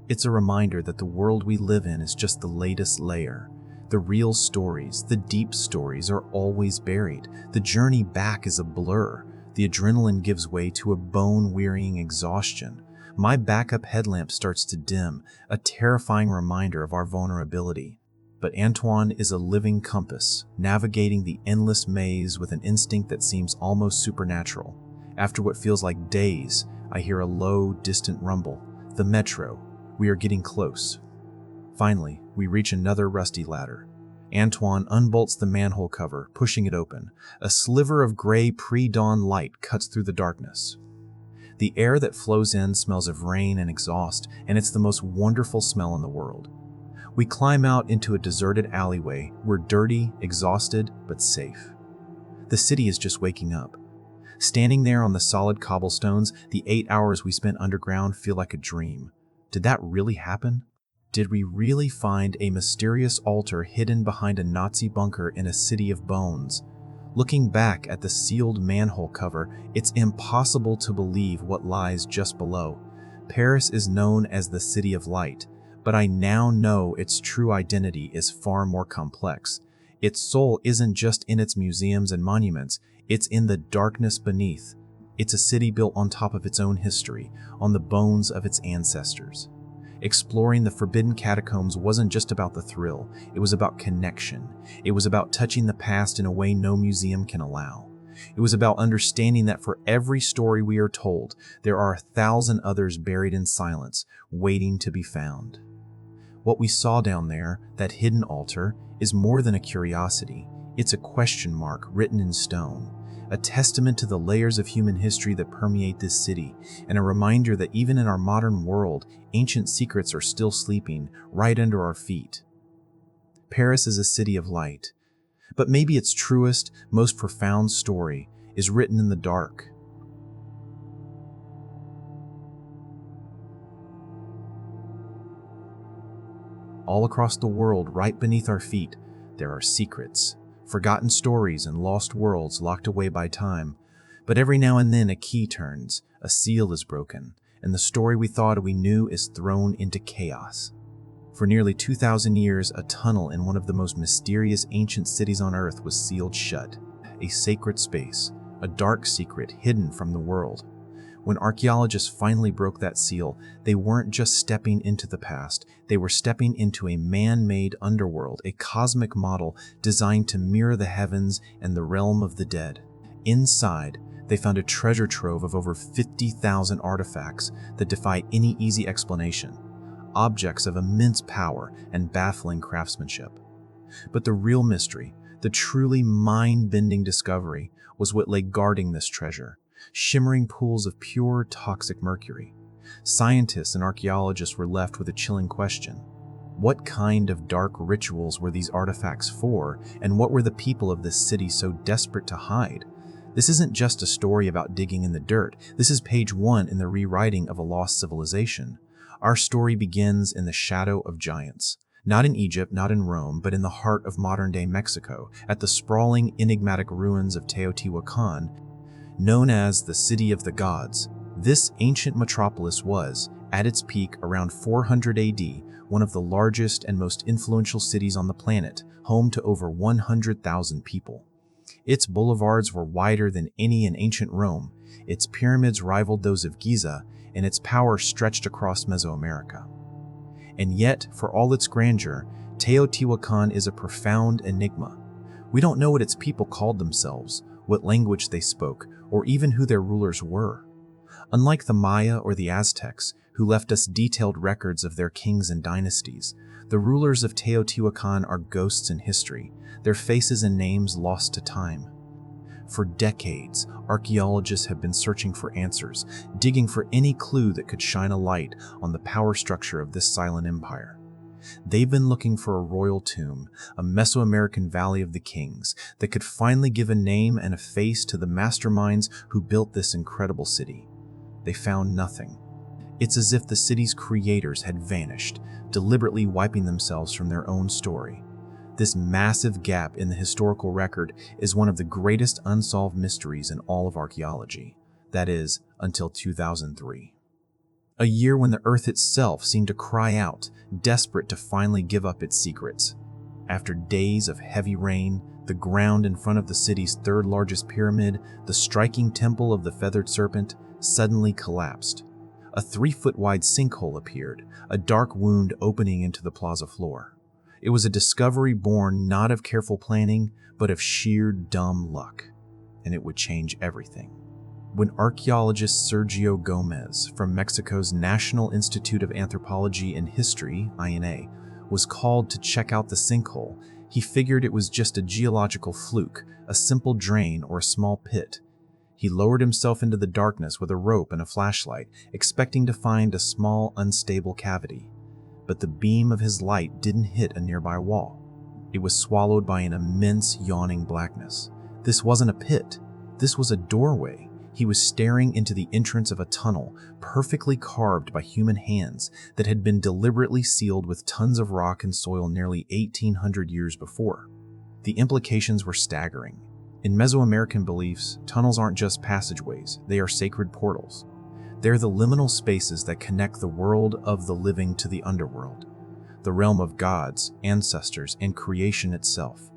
It's a reminder that the world we live in is just the latest layer. The real stories, the deep stories, are always buried. The journey back is a blur. The adrenaline gives way to a bone-wearying exhaustion. My backup headlamp starts to dim, a terrifying reminder of our vulnerability. But Antoine is a living compass, navigating the endless maze with an instinct that seems almost supernatural. After what feels like days, I hear a low, distant rumble. The metro. We are getting close. Finally, we reach another rusty ladder. Antoine unbolts the manhole cover, pushing it open. A sliver of gray pre-dawn light cuts through the darkness. The air that flows in smells of rain and exhaust, and it's the most wonderful smell in the world. We climb out into a deserted alleyway. We're dirty, exhausted, but safe. The city is just waking up. Standing there on the solid cobblestones, the 8 hours we spent underground feel like a dream. Did that really happen? Did we really find a mysterious altar hidden behind a Nazi bunker in a city of bones? Looking back at the sealed manhole cover, it's impossible to believe what lies just below. Paris is known as the City of Light, but I now know its true identity is far more complex. Its soul isn't just in its museums and monuments, it's in the darkness beneath. It's a city built on top of its own history, on the bones of its ancestors. Exploring the forbidden catacombs wasn't just about the thrill, it was about connection. It was about touching the past in a way no museum can allow. It was about understanding that for every story we are told, there are 1,000 others buried in silence, waiting to be found. What we saw down there, that hidden altar, is more than a curiosity. It's a question mark written in stone. A testament to the layers of human history that permeate this city, and a reminder that even in our modern world, ancient secrets are still sleeping right under our feet. Paris is a city of light, but maybe its truest, most profound story is written in the dark. All across the world, right beneath our feet, there are secrets. Forgotten stories and lost worlds locked away by time. But every now and then a key turns, a seal is broken, and the story we thought we knew is thrown into chaos. For nearly 2,000 years, a tunnel in one of the most mysterious ancient cities on Earth was sealed shut. A sacred space, a dark secret hidden from the world. When archaeologists finally broke that seal, they weren't just stepping into the past, they were stepping into a man-made underworld, a cosmic model designed to mirror the heavens and the realm of the dead. Inside, they found a treasure trove of over 50,000 artifacts that defy any easy explanation, objects of immense power and baffling craftsmanship. But the real mystery, the truly mind-bending discovery, was what lay guarding this treasure: shimmering pools of pure, toxic mercury. Scientists and archaeologists were left with a chilling question. What kind of dark rituals were these artifacts for, and what were the people of this city so desperate to hide? This isn't just a story about digging in the dirt. This is page 1 in the rewriting of a lost civilization. Our story begins in the shadow of giants. Not in Egypt, not in Rome, but in the heart of modern-day Mexico, at the sprawling, enigmatic ruins of Teotihuacan, known as the City of the Gods. This ancient metropolis was, at its peak around 400 AD, one of the largest and most influential cities on the planet, home to over 100,000 people. Its boulevards were wider than any in ancient Rome, its pyramids rivaled those of Giza, and its power stretched across Mesoamerica. And yet, for all its grandeur, Teotihuacan is a profound enigma. We don't know what its people called themselves, what language they spoke, or even who their rulers were. Unlike the Maya or the Aztecs, who left us detailed records of their kings and dynasties, the rulers of Teotihuacan are ghosts in history, their faces and names lost to time. For decades, archaeologists have been searching for answers, digging for any clue that could shine a light on the power structure of this silent empire. They've been looking for a royal tomb, a Mesoamerican Valley of the Kings, that could finally give a name and a face to the masterminds who built this incredible city. They found nothing. It's as if the city's creators had vanished, deliberately wiping themselves from their own story. This massive gap in the historical record is one of the greatest unsolved mysteries in all of archaeology. That is, until 2003. A year when the Earth itself seemed to cry out, desperate to finally give up its secrets. After days of heavy rain, the ground in front of the city's third largest pyramid, the striking temple of the feathered serpent, suddenly collapsed. A 3-foot-wide sinkhole appeared, a dark wound opening into the plaza floor. It was a discovery born not of careful planning, but of sheer dumb luck. And it would change everything. When archaeologist Sergio Gomez from Mexico's National Institute of Anthropology and History, INA, was called to check out the sinkhole, he figured it was just a geological fluke, a simple drain or a small pit. He lowered himself into the darkness with a rope and a flashlight, expecting to find a small, unstable cavity. But the beam of his light didn't hit a nearby wall. It was swallowed by an immense, yawning blackness. This wasn't a pit. This was a doorway. He was staring into the entrance of a tunnel, perfectly carved by human hands, that had been deliberately sealed with tons of rock and soil nearly 1,800 years before. The implications were staggering. In Mesoamerican beliefs, tunnels aren't just passageways, they are sacred portals. They're the liminal spaces that connect the world of the living to the underworld, the realm of gods, ancestors, and creation itself.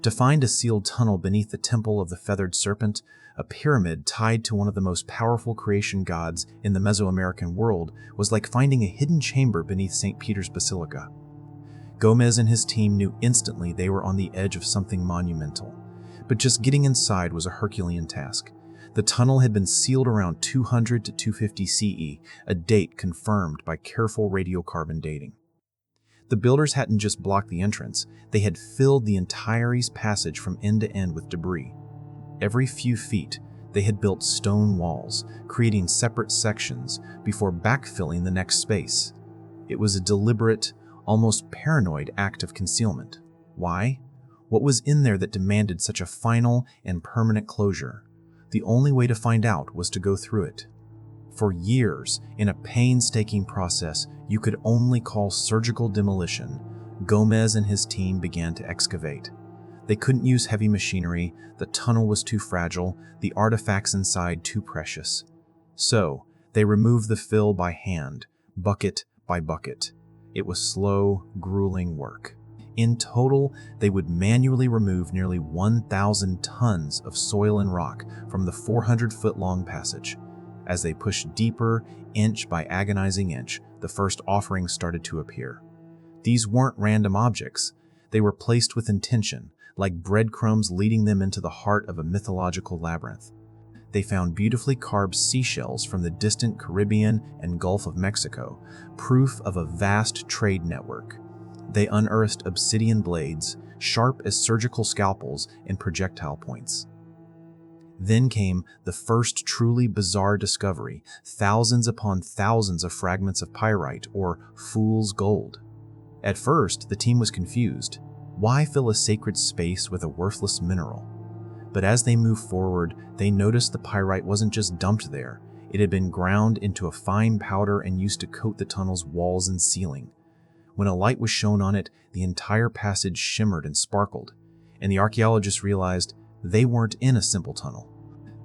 To find a sealed tunnel beneath the temple of the feathered serpent, a pyramid tied to one of the most powerful creation gods in the Mesoamerican world, was like finding a hidden chamber beneath St. Peter's Basilica. Gomez and his team knew instantly they were on the edge of something monumental, but just getting inside was a Herculean task. The tunnel had been sealed around 200 to 250 CE, a date confirmed by careful radiocarbon dating. The builders hadn't just blocked the entrance, they had filled the entire east passage from end to end with debris. Every few feet, they had built stone walls, creating separate sections before backfilling the next space. It was a deliberate, almost paranoid act of concealment. Why? What was in there that demanded such a final and permanent closure? The only way to find out was to go through it. For years, in a painstaking process you could only call surgical demolition, Gomez and his team began to excavate. They couldn't use heavy machinery, the tunnel was too fragile, the artifacts inside too precious. So, they removed the fill by hand, bucket by bucket. It was slow, grueling work. In total, they would manually remove nearly 1,000 tons of soil and rock from the 400-foot-long passage. As they pushed deeper, inch by agonizing inch, the first offerings started to appear. These weren't random objects. They were placed with intention, like breadcrumbs leading them into the heart of a mythological labyrinth. They found beautifully carved seashells from the distant Caribbean and Gulf of Mexico, proof of a vast trade network. They unearthed obsidian blades, sharp as surgical scalpels and projectile points. Then came the first truly bizarre discovery, thousands upon thousands of fragments of pyrite, or fool's gold. At first, the team was confused. Why fill a sacred space with a worthless mineral? But as they moved forward, they noticed the pyrite wasn't just dumped there. It had been ground into a fine powder and used to coat the tunnel's walls and ceiling. When a light was shone on it, the entire passage shimmered and sparkled, and the archaeologists realized they weren't in a simple tunnel.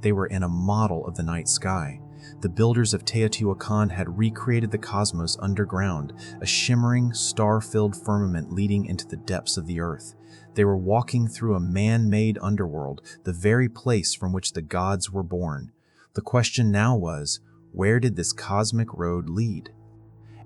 They were in a model of the night sky. The builders of Teotihuacan had recreated the cosmos underground, a shimmering, star-filled firmament leading into the depths of the earth. They were walking through a man-made underworld, the very place from which the gods were born. The question now was, where did this cosmic road lead?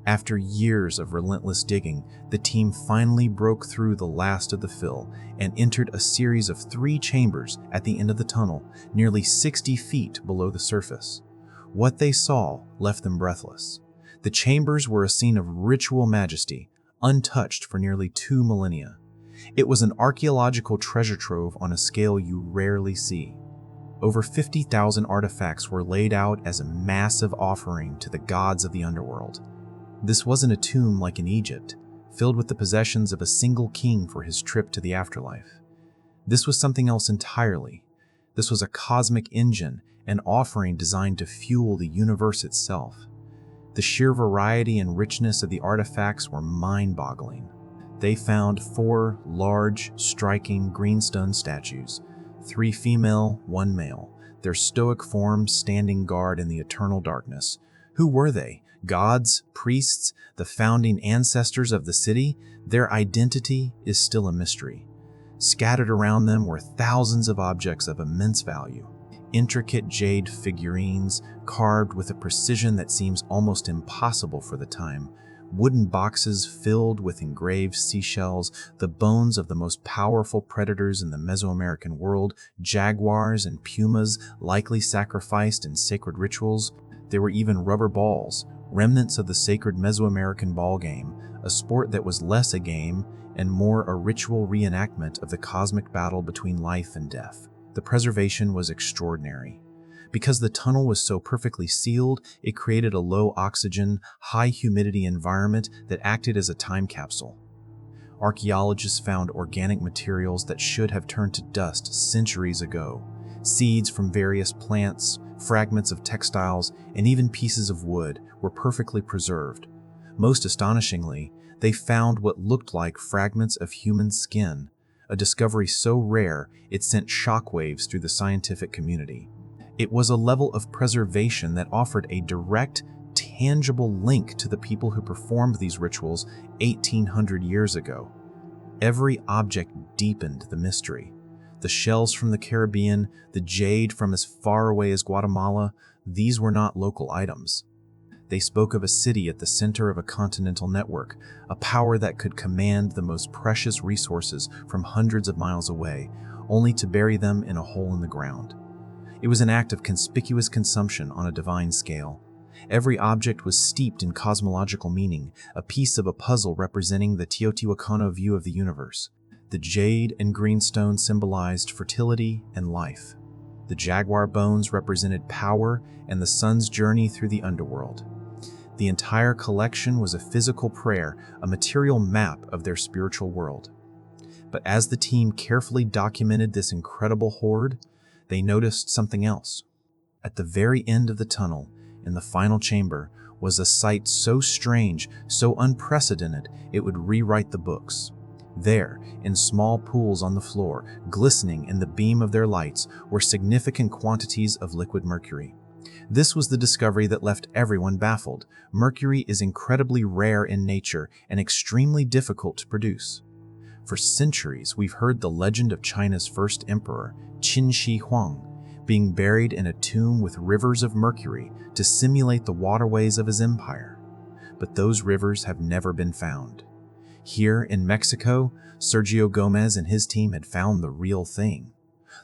After years of relentless digging, the team finally broke through the last of the fill and entered a series of 3 chambers at the end of the tunnel, nearly 60 feet below the surface. What they saw left them breathless. The chambers were a scene of ritual majesty, untouched for nearly 2 millennia. It was an archaeological treasure trove on a scale you rarely see. Over 50,000 artifacts were laid out as a massive offering to the gods of the underworld. This wasn't a tomb like in Egypt, filled with the possessions of a single king for his trip to the afterlife. This was something else entirely. This was a cosmic engine, an offering designed to fuel the universe itself. The sheer variety and richness of the artifacts were mind-boggling. They found 4 large, striking greenstone statues, 3 female, 1 male, their stoic forms standing guard in the eternal darkness. Who were they? Gods, priests, the founding ancestors of the city? Their identity is still a mystery. Scattered around them were thousands of objects of immense value. Intricate jade figurines, carved with a precision that seems almost impossible for the time. Wooden boxes filled with engraved seashells, the bones of the most powerful predators in the Mesoamerican world, jaguars and pumas likely sacrificed in sacred rituals. There were even rubber balls, remnants of the sacred Mesoamerican ball game, a sport that was less a game and more a ritual reenactment of the cosmic battle between life and death. The preservation was extraordinary. Because the tunnel was so perfectly sealed, it created a low-oxygen, high-humidity environment that acted as a time capsule. Archaeologists found organic materials that should have turned to dust centuries ago. Seeds from various plants, fragments of textiles, and even pieces of wood were perfectly preserved. Most astonishingly, they found what looked like fragments of human skin, a discovery so rare it sent shockwaves through the scientific community. It was a level of preservation that offered a direct, tangible link to the people who performed these rituals 1,800 years ago. Every object deepened the mystery. The shells from the Caribbean, the jade from as far away as Guatemala, these were not local items. They spoke of a city at the center of a continental network, a power that could command the most precious resources from hundreds of miles away, only to bury them in a hole in the ground. It was an act of conspicuous consumption on a divine scale. Every object was steeped in cosmological meaning, a piece of a puzzle representing the Teotihuacan view of the universe. The jade and greenstone symbolized fertility and life. The jaguar bones represented power and the sun's journey through the underworld. The entire collection was a physical prayer, a material map of their spiritual world. But as the team carefully documented this incredible hoard, they noticed something else. At the very end of the tunnel, in the final chamber, was a sight so strange, so unprecedented, it would rewrite the books. There, in small pools on the floor, glistening in the beam of their lights, were significant quantities of liquid mercury. This was the discovery that left everyone baffled. Mercury is incredibly rare in nature and extremely difficult to produce. For centuries, we've heard the legend of China's first emperor, Qin Shi Huang. being buried in a tomb with rivers of mercury to simulate the waterways of his empire. But those rivers have never been found. Here in Mexico, Sergio Gomez and his team had found the real thing,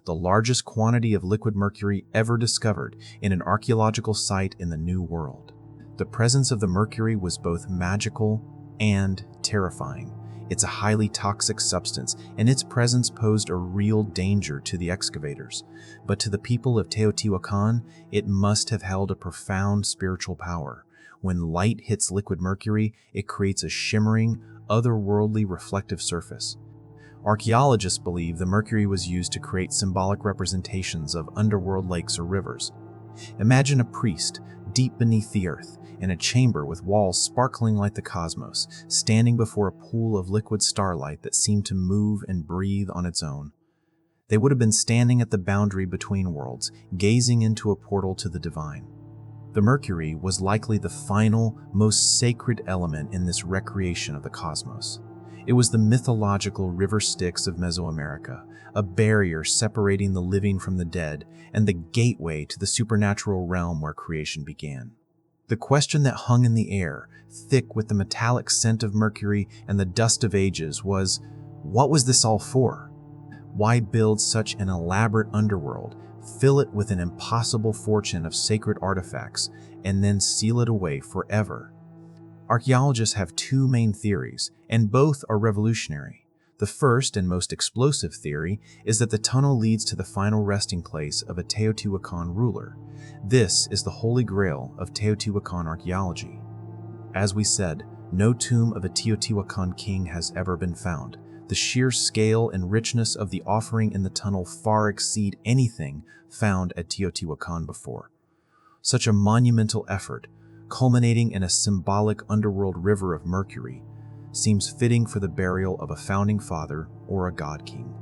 the largest quantity of liquid mercury ever discovered in an archaeological site in the New World. The presence of the mercury was both magical and terrifying. It's a highly toxic substance, and its presence posed a real danger to the excavators. But to the people of Teotihuacan, it must have held a profound spiritual power. When light hits liquid mercury, it creates a shimmering, otherworldly reflective surface. Archaeologists believe the mercury was used to create symbolic representations of underworld lakes or rivers. Imagine a priest, deep beneath the earth, in a chamber with walls sparkling like the cosmos, standing before a pool of liquid starlight that seemed to move and breathe on its own. They would have been standing at the boundary between worlds, gazing into a portal to the divine. The mercury was likely the final, most sacred element in this recreation of the cosmos. It was the mythological river Styx of Mesoamerica, a barrier separating the living from the dead, and the gateway to the supernatural realm where creation began. The question that hung in the air, thick with the metallic scent of mercury and the dust of ages, was, what was this all for? Why build such an elaborate underworld, fill it with an impossible fortune of sacred artifacts, and then seal it away forever? Archaeologists have two main theories, and both are revolutionary. The first and most explosive theory is that the tunnel leads to the final resting place of a Teotihuacan ruler. This is the holy grail of Teotihuacan archaeology. As we said, no tomb of a Teotihuacan king has ever been found. The sheer scale and richness of the offering in the tunnel far exceed anything found at Teotihuacan before. Such a monumental effort, culminating in a symbolic underworld river of mercury, seems fitting for the burial of a founding father or a god king.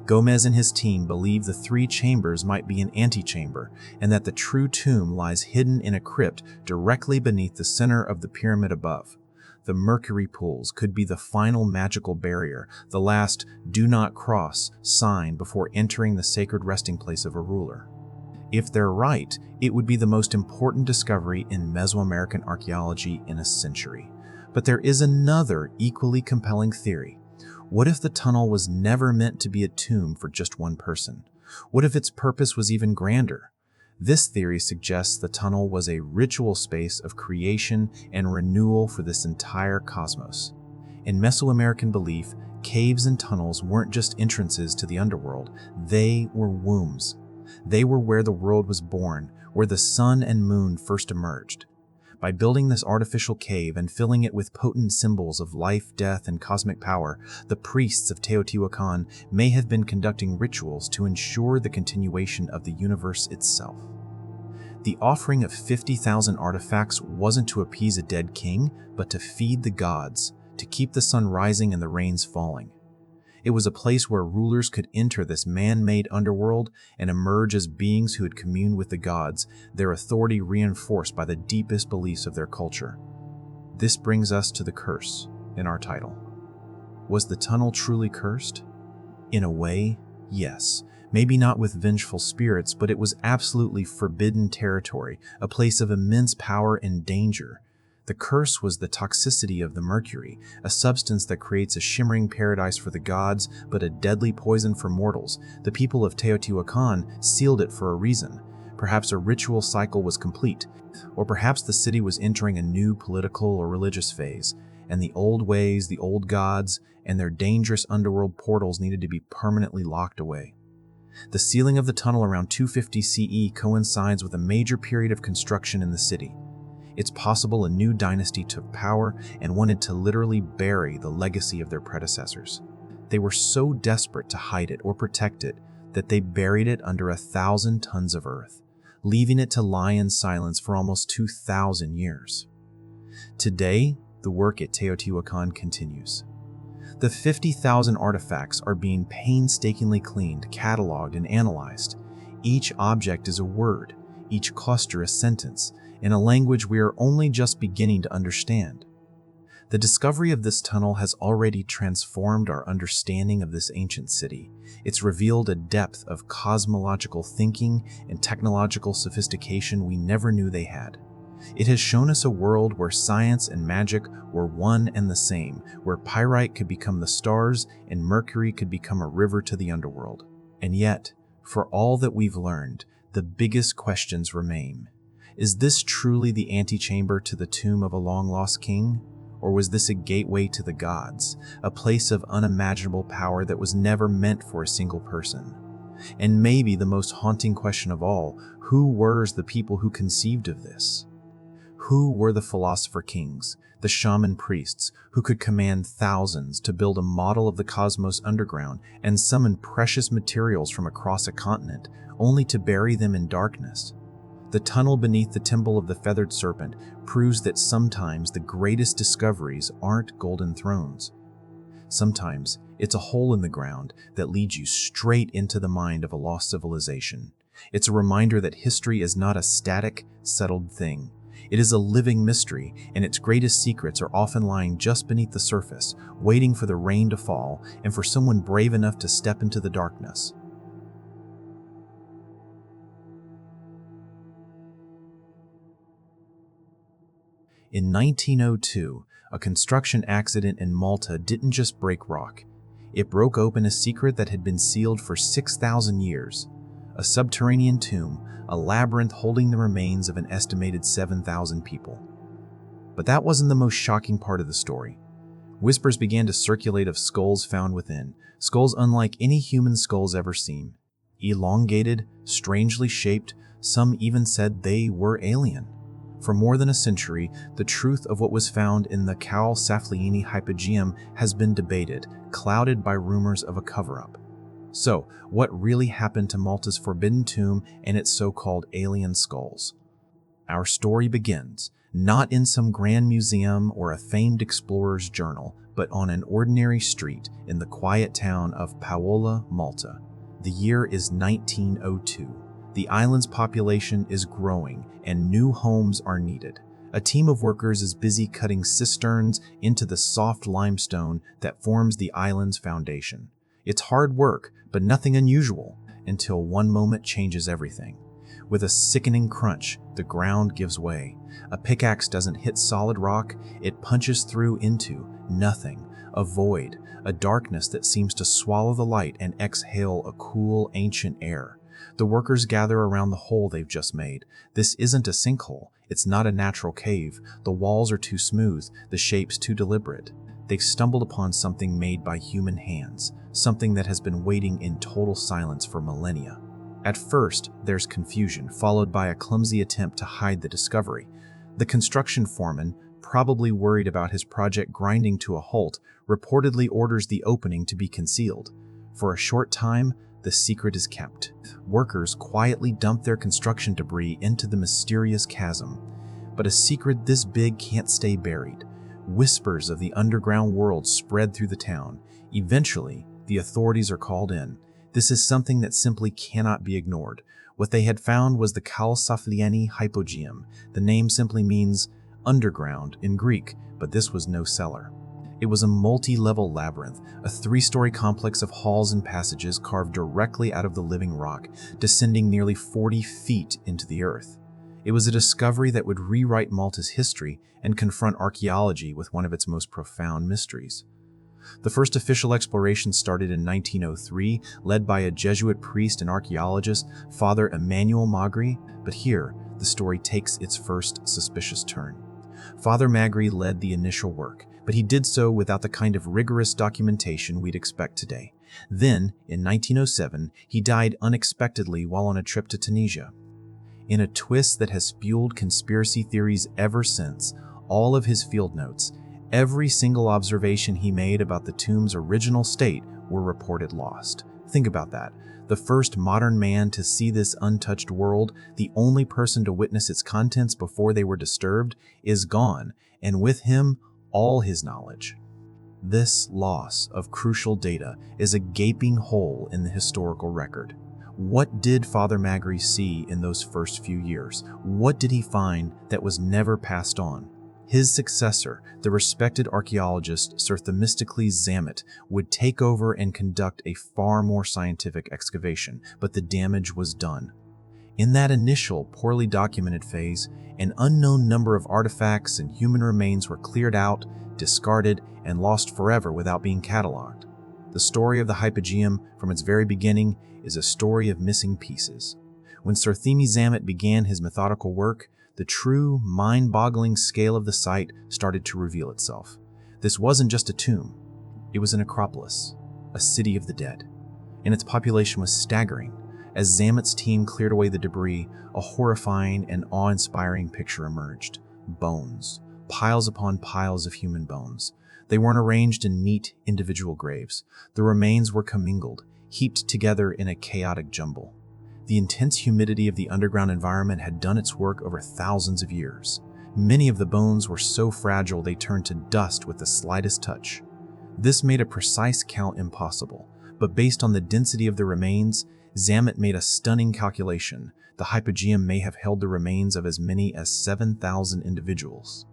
Gomez and his team believe the three chambers might be an antechamber, and that the true tomb lies hidden in a crypt directly beneath the center of the pyramid above. The mercury pools could be the final magical barrier, the last "do not cross" sign before entering the sacred resting place of a ruler. If they're right, it would be the most important discovery in Mesoamerican archaeology in a century. But there is another equally compelling theory. What if the tunnel was never meant to be a tomb for just one person? What if its purpose was even grander? This theory suggests the tunnel was a ritual space of creation and renewal for this entire cosmos. In Mesoamerican belief, caves and tunnels weren't just entrances to the underworld, they were wombs. They were where the world was born, where the sun and moon first emerged. By building this artificial cave and filling it with potent symbols of life, death, and cosmic power, the priests of Teotihuacan may have been conducting rituals to ensure the continuation of the universe itself. The offering of 50,000 artifacts wasn't to appease a dead king, but to feed the gods, to keep the sun rising and the rains falling. It was a place where rulers could enter this man-made underworld and emerge as beings who had communed with the gods, their authority reinforced by the deepest beliefs of their culture. This brings us to the curse in our title. Was the tunnel truly cursed? In a way, yes. Maybe not with vengeful spirits, but it was absolutely forbidden territory, a place of immense power and danger. The curse was the toxicity of the mercury, a substance that creates a shimmering paradise for the gods, but a deadly poison for mortals. The people of Teotihuacan sealed it for a reason. Perhaps a ritual cycle was complete, or perhaps the city was entering a new political or religious phase, and the old ways, the old gods, and their dangerous underworld portals needed to be permanently locked away. The sealing of the tunnel around 250 CE coincides with a major period of construction in the city. It's possible a new dynasty took power and wanted to literally bury the legacy of their predecessors. They were so desperate to hide it or protect it that they buried it under 1,000 tons of earth, leaving it to lie in silence for almost 2,000 years. Today, the work at Teotihuacan continues. The 50,000 artifacts are being painstakingly cleaned, cataloged, and analyzed. Each object is a word, each cluster a sentence, in a language we are only just beginning to understand. The discovery of this tunnel has already transformed our understanding of this ancient city. It's revealed a depth of cosmological thinking and technological sophistication we never knew they had. It has shown us a world where science and magic were one and the same, where pyrite could become the stars and Mercury could become a river to the underworld. And yet, for all that we've learned, the biggest questions remain. Is this truly the antechamber to the tomb of a long-lost king? Or was this a gateway to the gods, a place of unimaginable power that was never meant for a single person? And maybe the most haunting question of all, who were the people who conceived of this? Who were the philosopher kings, the shaman priests, who could command thousands to build a model of the cosmos underground and summon precious materials from across a continent, only to bury them in darkness? The tunnel beneath the Temple of the Feathered Serpent proves that sometimes the greatest discoveries aren't golden thrones. Sometimes it's a hole in the ground that leads you straight into the mind of a lost civilization. It's a reminder that history is not a static, settled thing. It is a living mystery, and its greatest secrets are often lying just beneath the surface, waiting for the rain to fall and for someone brave enough to step into the darkness. In 1902, a construction accident in Malta didn't just break rock. It broke open a secret that had been sealed for 6,000 years. A subterranean tomb, a labyrinth holding the remains of an estimated 7,000 people. But that wasn't the most shocking part of the story. Whispers began to circulate of skulls found within, skulls unlike any human skulls ever seen. Elongated, strangely shaped, some even said they were alien. For more than a century, the truth of what was found in the Ħal-Saflieni Hypogeum has been debated, clouded by rumors of a cover-up. So, what really happened to Malta's forbidden tomb and its so-called alien skulls? Our story begins, not in some grand museum or a famed explorer's journal, but on an ordinary street in the quiet town of Paola, Malta. The year is 1902. The island's population is growing and new homes are needed. A team of workers is busy cutting cisterns into the soft limestone that forms the island's foundation. It's hard work, but nothing unusual, until one moment changes everything. With a sickening crunch, the ground gives way. A pickaxe doesn't hit solid rock, it punches through into nothing, a void, a darkness that seems to swallow the light and exhale a cool, ancient air. The workers gather around the hole they've just made. This isn't a sinkhole. It's not a natural cave. The walls are too smooth, the shapes too deliberate. They've stumbled upon something made by human hands, something that has been waiting in total silence for millennia. At first, there's confusion, followed by a clumsy attempt to hide the discovery. The construction foreman, probably worried about his project grinding to a halt, reportedly orders the opening to be concealed. For a short time, the secret is kept. Workers quietly dump their construction debris into the mysterious chasm. But a secret this big can't stay buried. Whispers of the underground world spread through the town. Eventually, the authorities are called in. This is something that simply cannot be ignored. What they had found was the Ħal-Saflieni Hypogeum. The name simply means underground in Greek, but this was no cellar. It was a multi-level labyrinth, a 3-story complex of halls and passages carved directly out of the living rock, descending nearly 40 feet into the earth. It was a discovery that would rewrite Malta's history and confront archaeology with one of its most profound mysteries. The first official exploration started in 1903, led by a Jesuit priest and archaeologist, Father Emmanuel Magri, but here, the story takes its first suspicious turn. Father Magri led the initial work, but he did so without the kind of rigorous documentation we'd expect today. Then, in 1907, he died unexpectedly while on a trip to Tunisia. In a twist that has fueled conspiracy theories ever since, all of his field notes, every single observation he made about the tomb's original state were reported lost. Think about that. The first modern man to see this untouched world, the only person to witness its contents before they were disturbed, is gone, and with him, all his knowledge. This loss of crucial data is a gaping hole in the historical record. What did Father Magri see in those first few years? What did he find that was never passed on? His successor, the respected archaeologist Sir Themistocles Zamet, would take over and conduct a far more scientific excavation, but the damage was done. In that initial, poorly documented phase, an unknown number of artifacts and human remains were cleared out, discarded, and lost forever without being catalogued. The story of the Hypogeum, from its very beginning, is a story of missing pieces. When Sir Themistocles Zamet began his methodical work, the true, mind-boggling scale of the site started to reveal itself. This wasn't just a tomb. It was an acropolis, a city of the dead. And its population was staggering. As Zamet's team cleared away the debris, a horrifying and awe-inspiring picture emerged. Bones. Piles upon piles of human bones. They weren't arranged in neat, individual graves. The remains were commingled, heaped together in a chaotic jumble. The intense humidity of the underground environment had done its work over thousands of years. Many of the bones were so fragile they turned to dust with the slightest touch. This made a precise count impossible, but based on the density of the remains, Zamet made a stunning calculation. The Hypogeum may have held the remains of as many as 7,000 individuals.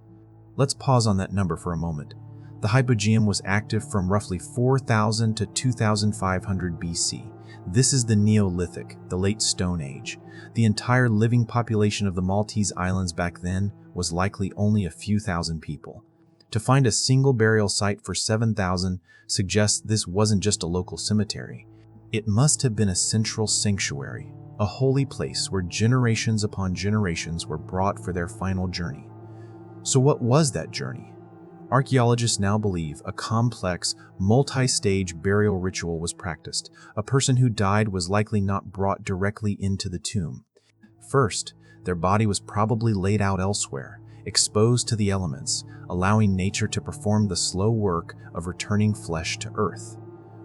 Let's pause on that number for a moment. The Hypogeum was active from roughly 4,000 to 2,500 BC. This is the Neolithic, the Late Stone Age. The entire living population of the Maltese Islands back then was likely only a few thousand people. To find a single burial site for 7,000 suggests this wasn't just a local cemetery. It must have been a central sanctuary, a holy place where generations upon generations were brought for their final journey. So what was that journey? Archaeologists now believe a complex, multi-stage burial ritual was practiced. A person who died was likely not brought directly into the tomb. First, their body was probably laid out elsewhere, exposed to the elements, allowing nature to perform the slow work of returning flesh to earth.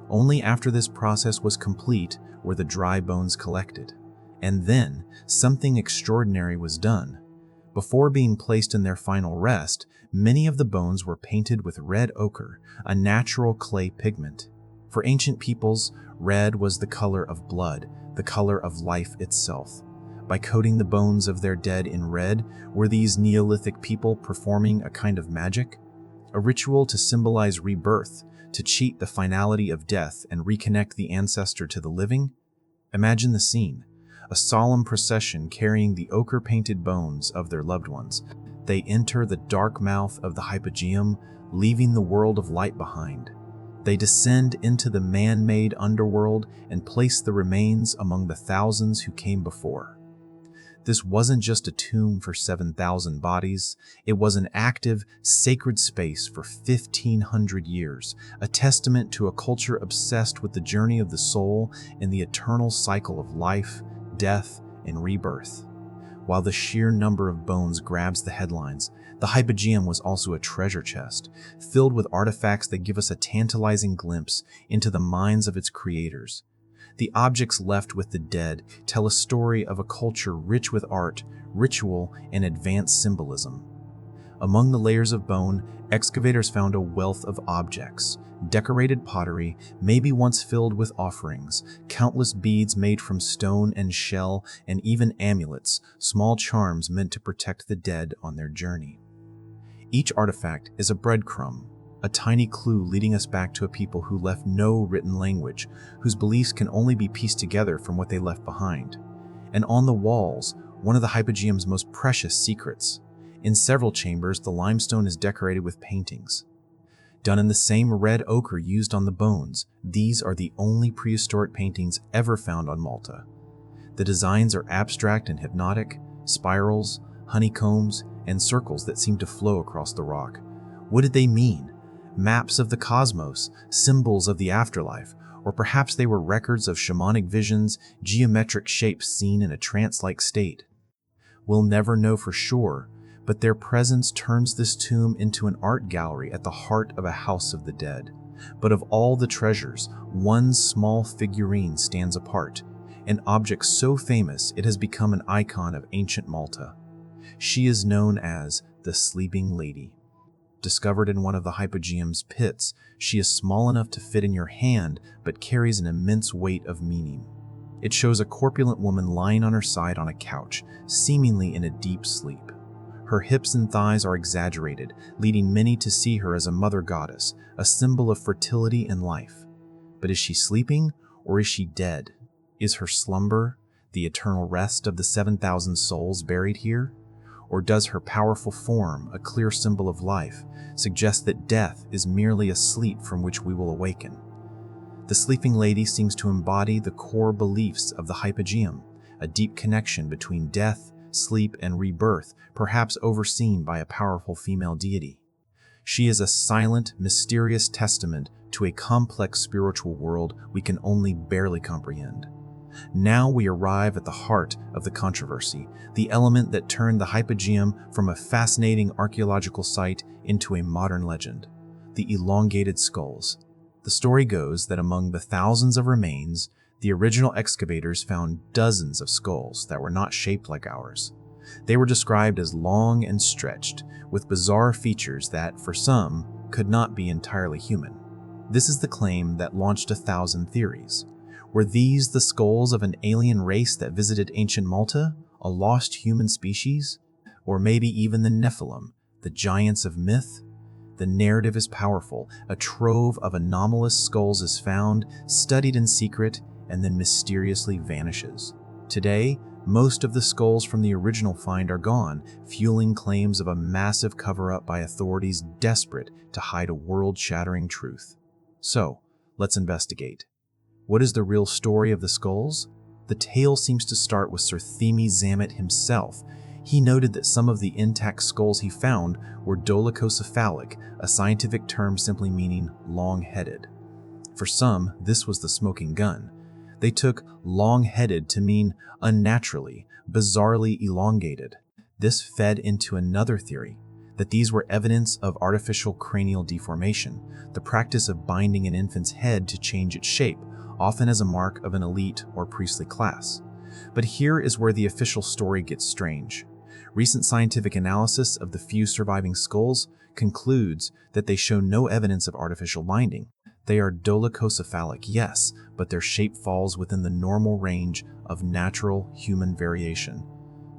Only after this process was complete were the dry bones collected. And then, something extraordinary was done. Before being placed in their final rest, many of the bones were painted with red ochre, a natural clay pigment. For ancient peoples, red was the color of blood, the color of life itself. By coating the bones of their dead in red, were these Neolithic people performing a kind of magic? A ritual to symbolize rebirth, to cheat the finality of death and reconnect the ancestor to the living? Imagine the scene. A solemn procession carrying the ochre-painted bones of their loved ones. They enter the dark mouth of the Hypogeum, leaving the world of light behind. They descend into the man-made underworld and place the remains among the thousands who came before. This wasn't just a tomb for 7,000 bodies, it was an active, sacred space for 1,500 years, a testament to a culture obsessed with the journey of the soul and the eternal cycle of life, death, and rebirth. While the sheer number of bones grabs the headlines, the Hypogeum was also a treasure chest, filled with artifacts that give us a tantalizing glimpse into the minds of its creators. The objects left with the dead tell a story of a culture rich with art, ritual, and advanced symbolism. Among the layers of bone, excavators found a wealth of objects. Decorated pottery, maybe once filled with offerings, countless beads made from stone and shell, and even amulets, small charms meant to protect the dead on their journey. Each artifact is a breadcrumb, a tiny clue leading us back to a people who left no written language, whose beliefs can only be pieced together from what they left behind. And on the walls, one of the Hypogeum's most precious secrets. In several chambers, the limestone is decorated with paintings. Done in the same red ochre used on the bones, these are the only prehistoric paintings ever found on Malta. The designs are abstract and hypnotic, spirals, honeycombs, and circles that seem to flow across the rock. What did they mean? Maps of the cosmos, symbols of the afterlife, or perhaps they were records of shamanic visions, geometric shapes seen in a trance-like state. We'll never know for sure, but their presence turns this tomb into an art gallery at the heart of a house of the dead. But of all the treasures, one small figurine stands apart, an object so famous it has become an icon of ancient Malta. She is known as the Sleeping Lady. Discovered in one of the Hypogeum's pits, she is small enough to fit in your hand, but carries an immense weight of meaning. It shows a corpulent woman lying on her side on a couch, seemingly in a deep sleep. Her hips and thighs are exaggerated, leading many to see her as a mother goddess, a symbol of fertility and life. But is she sleeping, or is she dead? Is her slumber the eternal rest of the 7,000 souls buried here? Or does her powerful form, a clear symbol of life, suggest that death is merely a sleep from which we will awaken? The sleeping lady seems to embody the core beliefs of the Hypogeum, a deep connection between death, sleep, and rebirth, perhaps overseen by a powerful female deity. She is a silent, mysterious testament to a complex spiritual world we can only barely comprehend. Now we arrive at the heart of the controversy, the element that turned the Hypogeum from a fascinating archaeological site into a modern legend: the elongated skulls. The story goes that among the thousands of remains, the original excavators found dozens of skulls that were not shaped like ours. They were described as long and stretched, with bizarre features that, for some, could not be entirely human. This is the claim that launched 1,000 theories. Were these the skulls of an alien race that visited ancient Malta, a lost human species? Or maybe even the Nephilim, the giants of myth? The narrative is powerful. A trove of anomalous skulls is found, studied in secret, and then mysteriously vanishes. Today, most of the skulls from the original find are gone, fueling claims of a massive cover-up by authorities desperate to hide a world-shattering truth. So, let's investigate. What is the real story of the skulls? The tale seems to start with Sir Themi Zamet himself. He noted that some of the intact skulls he found were dolichocephalic, a scientific term simply meaning long-headed. For some, this was the smoking gun. They took long-headed to mean unnaturally, bizarrely elongated. This fed into another theory, that these were evidence of artificial cranial deformation, the practice of binding an infant's head to change its shape, often as a mark of an elite or priestly class. But here is where the official story gets strange. Recent scientific analysis of the few surviving skulls concludes that they show no evidence of artificial binding. They are dolichocephalic, yes, but their shape falls within the normal range of natural human variation.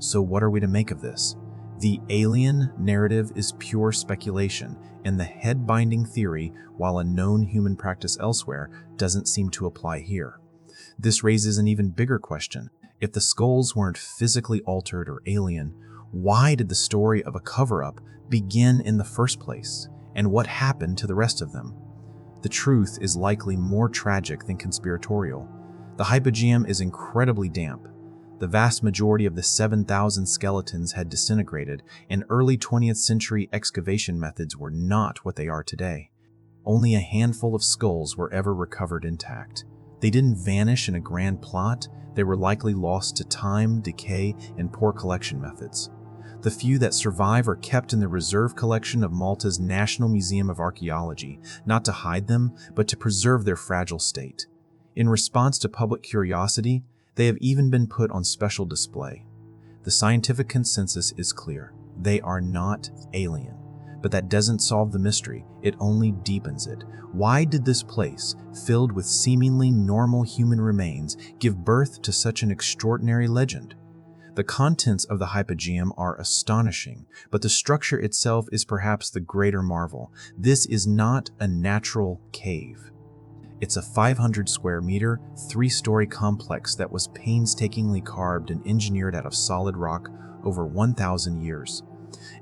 So what are we to make of this? The alien narrative is pure speculation, and the head-binding theory, while a known human practice elsewhere, doesn't seem to apply here. This raises an even bigger question. If the skulls weren't physically altered or alien, why did the story of a cover-up begin in the first place? And what happened to the rest of them? The truth is likely more tragic than conspiratorial. The Hypogeum is incredibly damp. The vast majority of the 7,000 skeletons had disintegrated, and early 20th century excavation methods were not what they are today. Only a handful of skulls were ever recovered intact. They didn't vanish in a grand plot. They were likely lost to time, decay, and poor collection methods. The few that survive are kept in the reserve collection of Malta's National Museum of Archaeology, not to hide them, but to preserve their fragile state. In response to public curiosity, they have even been put on special display. The scientific consensus is clear. They are not alien. But that doesn't solve the mystery, it only deepens it. Why did this place, filled with seemingly normal human remains, give birth to such an extraordinary legend? The contents of the Hypogeum are astonishing, but the structure itself is perhaps the greater marvel. This is not a natural cave. It's a 500 square meter, 3-story complex that was painstakingly carved and engineered out of solid rock over 1,000 years.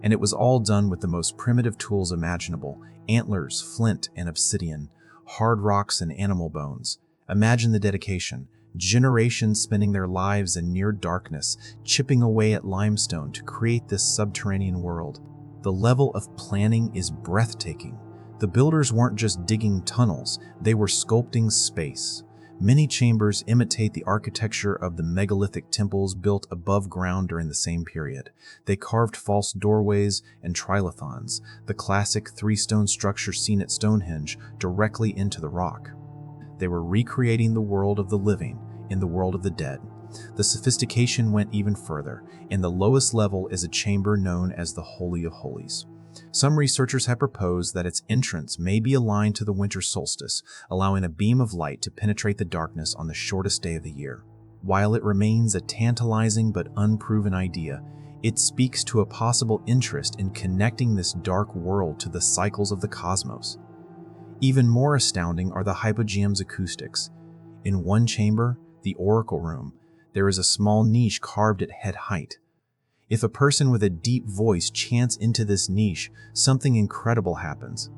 And it was all done with the most primitive tools imaginable: antlers, flint, and obsidian, hard rocks, and animal bones. Imagine the dedication. Generations spending their lives in near darkness, chipping away at limestone to create this subterranean world. The level of planning is breathtaking. The builders weren't just digging tunnels, they were sculpting space. Many chambers imitate the architecture of the megalithic temples built above ground during the same period. They carved false doorways and trilithons, the classic 3-stone structure seen at Stonehenge, directly into the rock. They were recreating the world of the living in the world of the dead. The sophistication went even further. In the lowest level is a chamber known as the Holy of Holies. Some researchers have proposed that its entrance may be aligned to the winter solstice, allowing a beam of light to penetrate the darkness on the shortest day of the year. While it remains a tantalizing but unproven idea, It speaks to a possible interest in connecting this dark world to the cycles of the cosmos. Even more astounding are the Hypogeum's acoustics. In one chamber, the oracle room, there is a small niche carved at head height. If a person with a deep voice chants into this niche, something incredible happens.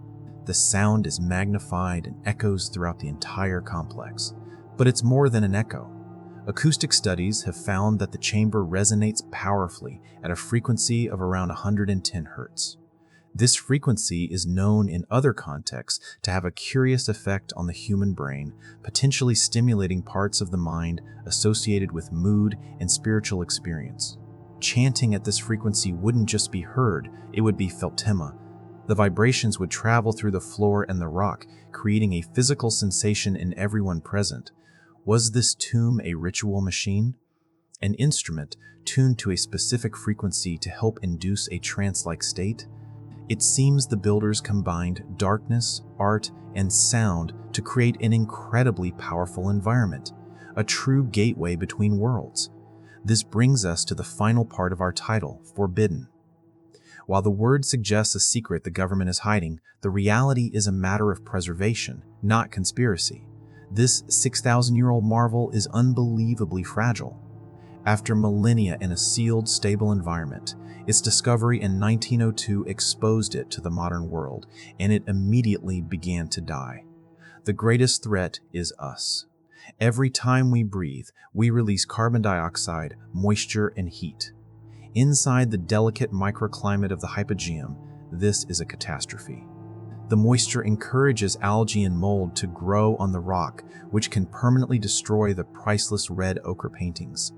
The sound is magnified and echoes throughout the entire complex. But it's more than an echo. Acoustic studies have found that the chamber resonates powerfully at a frequency of around 110 Hz. This frequency is known in other contexts to have a curious effect on the human brain, potentially stimulating parts of the mind associated with mood and spiritual experience. Chanting at this frequency wouldn't just be heard, it would be feltema. The vibrations would travel through the floor and the rock, creating a physical sensation in everyone present. Was this tomb a ritual machine? An instrument tuned to a specific frequency to help induce a trance-like state? It seems the builders combined darkness, art, and sound to create an incredibly powerful environment, a true gateway between worlds. This brings us to the final part of our title, Forbidden. While the word suggests a secret the government is hiding, the reality is a matter of preservation, not conspiracy. This 6,000-year-old marvel is unbelievably fragile. After millennia in a sealed, stable environment, its discovery in 1902 exposed it to the modern world, and it immediately began to die. The greatest threat is us. Every time we breathe, we release carbon dioxide, moisture, and heat. Inside the delicate microclimate of the Hypogeum, this is a catastrophe. The moisture encourages algae and mold to grow on the rock, which can permanently destroy the priceless red ochre paintings.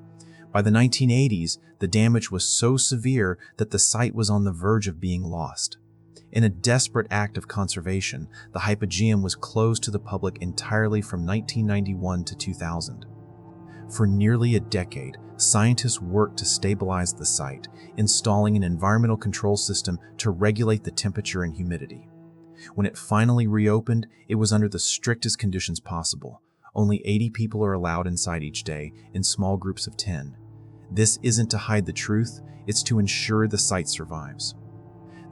By the 1980s, the damage was so severe that the site was on the verge of being lost. In a desperate act of conservation, the Hypogeum was closed to the public entirely from 1991 to 2000. For nearly a decade, scientists worked to stabilize the site, installing an environmental control system to regulate the temperature and humidity. When it finally reopened, it was under the strictest conditions possible. Only 80 people are allowed inside each day, in small groups of 10. This isn't to hide the truth, it's to ensure the site survives.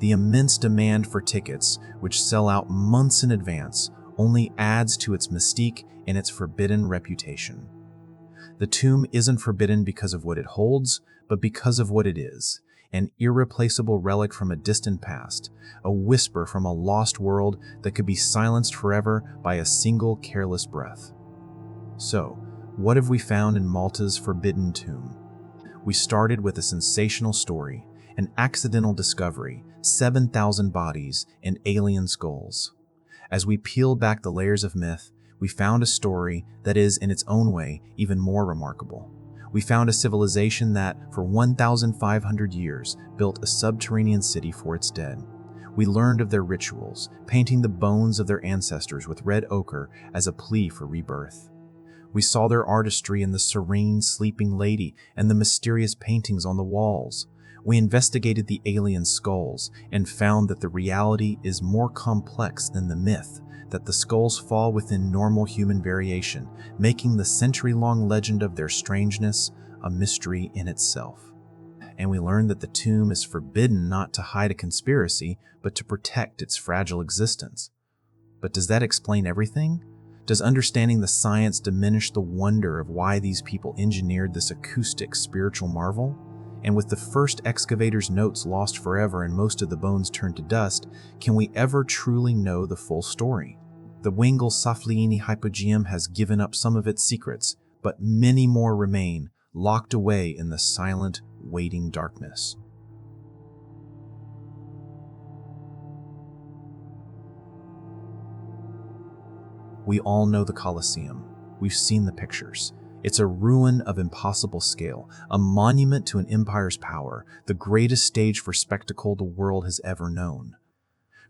The immense demand for tickets, which sell out months in advance, only adds to its mystique and its forbidden reputation. The tomb isn't forbidden because of what it holds, but because of what it is. An irreplaceable relic from a distant past, a whisper from a lost world that could be silenced forever by a single careless breath. So, what have we found in Malta's Forbidden Tomb? We started with a sensational story, an accidental discovery, 7,000 bodies, and alien skulls. As we peeled back the layers of myth, we found a story that is, in its own way, even more remarkable. We found a civilization that, for 1,500 years, built a subterranean city for its dead. We learned of their rituals, painting the bones of their ancestors with red ochre as a plea for rebirth. We saw their artistry in the serene, sleeping lady and the mysterious paintings on the walls. We investigated the alien skulls and found that the reality is more complex than the myth, that the skulls fall within normal human variation, making the century-long legend of their strangeness a mystery in itself. And we learned that the tomb is forbidden not to hide a conspiracy, but to protect its fragile existence. But does that explain everything? Does understanding the science diminish the wonder of why these people engineered this acoustic spiritual marvel? And with the first excavator's notes lost forever and most of the bones turned to dust, can we ever truly know the full story? The Ħal-Saflieni Hypogeum has given up some of its secrets, but many more remain, locked away in the silent, waiting darkness. We all know the Colosseum. We've seen the pictures. It's a ruin of impossible scale, a monument to an empire's power, the greatest stage for spectacle the world has ever known.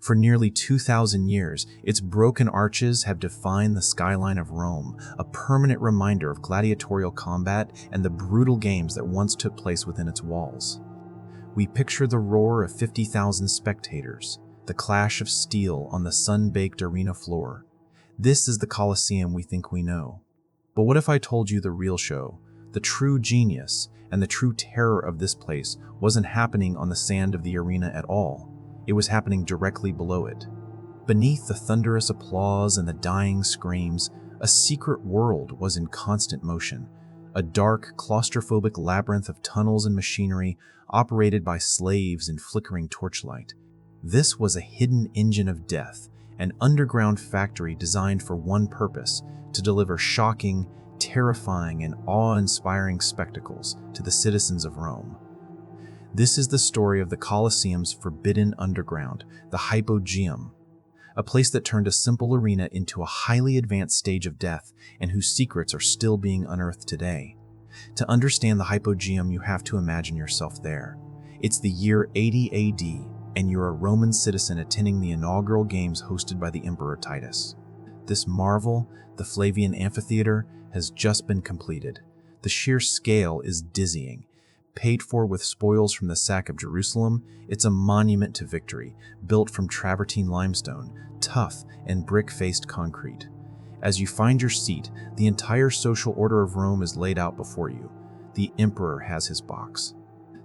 For nearly 2,000 years, its broken arches have defined the skyline of Rome, a permanent reminder of gladiatorial combat and the brutal games that once took place within its walls. We picture the roar of 50,000 spectators, the clash of steel on the sun-baked arena floor. This is the Colosseum we think we know. But what if I told you the real show, The true genius and the true terror of this place wasn't happening on the sand of the arena at all. It was happening directly below it. Beneath the thunderous applause and the dying screams, a secret world was in constant motion. A dark, claustrophobic labyrinth of tunnels and machinery operated by slaves in flickering torchlight. This was a hidden engine of death, an underground factory designed for one purpose: to deliver shocking, terrifying, and awe-inspiring spectacles to the citizens of Rome. This is the story of the Colosseum's forbidden underground, the Hypogeum, a place that turned a simple arena into a highly advanced stage of death and whose secrets are still being unearthed today. To understand the Hypogeum, you have to imagine yourself there. It's the year 80 AD, and you're a Roman citizen attending the inaugural games hosted by the Emperor Titus. This marvel, the Flavian Amphitheater, has just been completed. The sheer scale is dizzying. Paid for with spoils from the sack of Jerusalem, it's a monument to victory, built from travertine limestone, tough and brick-faced concrete. As you find your seat, the entire social order of Rome is laid out before you. The emperor has his box.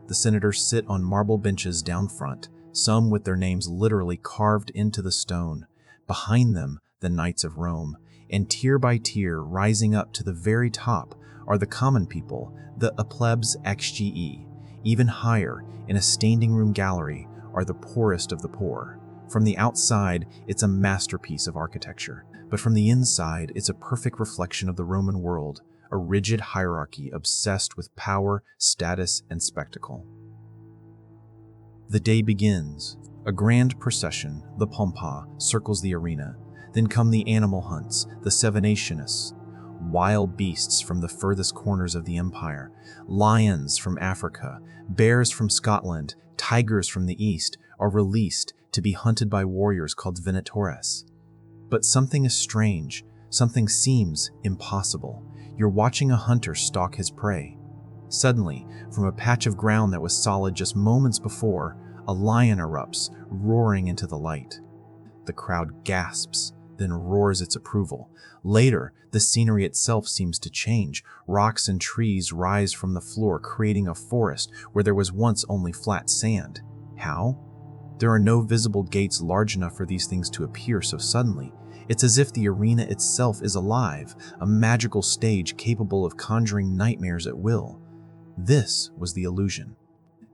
The senators sit on marble benches down front, some with their names literally carved into the stone. Behind them, the knights of Rome, and tier by tier, rising up to the very top, are the common people, the plebs XGE. Even higher, in a standing room gallery, are the poorest of the poor. From the outside, it's a masterpiece of architecture, but from the inside, it's a perfect reflection of the Roman world, a rigid hierarchy obsessed with power, status, and spectacle. The day begins. A grand procession, the pompa, circles the arena. Then come the animal hunts, the Sevenationists, wild beasts from the furthest corners of the empire, lions from Africa, bears from Scotland, tigers from the east, are released to be hunted by warriors called venatores. But something is strange, something seems impossible. You're watching a hunter stalk his prey. Suddenly, from a patch of ground that was solid just moments before, a lion erupts, roaring into the light. The crowd gasps, then roars its approval. Later, the scenery itself seems to change. Rocks and trees rise from the floor, creating a forest where there was once only flat sand. How? There are no visible gates large enough for these things to appear so suddenly. It's as if the arena itself is alive, a magical stage capable of conjuring nightmares at will. This was the illusion.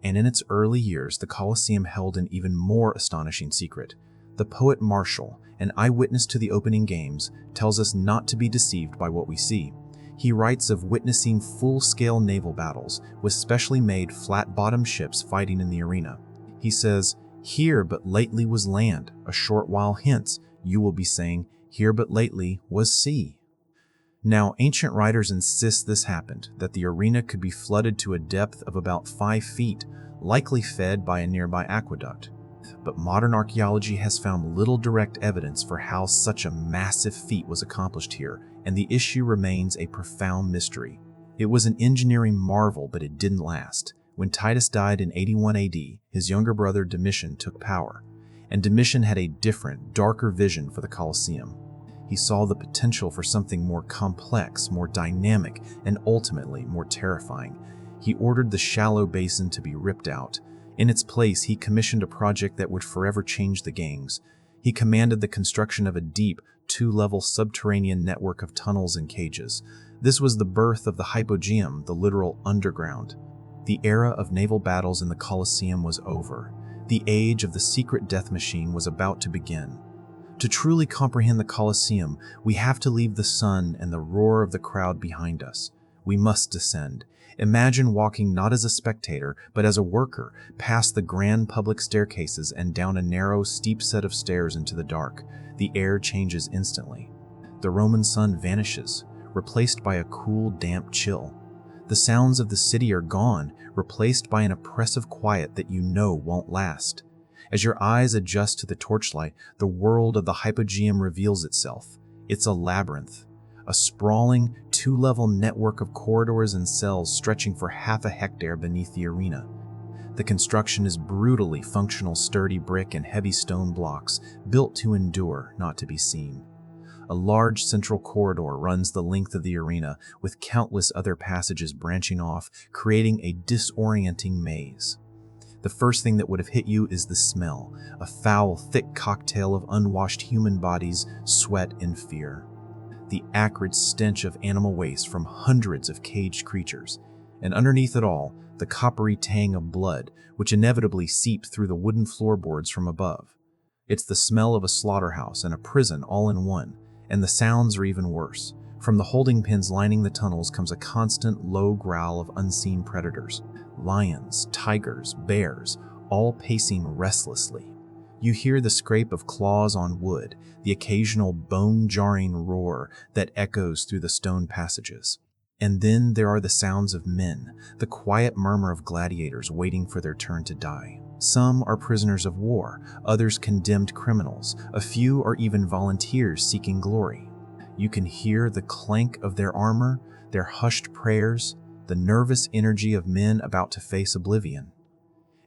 And in its early years, the Colosseum held an even more astonishing secret. The poet Martial, an eyewitness to the opening games, tells us not to be deceived by what we see. He writes of witnessing full-scale naval battles with specially made flat-bottomed ships fighting in the arena. He says, "Here but lately was land, a short while hence you will be saying, here but lately was sea." Now, ancient writers insist this happened, that the arena could be flooded to a depth of about 5 feet, likely fed by a nearby aqueduct. But modern archaeology has found little direct evidence for how such a massive feat was accomplished here, and the issue remains a profound mystery. It was an engineering marvel, but it didn't last. When Titus died in 81 AD, his younger brother Domitian took power, and Domitian had a different, darker vision for the Colosseum. He saw the potential for something more complex, more dynamic, and ultimately more terrifying. He ordered the shallow basin to be ripped out. In its place, he commissioned a project that would forever change the games. He commanded the construction of a deep, 2-level subterranean network of tunnels and cages. This was the birth of the Hypogeum, the literal underground. The era of naval battles in the Colosseum was over. The age of the secret death machine was about to begin. To truly comprehend the Colosseum, we have to leave the sun and the roar of the crowd behind us. We must descend. Imagine walking not as a spectator, but as a worker, past the grand public staircases and down a narrow, steep set of stairs into the dark. The air changes instantly. The Roman sun vanishes, replaced by a cool, damp chill. The sounds of the city are gone, replaced by an oppressive quiet that you know won't last. As your eyes adjust to the torchlight, the world of the Hypogeum reveals itself. It's a labyrinth, a sprawling, 2-level network of corridors and cells stretching for half a hectare beneath the arena. The construction is brutally functional, sturdy brick and heavy stone blocks, built to endure, not to be seen. A large central corridor runs the length of the arena, with countless other passages branching off, creating a disorienting maze. The first thing that would have hit you is the smell, a foul, thick cocktail of unwashed human bodies, sweat, and fear. The acrid stench of animal waste from hundreds of caged creatures, and underneath it all, the coppery tang of blood, which inevitably seeped through the wooden floorboards from above. It's the smell of a slaughterhouse and a prison all in one, and the sounds are even worse. From the holding pens lining the tunnels comes a constant low growl of unseen predators. Lions, tigers, bears, all pacing restlessly. You hear the scrape of claws on wood, the occasional bone-jarring roar that echoes through the stone passages. And then there are the sounds of men, the quiet murmur of gladiators waiting for their turn to die. Some are prisoners of war, others condemned criminals, a few are even volunteers seeking glory. You can hear the clank of their armor, their hushed prayers, the nervous energy of men about to face oblivion.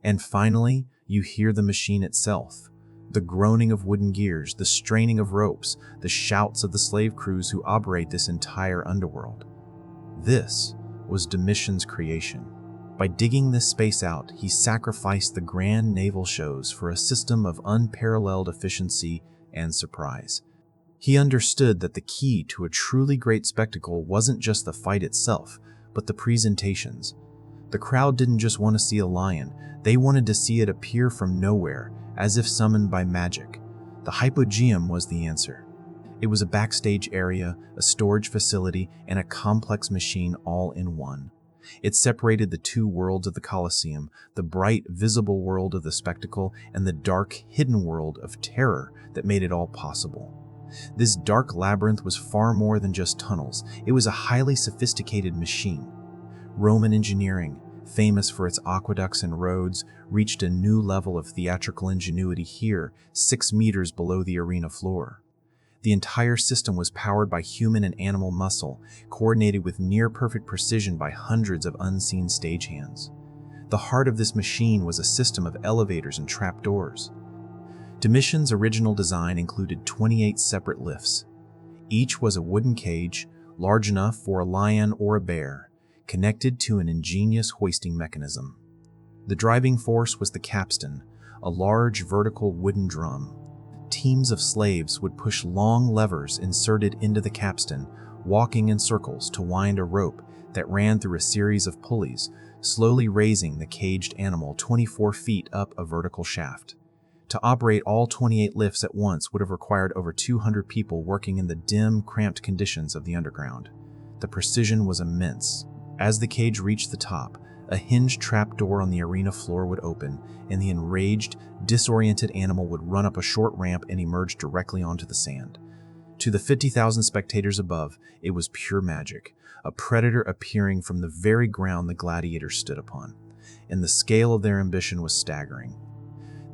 And finally, you hear the machine itself, the groaning of wooden gears, the straining of ropes, the shouts of the slave crews who operate this entire underworld. This was Domitian's creation. By digging this space out, he sacrificed the grand naval shows for a system of unparalleled efficiency and surprise. He understood that the key to a truly great spectacle wasn't just the fight itself, but the presentations. The crowd didn't just want to see a lion, they wanted to see it appear from nowhere, as if summoned by magic. The Hypogeum was the answer. It was a backstage area, a storage facility, and a complex machine all in one. It separated the two worlds of the Colosseum, the bright, visible world of the spectacle, and the dark, hidden world of terror that made it all possible. This dark labyrinth was far more than just tunnels. It was a highly sophisticated machine. Roman engineering, famous for its aqueducts and roads, reached a new level of theatrical ingenuity here, 6 meters below the arena floor. The entire system was powered by human and animal muscle, coordinated with near-perfect precision by hundreds of unseen stagehands. The heart of this machine was a system of elevators and trapdoors. Domitian's original design included 28 separate lifts. Each was a wooden cage, large enough for a lion or a bear, connected to an ingenious hoisting mechanism. The driving force was the capstan, a large vertical wooden drum. Teams of slaves would push long levers inserted into the capstan, walking in circles to wind a rope that ran through a series of pulleys, slowly raising the caged animal 24 feet up a vertical shaft. To operate all 28 lifts at once would have required over 200 people working in the dim, cramped conditions of the underground. The precision was immense. As the cage reached the top, a hinged trapdoor on the arena floor would open, and the enraged, disoriented animal would run up a short ramp and emerge directly onto the sand. To the 50,000 spectators above, it was pure magic, a predator appearing from the very ground the gladiators stood upon. And the scale of their ambition was staggering.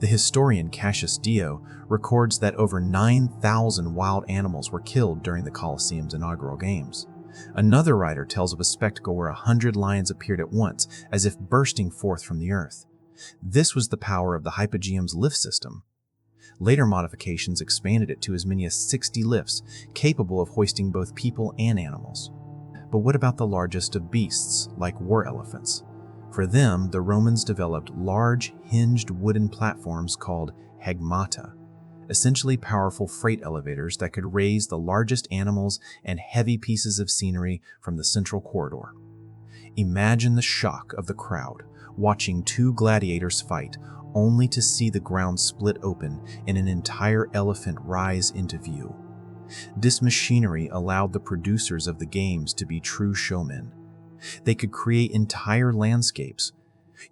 The historian Cassius Dio records that over 9,000 wild animals were killed during the Colosseum's inaugural games. Another writer tells of a spectacle where 100 lions appeared at once, as if bursting forth from the earth. This was the power of the Hypogeum's lift system. Later modifications expanded it to as many as 60 lifts, capable of hoisting both people and animals. But what about the largest of beasts, like war elephants? For them, the Romans developed large, hinged wooden platforms called hegmata, essentially powerful freight elevators that could raise the largest animals and heavy pieces of scenery from the central corridor. Imagine the shock of the crowd watching 2 gladiators fight, only to see the ground split open and an entire elephant rise into view. This machinery allowed the producers of the games to be true showmen. They could create entire landscapes.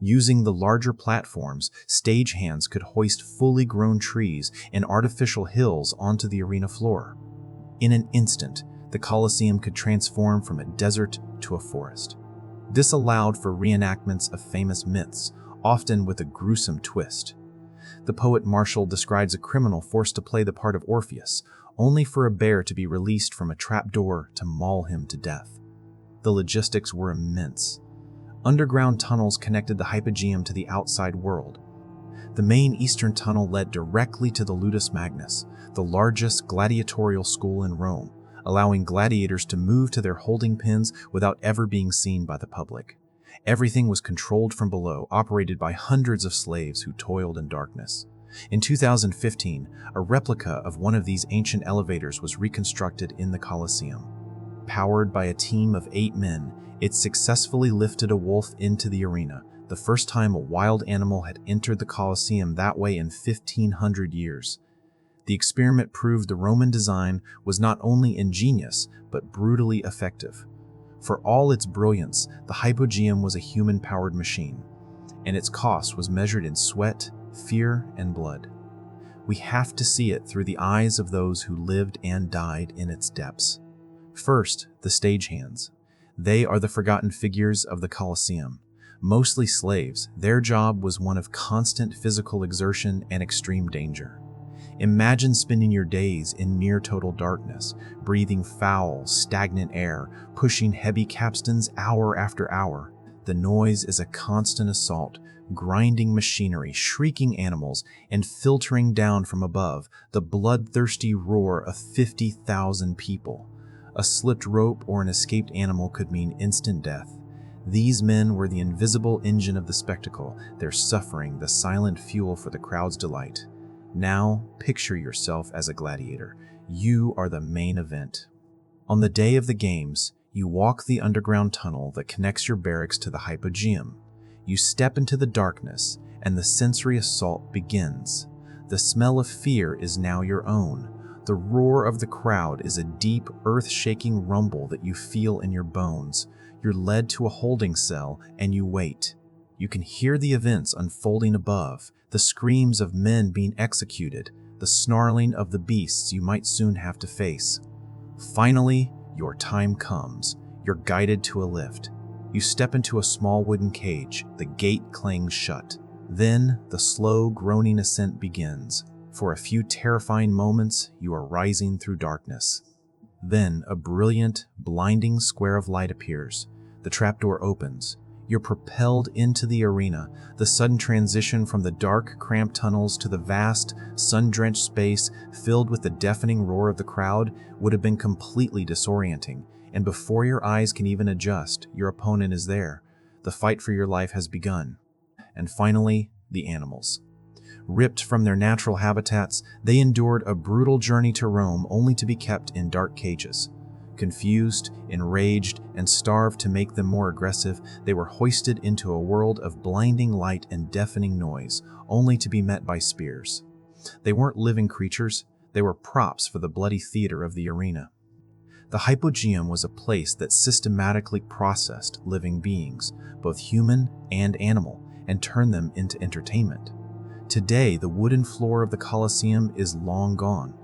Using the larger platforms, stagehands could hoist fully grown trees and artificial hills onto the arena floor. In an instant, the Colosseum could transform from a desert to a forest. This allowed for reenactments of famous myths, often with a gruesome twist. The poet Martial describes a criminal forced to play the part of Orpheus, only for a bear to be released from a trapdoor to maul him to death. The logistics were immense. Underground tunnels connected the Hypogeum to the outside world. The main eastern tunnel led directly to the Ludus Magnus, the largest gladiatorial school in Rome, allowing gladiators to move to their holding pens without ever being seen by the public. Everything was controlled from below, operated by hundreds of slaves who toiled in darkness. In 2015, a replica of one of these ancient elevators was reconstructed in the Colosseum. Powered by a team of 8 men, it successfully lifted a wolf into the arena, the first time a wild animal had entered the Colosseum that way in 1,500 years. The experiment proved the Roman design was not only ingenious, but brutally effective. For all its brilliance, the Hypogeum was a human-powered machine, and its cost was measured in sweat, fear, and blood. We have to see it through the eyes of those who lived and died in its depths. First, the stagehands. They are the forgotten figures of the Colosseum. Mostly slaves, their job was one of constant physical exertion and extreme danger. Imagine spending your days in near total darkness, breathing foul, stagnant air, pushing heavy capstans hour after hour. The noise is a constant assault, grinding machinery, shrieking animals, and filtering down from above, the bloodthirsty roar of 50,000 people. A slipped rope or an escaped animal could mean instant death. These men were the invisible engine of the spectacle, their suffering the silent fuel for the crowd's delight. Now, picture yourself as a gladiator. You are the main event. On the day of the games, you walk the underground tunnel that connects your barracks to the Hypogeum. You step into the darkness, and the sensory assault begins. The smell of fear is now your own. The roar of the crowd is a deep, earth-shaking rumble that you feel in your bones. You're led to a holding cell, and you wait. You can hear the events unfolding above, the screams of men being executed, the snarling of the beasts you might soon have to face. Finally, your time comes. You're guided to a lift. You step into a small wooden cage. The gate clangs shut. Then, the slow, groaning ascent begins. For a few terrifying moments, you are rising through darkness. Then, a brilliant, blinding square of light appears. The trapdoor opens. You're propelled into the arena. The sudden transition from the dark, cramped tunnels to the vast, sun-drenched space filled with the deafening roar of the crowd would have been completely disorienting. And before your eyes can even adjust, your opponent is there. The fight for your life has begun. And finally, the animals. Ripped from their natural habitats, they endured a brutal journey to Rome only to be kept in dark cages. Confused, enraged, and starved to make them more aggressive, they were hoisted into a world of blinding light and deafening noise, only to be met by spears. They weren't living creatures, they were props for the bloody theater of the arena. The Hypogeum was a place that systematically processed living beings, both human and animal, and turned them into entertainment. Today, the wooden floor of the Colosseum is long gone.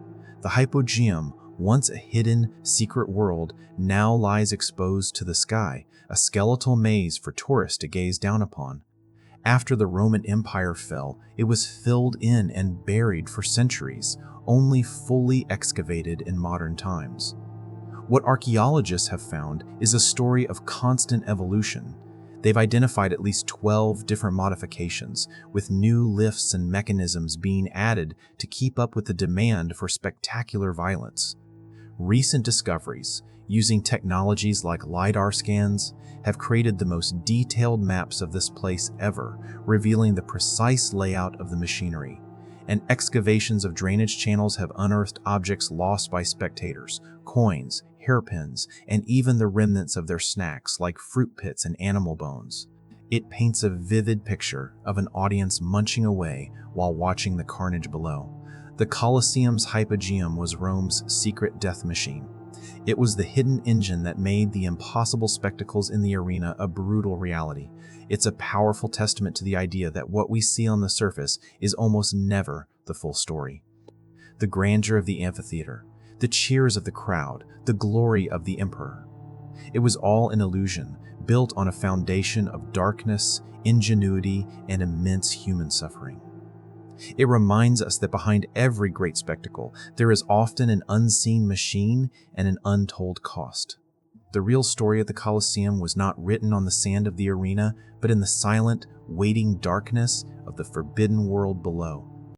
The Hypogeum, once a hidden, secret world, now lies exposed to the sky, a skeletal maze for tourists to gaze down upon. After the Roman Empire fell, it was filled in and buried for centuries, only fully excavated in modern times. What archaeologists have found is a story of constant evolution. They've identified at least 12 different modifications, with new lifts and mechanisms being added to keep up with the demand for spectacular violence. Recent discoveries, using technologies like LiDAR scans, have created the most detailed maps of this place ever, revealing the precise layout of the machinery. And excavations of drainage channels have unearthed objects lost by spectators, coins, hairpins, and even the remnants of their snacks like fruit pits and animal bones. It paints a vivid picture of an audience munching away while watching the carnage below. The Colosseum's Hypogeum was Rome's secret death machine. It was the hidden engine that made the impossible spectacles in the arena a brutal reality. It's a powerful testament to the idea that what we see on the surface is almost never the full story. The grandeur of the amphitheater, the cheers of the crowd, the glory of the emperor. It was all an illusion, built on a foundation of darkness, ingenuity, and immense human suffering. It reminds us that behind every great spectacle, there is often an unseen machine and an untold cost. The real story of the Colosseum was not written on the sand of the arena, but in the silent, waiting darkness of the forbidden world below.